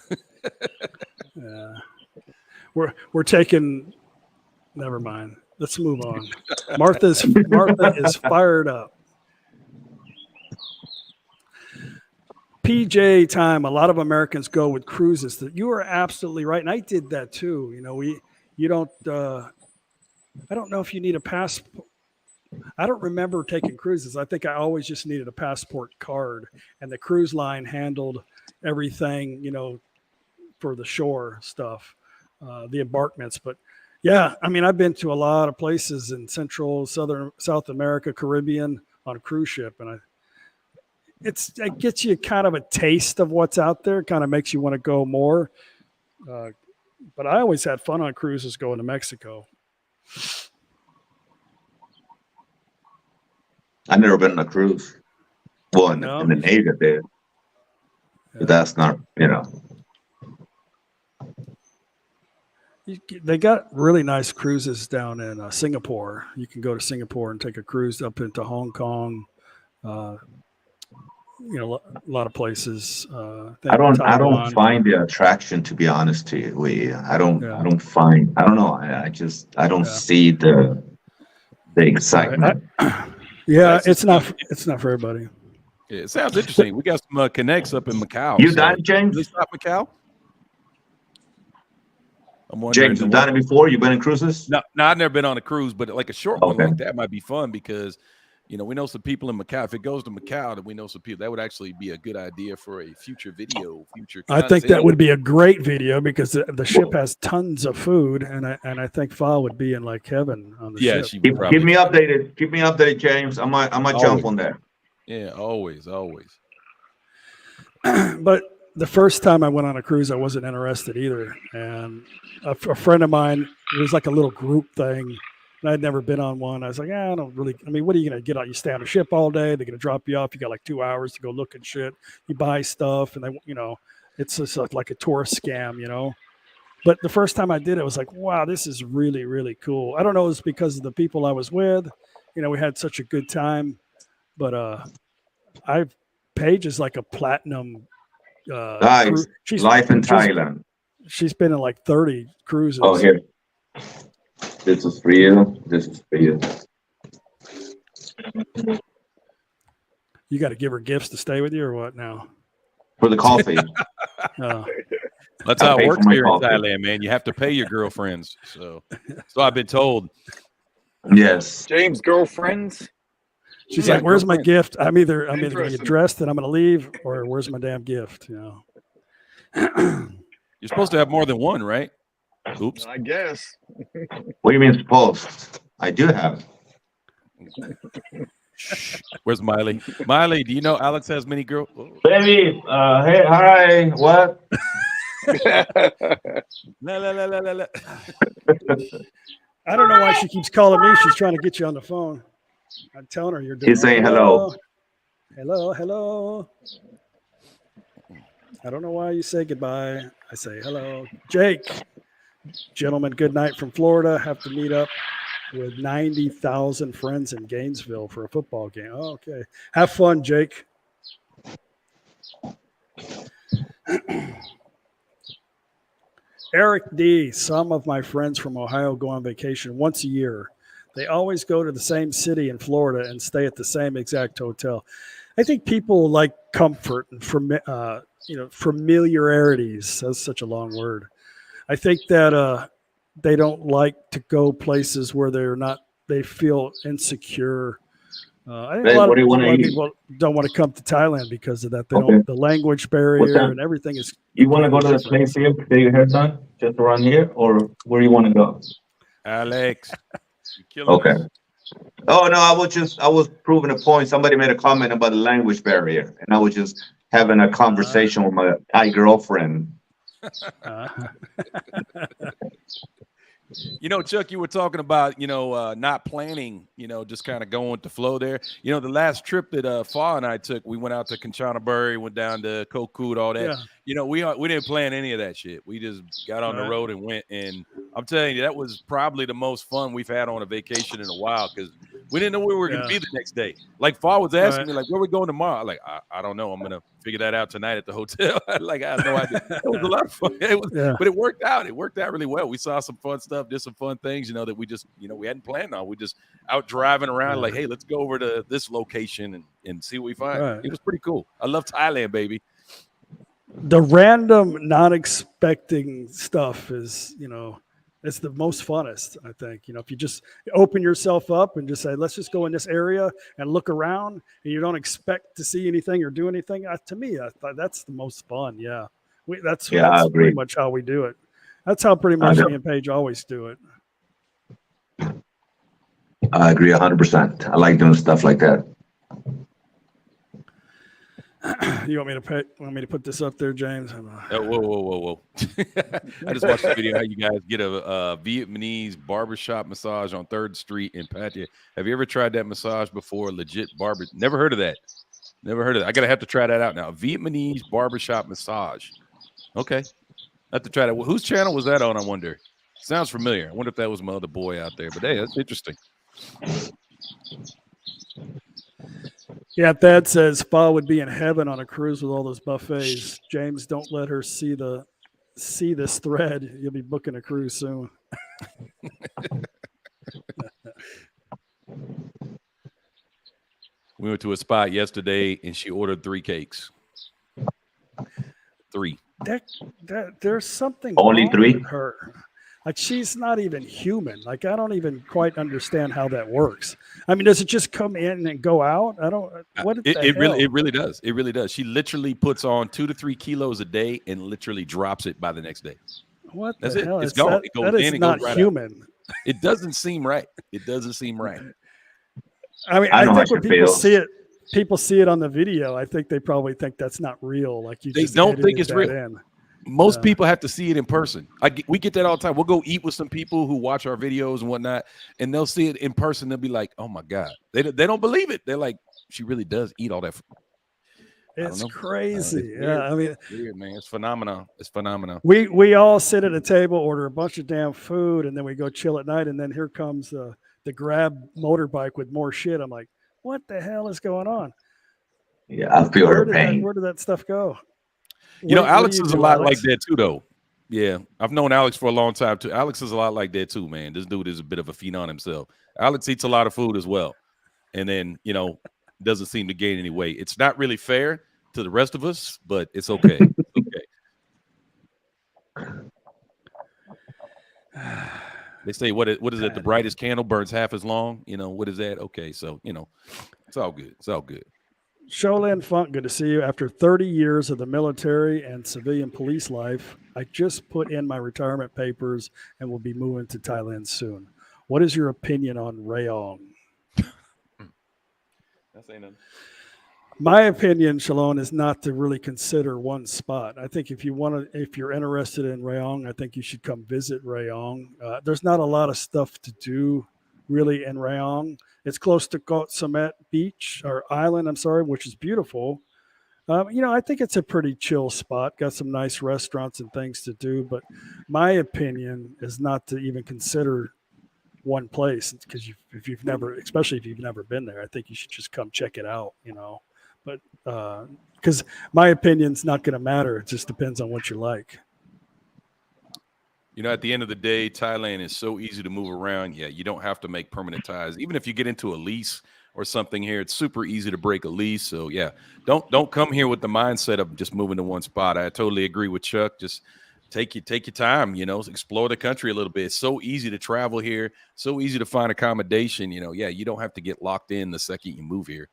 Yeah. We're taking. Never mind. Let's move on. Martha is fired up. PJ time. A lot of Americans go with cruises. You are absolutely right, and I did that too. You don't. I don't know if you need a passport. I don't remember taking cruises. I think I always just needed a passport card, and the cruise line handled everything. For the shore stuff, the embarkments. But yeah, I mean, I've been to a lot of places in Central, South America, Caribbean on a cruise ship, and it gets you kind of a taste of what's out there. Kind of makes you want to go more. But I always had fun on cruises going to Mexico. I've never been on a cruise. Well, in the Navy, I did. But that's not, They got really nice cruises down in Singapore. You can go to Singapore and take a cruise up into Hong Kong. A lot of places. I don't find the attraction, to be honest to you. I don't know. I don't see the excitement. It's not for everybody. Yeah, it sounds interesting. We got some connects up in Macau. You done, James? Did they stop Macau? James, you've done it before? You've been in cruises? No, I've never been on a cruise, but like a short one like that might be fun because, we know some people in Macau. If it goes to Macau, then we know some people. That would actually be a good idea for a future video, I think that would be a great video because the ship has tons of food, and I think Fa would be in like heaven on the ship. Keep me updated. Keep me updated, James. I might jump on there. Yeah, always. But the first time I went on a cruise, I wasn't interested either. And a friend of mine, it was like a little group thing. And I'd never been on one. I was like, I don't really, what are you going to get on? You stay on a ship all day. They're going to drop you off. You got like 2 hours to go look at shit. You buy stuff and it's just like a tourist scam, But the first time I did it, I was like, wow, this is really, really cool. I don't know. It's because of the people I was with. We had such a good time. But Paige is like a platinum. Nice. Life in Thailand. She's been in like 30 cruises. Oh, here. This is for you. This is for you. You got to give her gifts to stay with you or what now? For the coffee. That's how it works here in Thailand, man. You have to pay your girlfriends. So I've been told. Yes. James' girlfriends? She's like, "Where's my gift? I'm either going to get dressed and I'm going to leave, or where's my damn gift?" You're supposed to have more than one, right? Oops. I guess. What do you mean supposed? I do have. Where's Miley? Miley, do you know Alex has many girls? Baby, hey, hi, what? I don't know why she keeps calling me. She's trying to get you on the phone. I'm telling her you're doing. He's saying hello. Hello. I don't know why you say goodbye. I say hello. Jake, gentlemen, good night from Florida. Have to meet up with 90,000 friends in Gainesville for a football game. Oh, okay. Have fun, Jake. Eric D. Some of my friends from Ohio go on vacation once a year. They always go to the same city in Florida and stay at the same exact hotel. I think people like comfort and familiarities. That's such a long word. I think that they don't like to go places where they feel insecure. I think Hey, a lot what do you want to of eat? people don't want to come to Thailand because of that. They Okay. don't. The language barrier time? and everything is. You want to go to the completely place here, get your hair done, just around here, or where you want to go? Alex, you're killing Okay. us. Oh no, I was proving a point. Somebody made a comment about the language barrier, and I was just having a conversation with my Thai girlfriend. You know, Chuck, you were talking about, not planning, just kind of going with the flow there. You know, the last trip that Fa and I took, we went out to Kanchanaburi, went down to Kokut, all that. Yeah. You know, we didn't plan any of that shit. We just got on the Right. road and went. And I'm telling you, that was probably the most fun we've had on a vacation in a while because we didn't know where we were going to be the next day. Like, Fa was asking me, like, where we going tomorrow? I'm like, I don't know. I'm going to figure that out tonight at the hotel. Like, I have no idea. It was a lot of fun. But it worked out. It worked out really well. We saw some fun stuff, did some fun things, that we just, we hadn't planned on. We just out driving around like, hey, let's go over to this location and see what we find. Right. It was pretty cool. I love Thailand, baby. The random, not expecting stuff is, it's the most funnest, I think. If you just open yourself up and just say, let's just go in this area and look around, and you don't expect to see anything or do anything. To me, I thought that's the most fun. Yeah. That's pretty much how we do it. That's how pretty much me and Paige always do it. I agree 100%. I like doing stuff like that. You want me to put this up there, James? Whoa. I just watched the video how you guys get a Vietnamese barbershop massage on 3rd Street in Pattaya. Have you ever tried that massage before? Legit barber. Never heard of that. I gotta have to try that out now. Vietnamese barbershop massage. Okay. I have to try that. Whose channel was that on, I wonder? Sounds familiar. I wonder if that was my other boy out there. But hey, that's interesting. Yeah, Thad says Fa would be in heaven on a cruise with all those buffets. James, don't let her see this thread. You'll be booking a cruise soon. We went to a spot yesterday and she ordered 3 cakes. 3. There's something only wrong 3 with her. Like, she's not even human. Like, I don't even quite understand how that works. I mean, does it just come in and go out? I don't. What it really does. It really does. She literally puts on 2 to 3 kilos a day and literally drops it by the next day. What That's the it. hell? It's gone. It goes that in is and not goes right human. out. It doesn't seem right. It doesn't seem right. I mean, I know I how think when she people see it on the video, I think they probably think that's not real. Like, They don't think it's real. Most people have to see it in person. We get that all the time. We'll go eat with some people who watch our videos and whatnot, and they'll see it in person. They'll be like, "Oh my god!" They don't believe it. They're like, "She really does eat all that." It's crazy. It's I mean, weird, man. It's phenomenal. It's phenomenal. We all sit at a table, order a bunch of damn food, and then we go chill at night. And then here comes the Grab motorbike with more shit. I'm like, what the hell is going on? Yeah, I feel her pain. Where did that stuff go? Alex is a lot like that too, though. Yeah, I've known Alex for a long time too. Alex is a lot like that too, man. This dude is a bit of a phenom himself. Alex eats a lot of food as well, and then doesn't seem to gain any weight. It's not really fair to the rest of us, but it's okay. It's okay. They say what is it? The brightest candle burns half as long. What is that? Okay, so it's all good. It's all good. Sholin Funk, good to see you. After 30 years of the military and civilian police life, I just put in my retirement papers and will be moving to Thailand soon. What is your opinion on Rayong? That's ain't nothing. My opinion, Shalon, is not to really consider one spot. I think if you're interested in Rayong, I think you should come visit Rayong. There's not a lot of stuff to do really in Rayong. It's close to Koh Samet Beach or Island, I'm sorry, which is beautiful. I think it's a pretty chill spot. Got some nice restaurants and things to do. But my opinion is not to even consider one place because if you've never, especially if you've never been there, I think you should just come check it out. But because my opinion's not going to matter. It just depends on what you like. At the end of the day, Thailand is so easy to move around. Yeah, you don't have to make permanent ties. Even if you get into a lease or something here, it's super easy to break a lease. So yeah, don't come here with the mindset of just moving to one spot. I totally agree with Chuck. Just take your time, explore the country a little bit. It's so easy to travel here, so easy to find accommodation. Yeah, you don't have to get locked in the second you move here.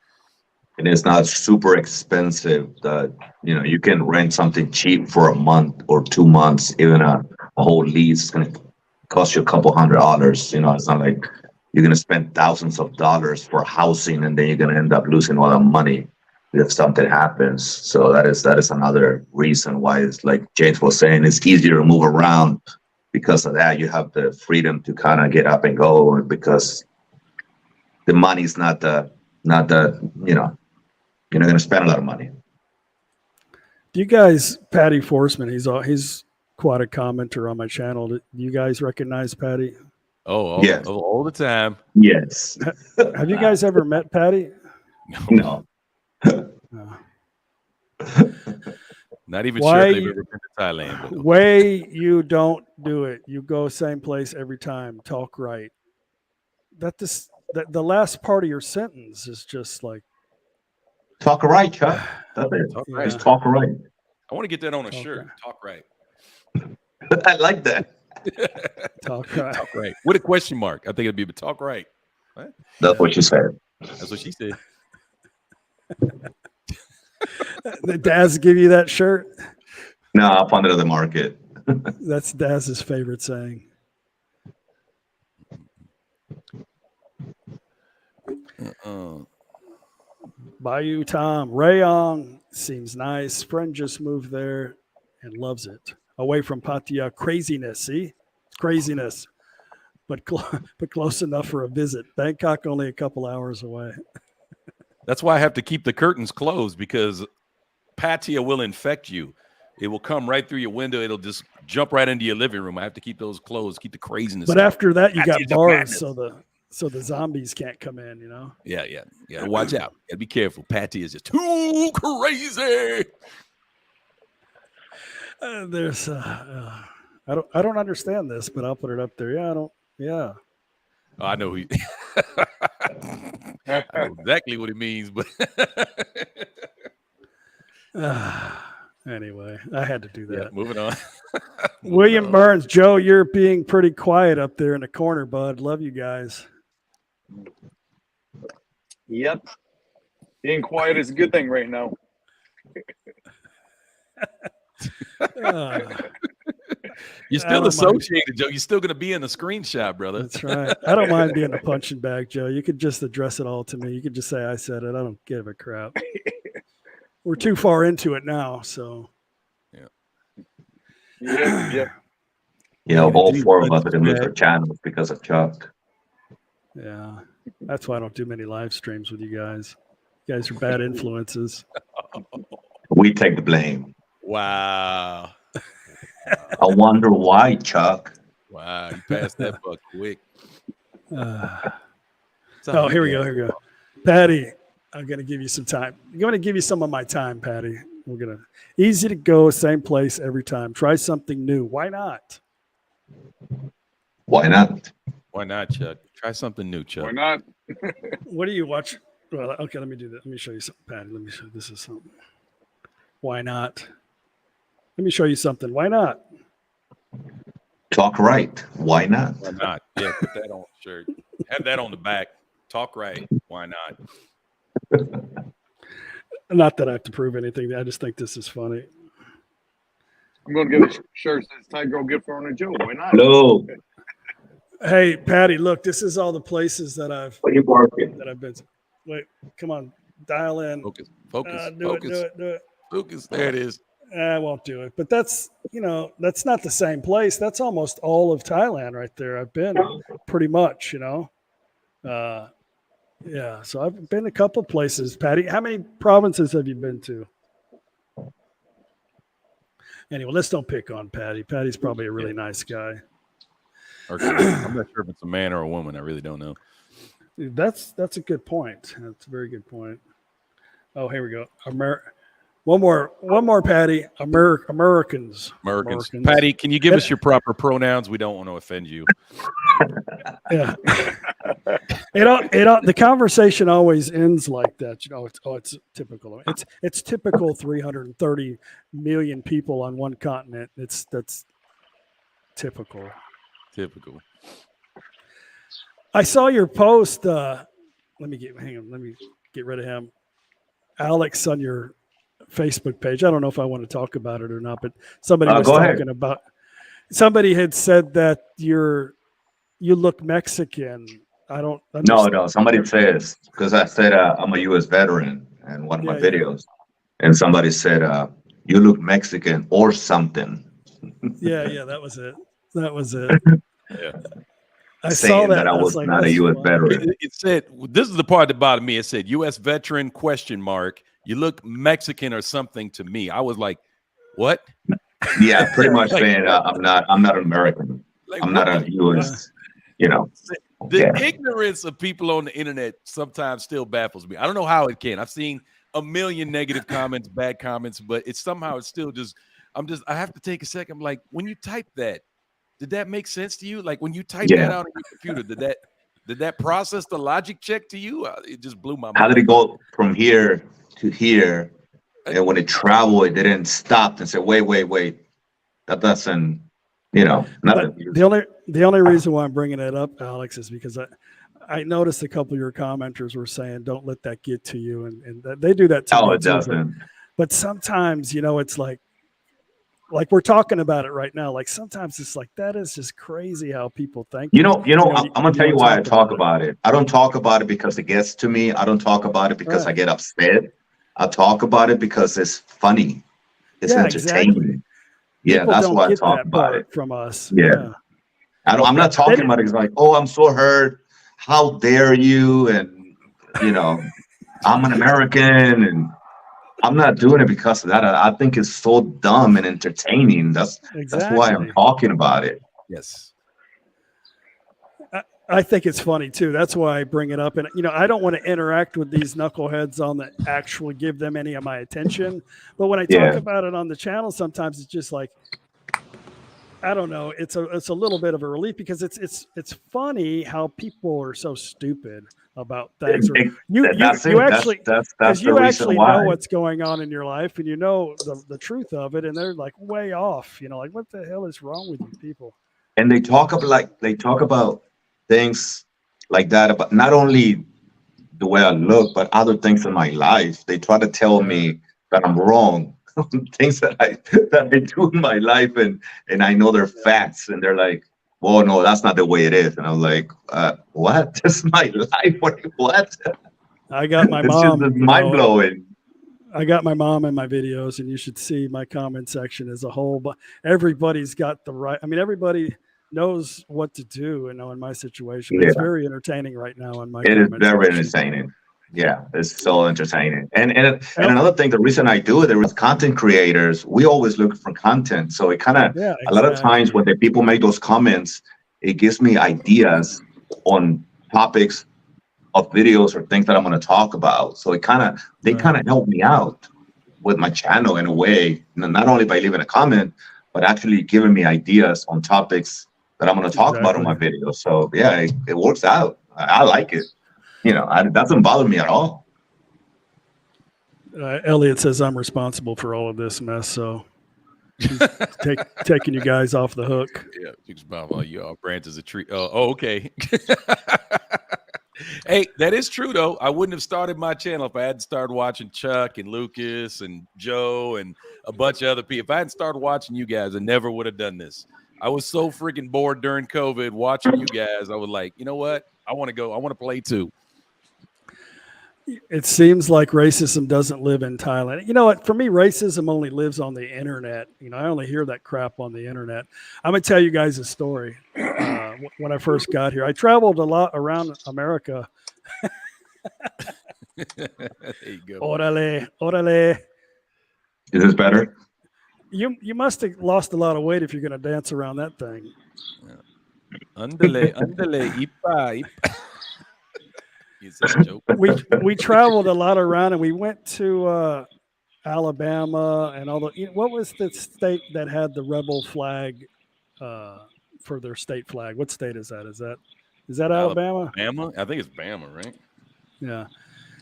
And it's not super expensive that, you can rent something cheap for a month or 2 months. Even a whole lease is going to cost you a couple $100. It's not like you're going to spend thousands of dollars for housing and then you're going to end up losing all that money if something happens. So that is another reason why it's like James was saying, it's easier to move around. Because of that, you have the freedom to kind of get up and go, because the money's not the you're not going to spend a lot of money. Do you guys, Patty Forsman, he's quite a commenter on my channel. Do you guys recognize Patty? Yes. All the time. Yes. Have you guys ever met Patty? No. Not even sure if they've ever been to Thailand. But okay. You don't do it. You go same place every time. Talk right. The last part of your sentence is just like, talk right, Chuck. That's it. Talk right. Just talk right. I want to get that on a shirt. Right. Talk right. I like that. Talk right. Talk right. With a question mark. I think it'd be talk right. What? That's what you said. That's what she said. Did Daz give you that shirt? No, I found it at the market. That's Daz's favorite saying. Bayou Tom, Rayong seems nice. Friend just moved there and loves it. Away from Pattaya, craziness. See, it's craziness, but close enough for a visit. Bangkok only a couple hours away. That's why I have to keep the curtains closed, because Pattaya will infect you. It will come right through your window. It'll just jump right into your living room. I have to keep those closed, keep the craziness. But after that, you got bars, madness. so the zombies can't come in, Yeah. Watch out. Gotta be careful. Pattaya is just too crazy. There's I don't understand this, but I'll put it up there. Yeah. Oh, I know who. I know exactly what it means, but anyway, I had to do that. Yeah, moving on. William Burns, Joe, you're being pretty quiet up there in the corner, bud. Love you guys. Yep. Being quiet is a good thing right now. You're still associated, Joe. You're still going to be in the screenshot, brother. That's right. I don't mind being a punching bag, Joe. You could just address it all to me. You could just say I said it. I don't give a crap. We're too far into it now, so. Yeah. All four of us are going to lose our channels because of Chuck. Yeah. That's why I don't do many live streams with you guys. You guys are bad influences. We take the blame. Wow. I wonder why, Chuck. Wow, you passed that buck quick. Here we go. Patty, I'm going to give you some time. I'm going to give you some of my time, Patty. We're going to easy to go, same place every time. Try something new. Why not? Why not? Why not, Chuck? Try something new, Chuck. Why not? What do you watch? Well, okay, let me do that. Let me show you something, Patty. Let me show you. This is something. Why not? Let me show you something. Why not? Talk right. Why not? Why not? Yeah, put that on the shirt. Have that on the back. Talk right. Why not? Not that I have to prove anything. I just think this is funny. I'm going to get a shirt that says Thai Girl Gift for Owner Joe. Why not? Hello. Hey, Patty, look, this is all the places that I've been. Wait, come on. Dial in. Focus. Do it. Focus. There it is. I won't do it. But that's not the same place. That's almost all of Thailand right there. I've been pretty much, Yeah, so I've been a couple places. Patty, how many provinces have you been to? Anyway, let's don't pick on Patty. Patty's probably a really nice guy. Or I'm not sure if it's a man or a woman. I really don't know. That's a good point. That's a very good point. Oh, here we go. One more, Patty. Americans. Patty, can you give us your proper pronouns? We don't want to offend you. Yeah. The conversation always ends like that. It's typical. It's typical 330 million people on one continent. That's typical. Typical. I saw your post. Let me get rid of him. Alex, on your Facebook page. I don't know if I want to talk about it or not, but somebody was talking about. Somebody had said that you look Mexican. I don't understand. No. Somebody says, because I said I'm a U.S. veteran in one of my videos, and somebody said you look Mexican or something. Yeah, that was it. Yeah. I saw that. I was like, not a U.S. veteran. It said, this is the part that bothered me. It said U.S. veteran ? You look Mexican or something to me. I was like, what? Yeah, pretty much saying I'm not an American. Like, I'm not a U.S. The ignorance of people on the internet sometimes still baffles me. I don't know how it can. I've seen a million negative comments, bad comments, but it's still just. I have to take a second. I'm like, when you type that, did that make sense to you? Like when you type that out on your computer, did that process the logic check to you? It just blew my mind. How did it go from here to here? And when it traveled, it didn't stop and say, wait. That doesn't, the only reason why I'm bringing it up, Alex, is because I noticed a couple of your commenters were saying, don't let that get to you. And they do that to me. It doesn't. But sometimes, it's like we're talking about it right now. Like sometimes it's like, that is just crazy how people think. I'm going to tell you why I talk about it. I don't talk about it because it gets to me. I don't talk about it because I get upset. I talk about it because it's funny. It's entertaining. Exactly. Yeah, that's why I talk about it. From us. Yeah. I'm not talking about it. It's like, oh, I'm so hurt. How dare you? And, I'm an American and I'm not doing it because of that. I think it's so dumb and entertaining. That's why I'm talking about it. Yes. I think it's funny too. That's why I bring it up. And I don't want to interact with these knuckleheads on the actually give them any of my attention. But when I talk about it on the channel, sometimes it's just like, I don't know. It's a little bit of a relief because it's funny how people are so stupid about things. You actually know what's going on in your life and the truth of it, and they're like way off. Like what the hell is wrong with you people? And they talk about things like that about not only the way I look, but other things in my life. They try to tell me that I'm wrong. Things that I do in my life, and I know they're facts, and they're like, "Well, no, that's not the way it is." And I'm like, "What? This is my life. What?" I got my mom. It's mind blowing. I got my mom in my videos, and you should see my comment section as a whole. But everybody's got the right. I mean, everybody knows what to do. In my situation, it's very entertaining right now. On my it is very entertaining. Yeah, it's so entertaining. And another thing, the reason I do it, there is content creators. We always look for content. So it kind of, a lot of times when the people make those comments, it gives me ideas on topics of videos or things that I'm going to talk about. So they kind of help me out with my channel in a way, not only by leaving a comment, but actually giving me ideas on topics that I'm going to talk about on my videos. So yeah, it works out. I like it. It doesn't bother me at all. Elliot says I'm responsible for all of this mess, so he's taking you guys off the hook. Yeah, you branch is a tree. Oh, okay. Hey, that is true though. I wouldn't have started my channel if I hadn't started watching Chuck and Lucas and Joe and a bunch of other people. If I hadn't started watching you guys, I never would have done this. I was so freaking bored during COVID watching you guys. I was like, you know what? I want to go. I want to play too. It seems like racism doesn't live in Thailand. You know what? For me, racism only lives on the internet. You know, I only hear that crap on the internet. I'm gonna tell you guys a story. When I first got here, I traveled a lot around America. There you go. Orale, orale. Is this better? You must have lost a lot of weight if you're gonna dance around that thing. Underlay, ipa. It's a joke. We traveled a lot around, and we went to Alabama and all the. What was the state that had the rebel flag for their state flag? What state is that? Is that Alabama? Bama? I think it's Bama, right? Yeah.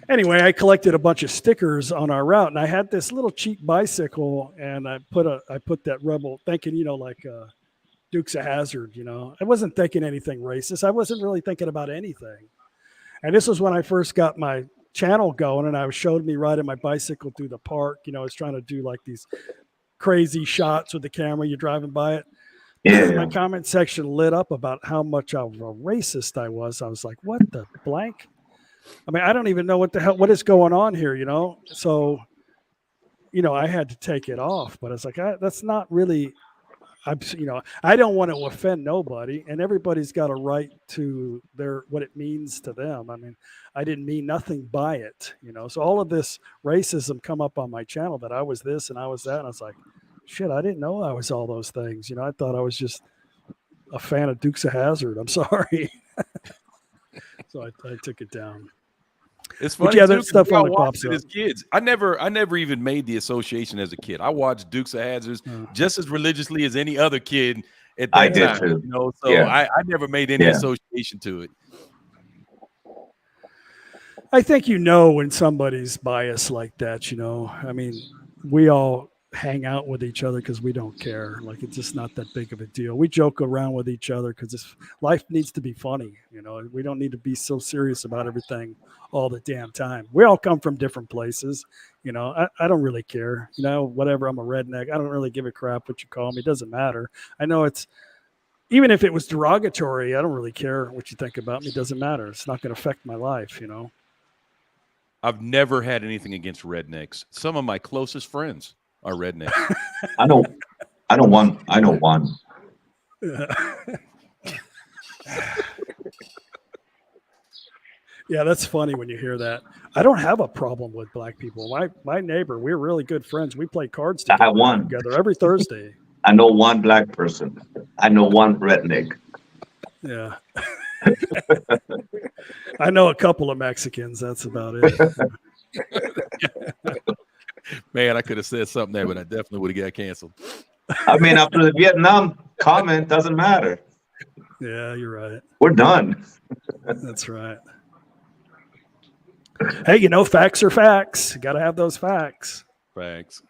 Anyway, I collected a bunch of stickers on our route, and I had this little cheap bicycle, and I put that rebel, thinking, like Dukes of Hazzard. I wasn't thinking anything racist. I wasn't really thinking about anything. And this was when I first got my channel going, and I showed me riding my bicycle through the park. I was trying to do like these crazy shots with the camera. You're driving by it. Yeah. My comment section lit up about how much of a racist I was. I was like, what the blank? I mean, I don't even know what is going on here, So, I had to take it off, but it's like, that's not really, I don't want to offend nobody, and everybody's got a right to what it means to them. I mean, I didn't mean nothing by it, So all of this racism come up on my channel that I was this and I was that, and I was like, shit, I didn't know I was all those things. I thought I was just a fan of Dukes of Hazzard. I'm sorry. So I took it down. It's funny. Yeah, that stuff only pops up. As kids, I never even made the association as a kid. I watched Dukes of Hazzard just as religiously as any other kid at that time. Did too. So I never made any association to it. I think when somebody's biased like that. I mean, we all hang out with each other because we don't care. Like, it's just not that big of a deal. We joke around with each other because life needs to be funny. We don't need to be so serious about everything all the damn time. We all come from different places. I don't really care. Whatever. I'm a redneck. I don't really give a crap what you call me. It doesn't matter. I know even if it was derogatory, I don't really care what you think about me. It doesn't matter. It's not going to affect my life. I've never had anything against rednecks. Some of my closest friends are rednecks. I know one. Yeah, that's funny when you hear that. I don't have a problem with black people. My neighbor, we're really good friends. We play cards together every Thursday. I know one black person. I know one redneck. Yeah. I know a couple of Mexicans. That's about it. Man, I could have said something there, but I definitely would have got canceled. I mean, after the Vietnam comment, doesn't matter. Yeah, you're right. We're done. That's right. Hey, facts are facts. Got to have those facts. Facts.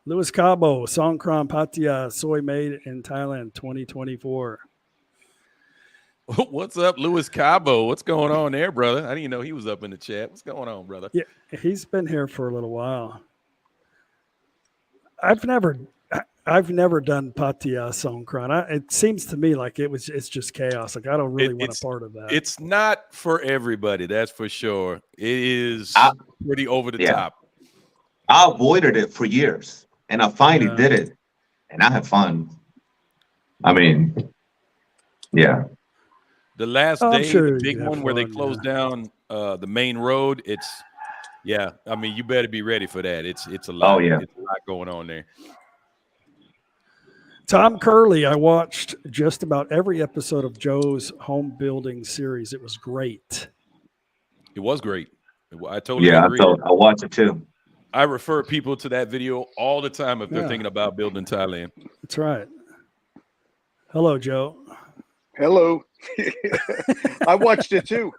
Louis Cabo, Songkran Pattaya, soy made in Thailand 2024. What's up, Louis Cabo? What's going on there, brother? I didn't even know he was up in the chat. What's going on, brother? Yeah, he's been here for a little while. I've never done Pattaya Songkran. It seems to me like it's just chaos. Like, I don't really want a part of that. It's not for everybody, that's for sure. It is pretty over the top. I avoided it for years, and I finally did it, and I have fun. I mean, yeah. The last day, the big one where they closed down the main road, I mean, you better be ready for that. It's a lot. Oh, yeah. It's a lot going on there. Tom Curley, I watched just about every episode of Joe's home building series. It was great. It was great. I totally agree. I watched it too. I refer people to that video all the time if they're thinking about building Thailand. That's right. Hello, Joe. Hello. I watched it too.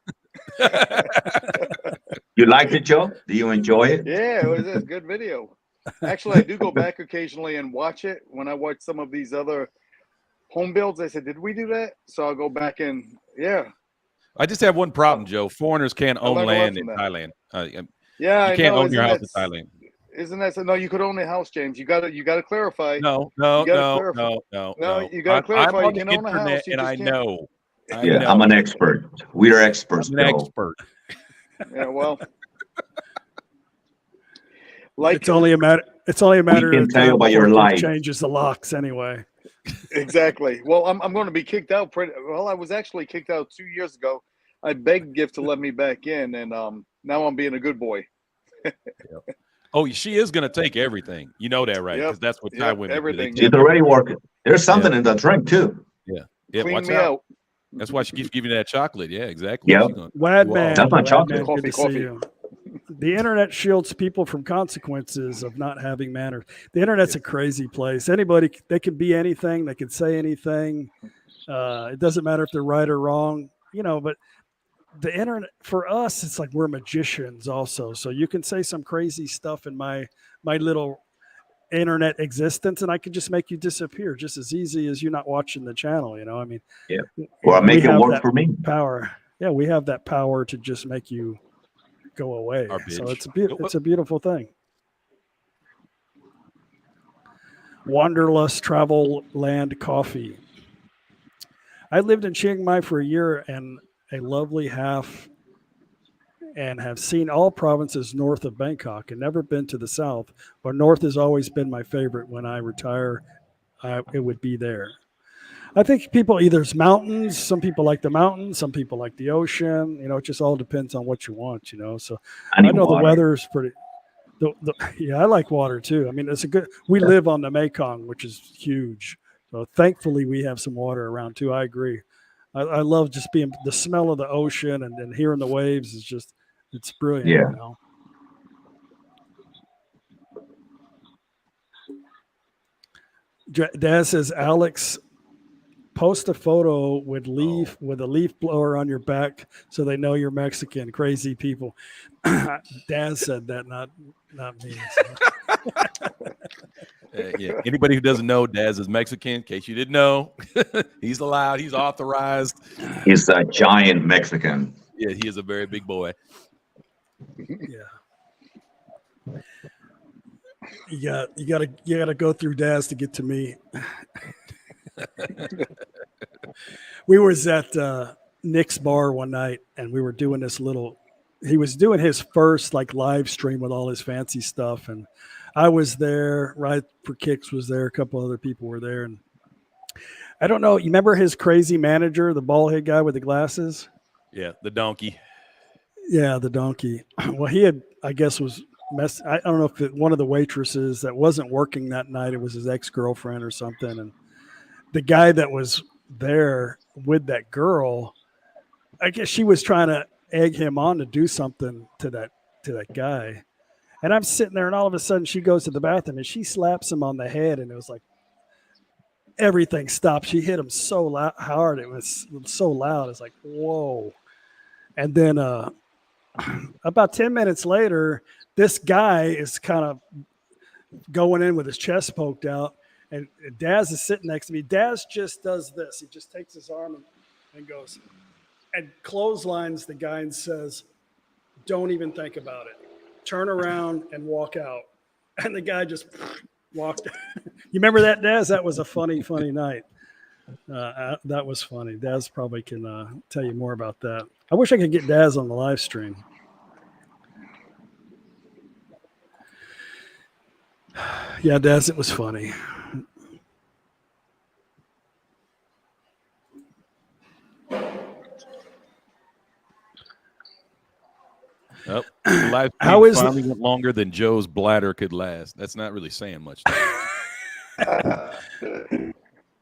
You liked it, Joe? Do you enjoy it? Yeah, it was a good video. Actually, I do go back occasionally and watch it. When I watch some of these other home builds, I said, did we do that? So I'll go back and, I just have one problem, Joe. Foreigners can't own land in Thailand. You can't own your house in Thailand. Isn't that so? No, you could own a house, James. You got to clarify. No. You got to clarify. I'm you can own a house, and I know. I'm an expert. We are experts. I'm an expert. Yeah, well, like It's only a matter. It's only a matter can of tell you time about before your Keith life. changes the locks anyway. exactly. Well, I'm going to be kicked out. Well, I was actually kicked out 2 years ago. I begged Gift to let me back in, and now I'm being a good boy. Oh, she is going to take everything. You know that, right? Yep. Because that's what Thai Yep, women do. They everything. take She's already working. There's something in the drink too. Yeah, Clean watch me out. out. That's why she keeps giving you that chocolate. Yeah, exactly. Yep. She's gonna Wad do all man, That's not Wad chocolate. man, good to Coffee. see you. The internet shields people from consequences of not having manners. The internet's a crazy place. Anybody, they can be anything. They can say anything. It doesn't matter if they're right or wrong, but the internet for us, it's like we're magicians also. So you can say some crazy stuff in my little internet existence and I can just make you disappear just as easy as you not watching the channel. I mean, Yeah. Or make it work for me. Power. Yeah, we have that power to just make you go away. So it's a beautiful thing. Wanderlust Travel Land Coffee. I lived in Chiang Mai for a year and a lovely half and have seen all provinces north of Bangkok and never been to the south, but north has always been my favorite. When I retire, it would be there. I think people either it's mountains, some people like the mountains, some people like the ocean, it just all depends on what you want, so I know water. The weather is pretty, yeah, I like water too. I mean, we live on the Mekong, which is huge. So thankfully we have some water around too. I agree. I love just being the smell of the ocean and hearing the waves is just, it's brilliant. Yeah. Daz says, Alex, post a photo with a leaf blower on your back so they know you're Mexican. Crazy people. Daz said that, not me. So. Yeah. Anybody who doesn't know, Daz is Mexican. In case you didn't know, he's allowed. He's authorized. He's a giant Mexican. Yeah, he is a very big boy. Yeah. You gotta go through Daz to get to me. We was at Nick's bar one night and we were doing he was doing his first live stream with all his fancy stuff. And I was there, right for Kicks was there. A couple other people were there. And I don't know. You remember his crazy manager, the bald head guy with the glasses? Yeah. The donkey. Yeah. The donkey. Well, he had, I guess I don't know if one of the waitresses that wasn't working that night, it was his ex-girlfriend or something. And the guy that was there with that girl, I guess she was trying to egg him on to do something to that guy. And I'm sitting there and all of a sudden she goes to the bathroom and she slaps him on the head. And it was like, everything stopped. She hit him so hard. It was so loud. It's like, whoa. And then about 10 minutes later, this guy is kind of going in with his chest poked out. And Daz is sitting next to me. Daz just does this. He just takes his arm and goes and clotheslines the guy and says, don't even think about it. Turn around and walk out. And the guy just walked. You remember that, Daz? That was a funny night. That was funny. Daz probably can tell you more about that. I wish I could get Daz on the live stream. Yeah, Daz, it was funny. Oh, live How is finally went longer than Joe's bladder could last. That's not really saying much.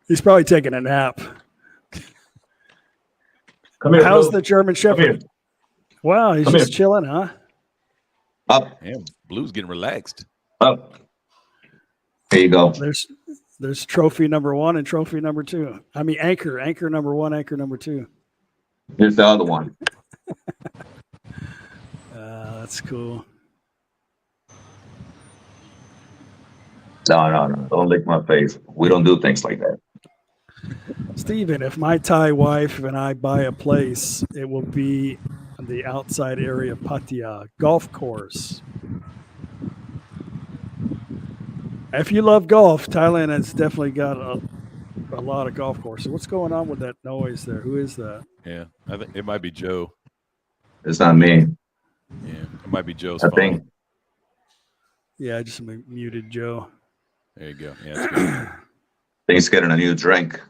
He's probably taking a nap. Come here. How's Blue. the German Shepherd? Wow, he's just chilling, huh? Up. Damn, Blue's getting relaxed. Up. There you go. There's trophy number 1 and trophy number 2. I mean, anchor number 1, anchor number 2. Here's the other one. That's cool. No. Don't lick my face. We don't do things like that. Steven, if my Thai wife and I buy a place, it will be in the outside area of Pattaya golf course. If you love golf, Thailand has definitely got a lot of golf courses. What's going on with that noise there? Who is that? Yeah, I think it might be Joe. It's not me. Yeah, it might be Joe's I phone. think. Yeah, I just muted Joe. There you go. Yeah, that's good. I think he's getting a new drink.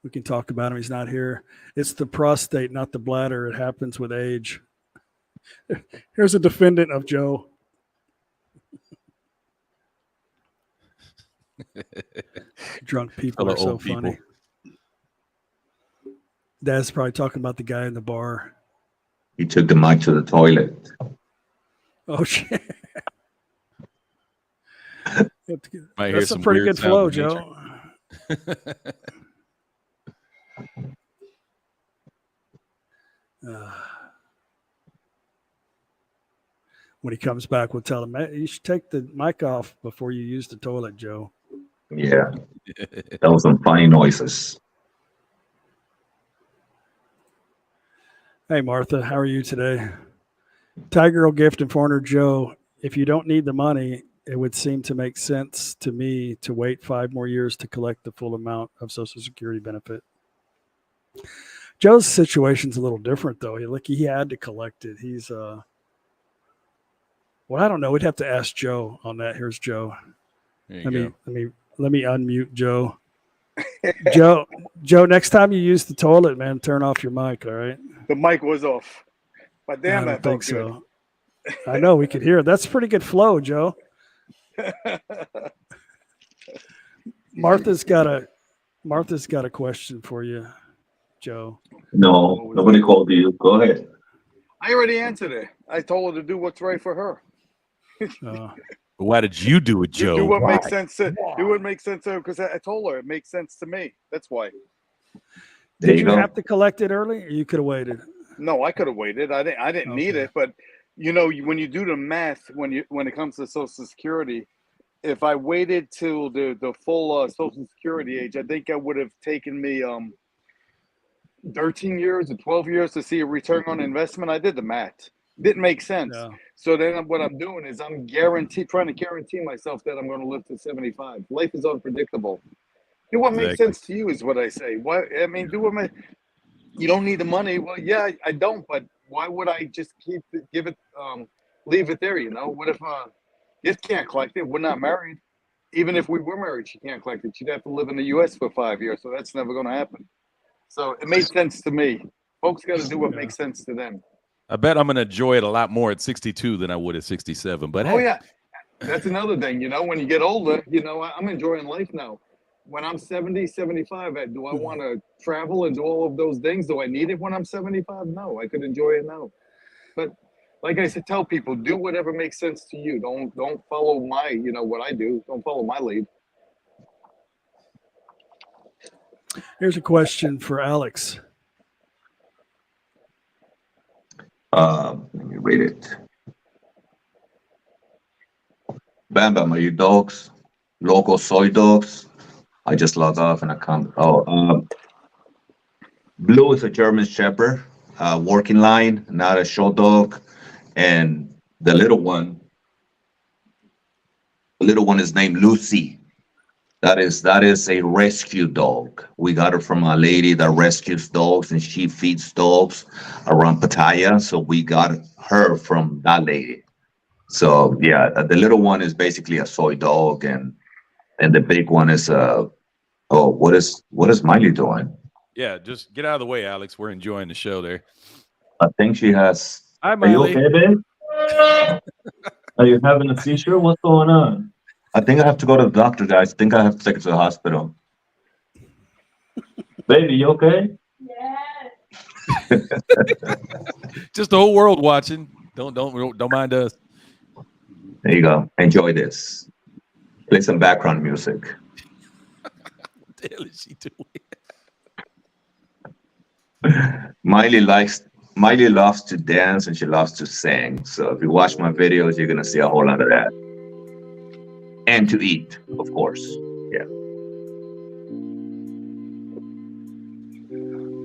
We can talk about him. He's not here. It's the prostate, not the bladder. It happens with age. Here's a defendant of Joe. Drunk people Fellow are so old people. funny. Dad's probably talking about the guy in the bar. He took the mic to the toilet. Oh shit! Might hear That's a some pretty weird good flow, sounds in Joe. When he comes back, we'll tell him, "Man, you should take the mic off before you use the toilet, Joe." Yeah, that was some funny noises. Hey, Martha, how are you today? Tiger gift and foreigner Joe. If you don't need the money, it would seem to make sense to me to wait 5 more years to collect the full amount of Social Security benefit. Joe's situation's a little different, though. He had to collect it. He's well, I don't know. We'd have to ask Joe on that. Here's Joe. There you go. Let me unmute Joe. Joe, next time you use the toilet, man, turn off your mic, all right? The mic was off. But damn, I that don't think felt so. I know we could hear it. That's pretty good flow, Joe. good. Martha's got a question for you, Joe. No, nobody called you. Go ahead. I already answered it. I told her to do what's right for her. Why did you do it, Joe? Do what Why? makes sense to do what makes sense to her, because I told her it makes sense to me. That's why. There Did you you go. have to collect it early, or you could have waited? No, I could have waited. I didn't need Okay. it, but you know, when you do the math, when it comes to Social Security, if I waited till the full Social Security age, I think it would have taken me 13 years or 12 years to see a return on investment. I did the math. Didn't make sense. No. So then what I'm doing is I'm trying to guarantee myself that I'm going to live to 75. Life is unpredictable. Do what makes Exactly. sense to you is what I say. Do what you don't need the money. Well, yeah, I don't, but why would I just leave it there? You know, what if it can't collect it? We're not married. Even if we were married, she can't collect it. She'd have to live in the U.S. for 5 years, so that's never going to happen. So it made sense to me. Folks got to do what makes sense to them. I bet I'm going to enjoy it a lot more at 62 than I would at 67. But Oh hey, yeah, that's another thing. You know, when you get older, you know, I'm enjoying life now. When I'm 70, 75, do I want to travel and do all of those things? Do I need it when I'm 75? No, I could enjoy it now. But like I said, tell people, do whatever makes sense to you. Don't follow what I do. Don't follow my lead. Here's a question for Alex. Let me read it. Bam Bam, are you dogs? Local soy dogs? I just logged off and I come. Blue is a German Shepherd, working line, not a show dog. And the little one is named Lucy. That is a rescue dog. We got her from a lady that rescues dogs and she feeds dogs around Pattaya. So we got her from that lady. So yeah, the little one is basically a soy dog, and the big one is what is Miley doing? yeah, just get out of the way, Alex. We're enjoying the show there. I think she has. Hi, Are you Miley. okay, babe? Are you having a seizure? What's going on? I think I have to go to the doctor, guys. I think I have to take her to the hospital. Baby, you okay? Just the whole world watching. Don't mind us. There you go. Enjoy this. Play some background music. What the hell is she doing? Miley loves to dance and she loves to sing. So if you watch my videos, you're gonna see a whole lot of that. And to eat, of course. Yeah.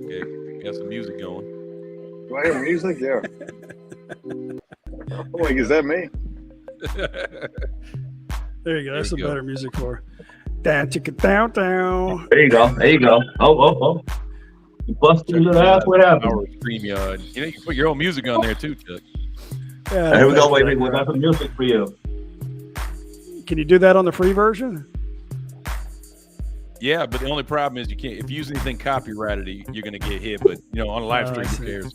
Okay, we got some music going. Do I hear music? Yeah. Oh, like, is that me? There you go. That's There some you go. better music for her. Down, chicka, down, down. There you go. Oh. You busted your little ass. What happened? Our StreamYard. You know, you can put your own music on there too, Chuck. Yeah, Here we go, thank you. baby. We got some music for you. Can you do that on the free version? Yeah, but the only problem is you can't. If you use anything copyrighted, you're going to get hit. But on a live Oh, I stream, who see. cares?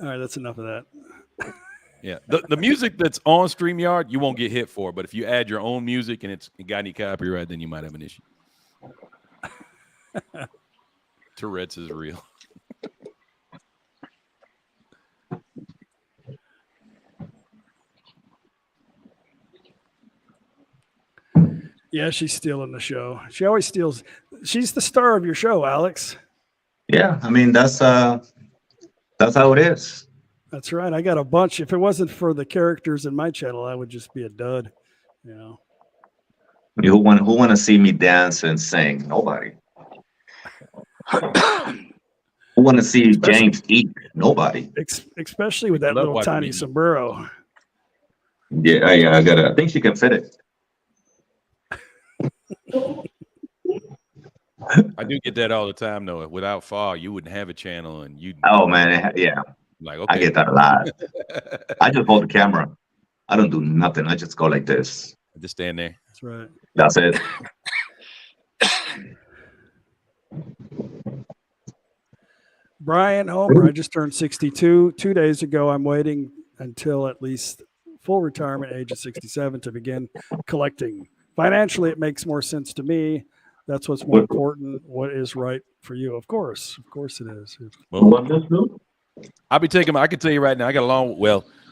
All right, that's enough of that. Yeah, the music that's on StreamYard, you won't get hit for. But if you add your own music and it got any copyright, then you might have an issue. Tourette's is real. Yeah, she's stealing the show. She always steals. She's the star of your show, Alex. Yeah, I mean that's how it is. That's right. I got a bunch. If it wasn't for the characters in my channel, I would just be a dud. Who want to see me dance and sing? Nobody. Who want to see James eat? Nobody. Especially with that Love little watching tiny you eat. sombrero. Yeah, I think she can fit it. I do get that all the time, though. Without Fall, you wouldn't have a channel, and you. Oh man, yeah, Like, I okay. get that a lot. I just hold the camera. I don't do nothing. I just go like this. Just stand there. That's right. That's it. Brian Homer, I just turned 62 2 days ago. I'm waiting until at least full retirement age of 67 to begin collecting. Financially, it makes more sense to me. That's what's more important. What is right for you? Of course it is. Well, I'll be taking. I can tell you right now, I got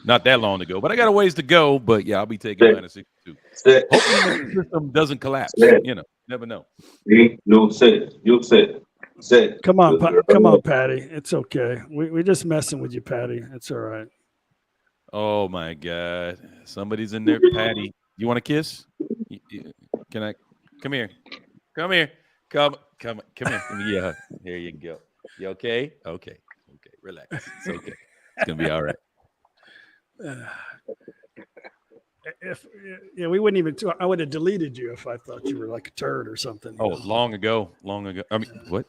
not that long to go, but I got a ways to go. But yeah, I'll be taking mine at 62. Hopefully, the system doesn't collapse. Never know. You sit. Come on, Patty. It's okay. We're just messing with you, Patty. It's all right. Oh my God, somebody's in there, Patty. You want a kiss? Can I? Come here. Come here. Come here. Give me a hug. Here you go. You okay? Okay. Relax. It's okay. It's gonna be all right. We wouldn't even. I would have deleted you if I thought you were like a turd or something. Oh, long ago. I mean, what?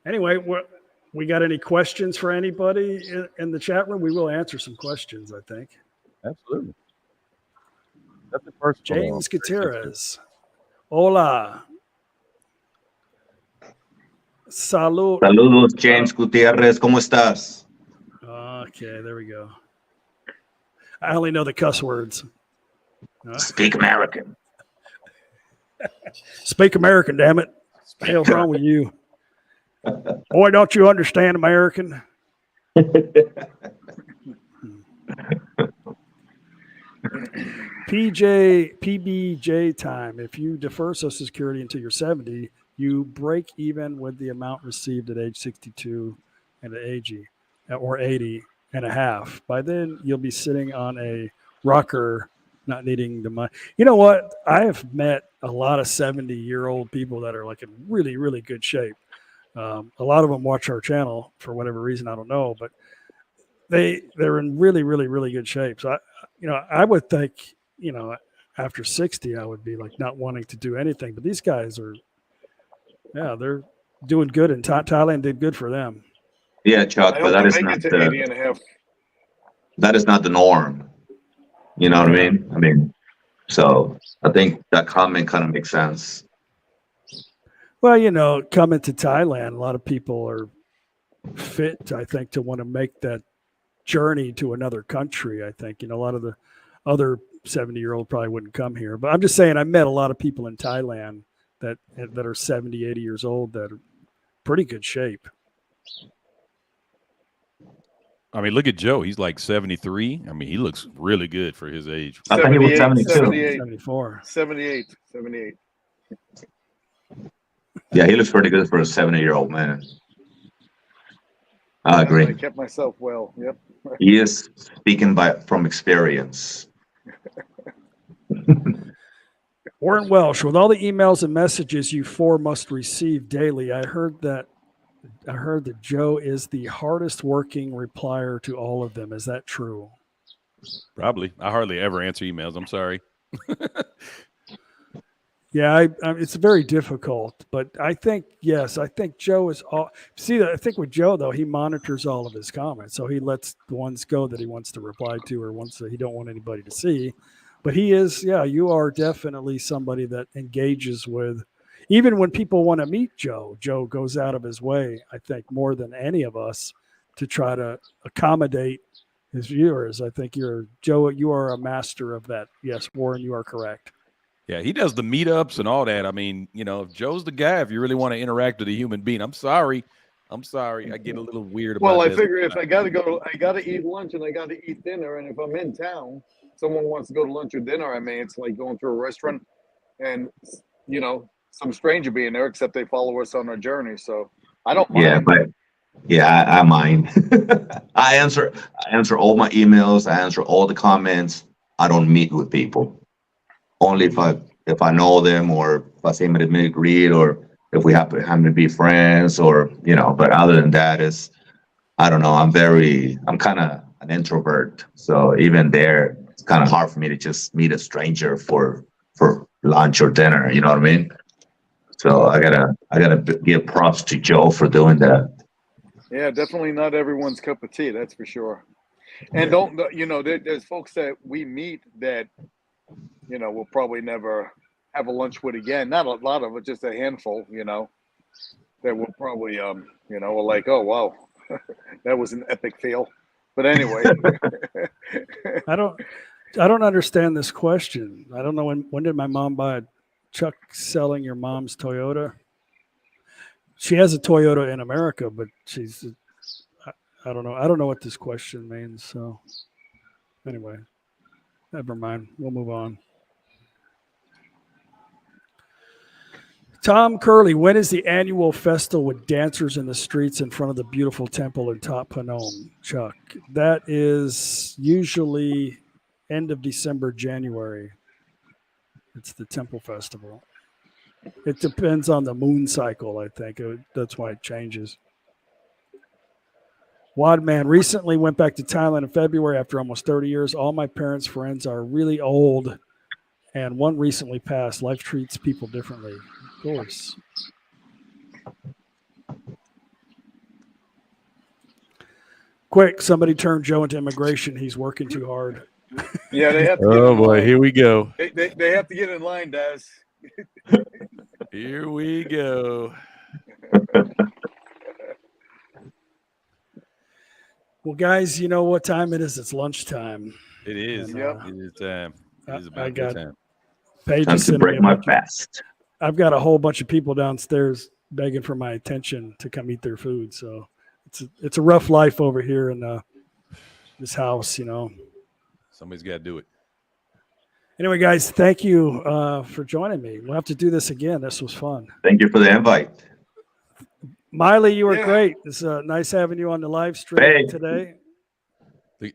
Anyway, we got any questions for anybody in the chat room? We will answer some questions, I think. Absolutely. That's the first James Gutierrez. Hola. Salud. Saludos, James Gutierrez. ¿Cómo estás? Okay, there we go. I only know the cuss words. Speak American. Speak American, damn it. What the hell's wrong with you? Boy, don't you understand American? PBJ time. If you defer Social Security until you're 70, you break even with the amount received at age 62 and at age or 80 and a half. By then, you'll be sitting on a rocker, not needing the money. You know what? I have met a lot of 70-year-old people that are like in really, really good shape. A lot of them watch our channel for whatever reason, I don't know, but they're in really, really, really good shape. So I would think, after 60, I would be like not wanting to do anything. But these guys are, they're doing good, and Thailand did good for them. Yeah, Chuck, but that is not that is not the norm. You know what I mean? So I think that comment kind of makes sense. Well, coming to Thailand, a lot of people are fit, I think, to want to make that journey to another country. I think, a lot of the other 70-year-old probably wouldn't come here. But I'm just saying, I met a lot of people in Thailand that are 70, 80 years old that are pretty good shape. I mean, look at Joe. He's like 73. I mean, he looks really good for his age. I thought he was 72. 74. 78. Yeah, he looks pretty good for a 70-year-old man. I agree. I kept myself well. Yep. He is speaking from experience. Warren Welsh, with all the emails and messages you four must receive daily, I heard that Joe is the hardest working replier to all of them. Is that true? Probably. I hardly ever answer emails. I'm sorry. Yeah, it's very difficult, but I think yes, I think Joe is all. See, I think with Joe though, he monitors all of his comments, so he lets the ones go that he wants to reply to or ones that he don't want anybody to see. But he is, yeah, you are definitely somebody that engages with. Even when people want to meet Joe, Joe goes out of his way, I think, more than any of us to try to accommodate his viewers. I think Joe, you are a master of that. Yes, Warren, you are correct. Yeah, he does the meetups and all that. I mean, if Joe's the guy, if you really want to interact with a human being, I'm sorry. I get a little weird about Well, I this. figure if I gotta go, I gotta eat lunch and I gotta eat dinner. And if I'm in town, someone wants to go to lunch or dinner. I mean, it's like going to a restaurant and some stranger being there, except they follow us on our journey. So I don't mind. Yeah, but yeah, I mind. I answer all my emails. I answer all the comments. I don't meet with people. Only if I know them, or if I see them at a meet and greet, or if we happen to be friends, or But other than that, I don't know. I'm kind of an introvert, so even there, it's kind of hard for me to just meet a stranger for lunch or dinner. You know what I mean? So I gotta give props to Joe for doing that. Yeah, definitely not everyone's cup of tea. That's for sure. And there's folks that we meet that we'll probably never have a lunch with again. Not a lot of it, just a handful. That will probably we're like, oh wow, that was an epic fail. But anyway, I don't understand this question. I don't know when did my mom buy a Chuck selling your mom's Toyota? She has a Toyota in America, but I don't know. I don't know what this question means. So anyway, never mind. We'll move on. Tom Curley, when is the annual festival with dancers in the streets in front of the beautiful temple in Top Phnom, Chuck? That is usually end of December, January. It's the temple festival. It depends on the moon cycle, I think. That's why it changes. Wadman recently went back to Thailand in February after almost 30 years. All my parents' friends are really old, and one recently passed. Life treats people differently. Of course. Quick, somebody turn Joe into immigration. He's working too hard. yeah, they have to get Oh in boy, line. here we go. They have to get in line, Daz. Here we go. Well, guys, you know what time it is? It's lunchtime. It is. And, Yep. It is time. It is I about got that time. Paige Time is to sending me break a my bunch fast. I've got a whole bunch of people downstairs begging for my attention to come eat their food. So it's a rough life over here in this house, Somebody's got to do it. Anyway, guys, thank you for joining me. We'll have to do this again. This was fun. Thank you for the invite. Miley, you were Yeah. great. It's nice having you on the live stream Hey. today.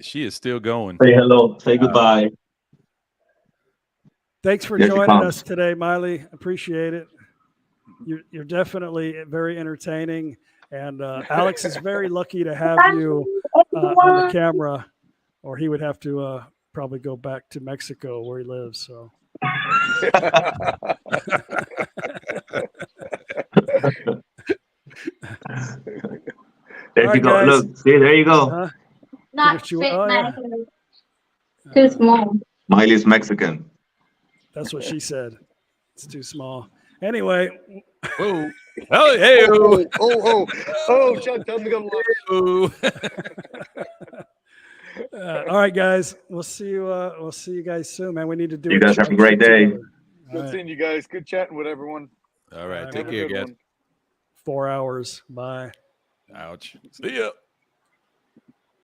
She is still going. Say hello. Say goodbye. Thanks for Yes, she joining comes. us today, Miley. Appreciate it. You're definitely very entertaining. And Alex is very lucky to have you on the camera, or he would have to probably go back to Mexico where he lives. So. There All you right, go. guys. Look, see, there you go. Not Finish you- fit oh, my yeah. too small. Miley's Mexican. That's what she said. It's too small. Anyway, Whoa. Oh, hey. Chuck, tell them to go to lunch. all right, guys. We'll see you. We'll see you guys soon, man. We need to do. You guys have a great day. together. All Good right. seeing you guys. Good chatting with everyone. All right. Have Take Have a care, good guys. one. 4 hours. Bye. Ouch. See ya.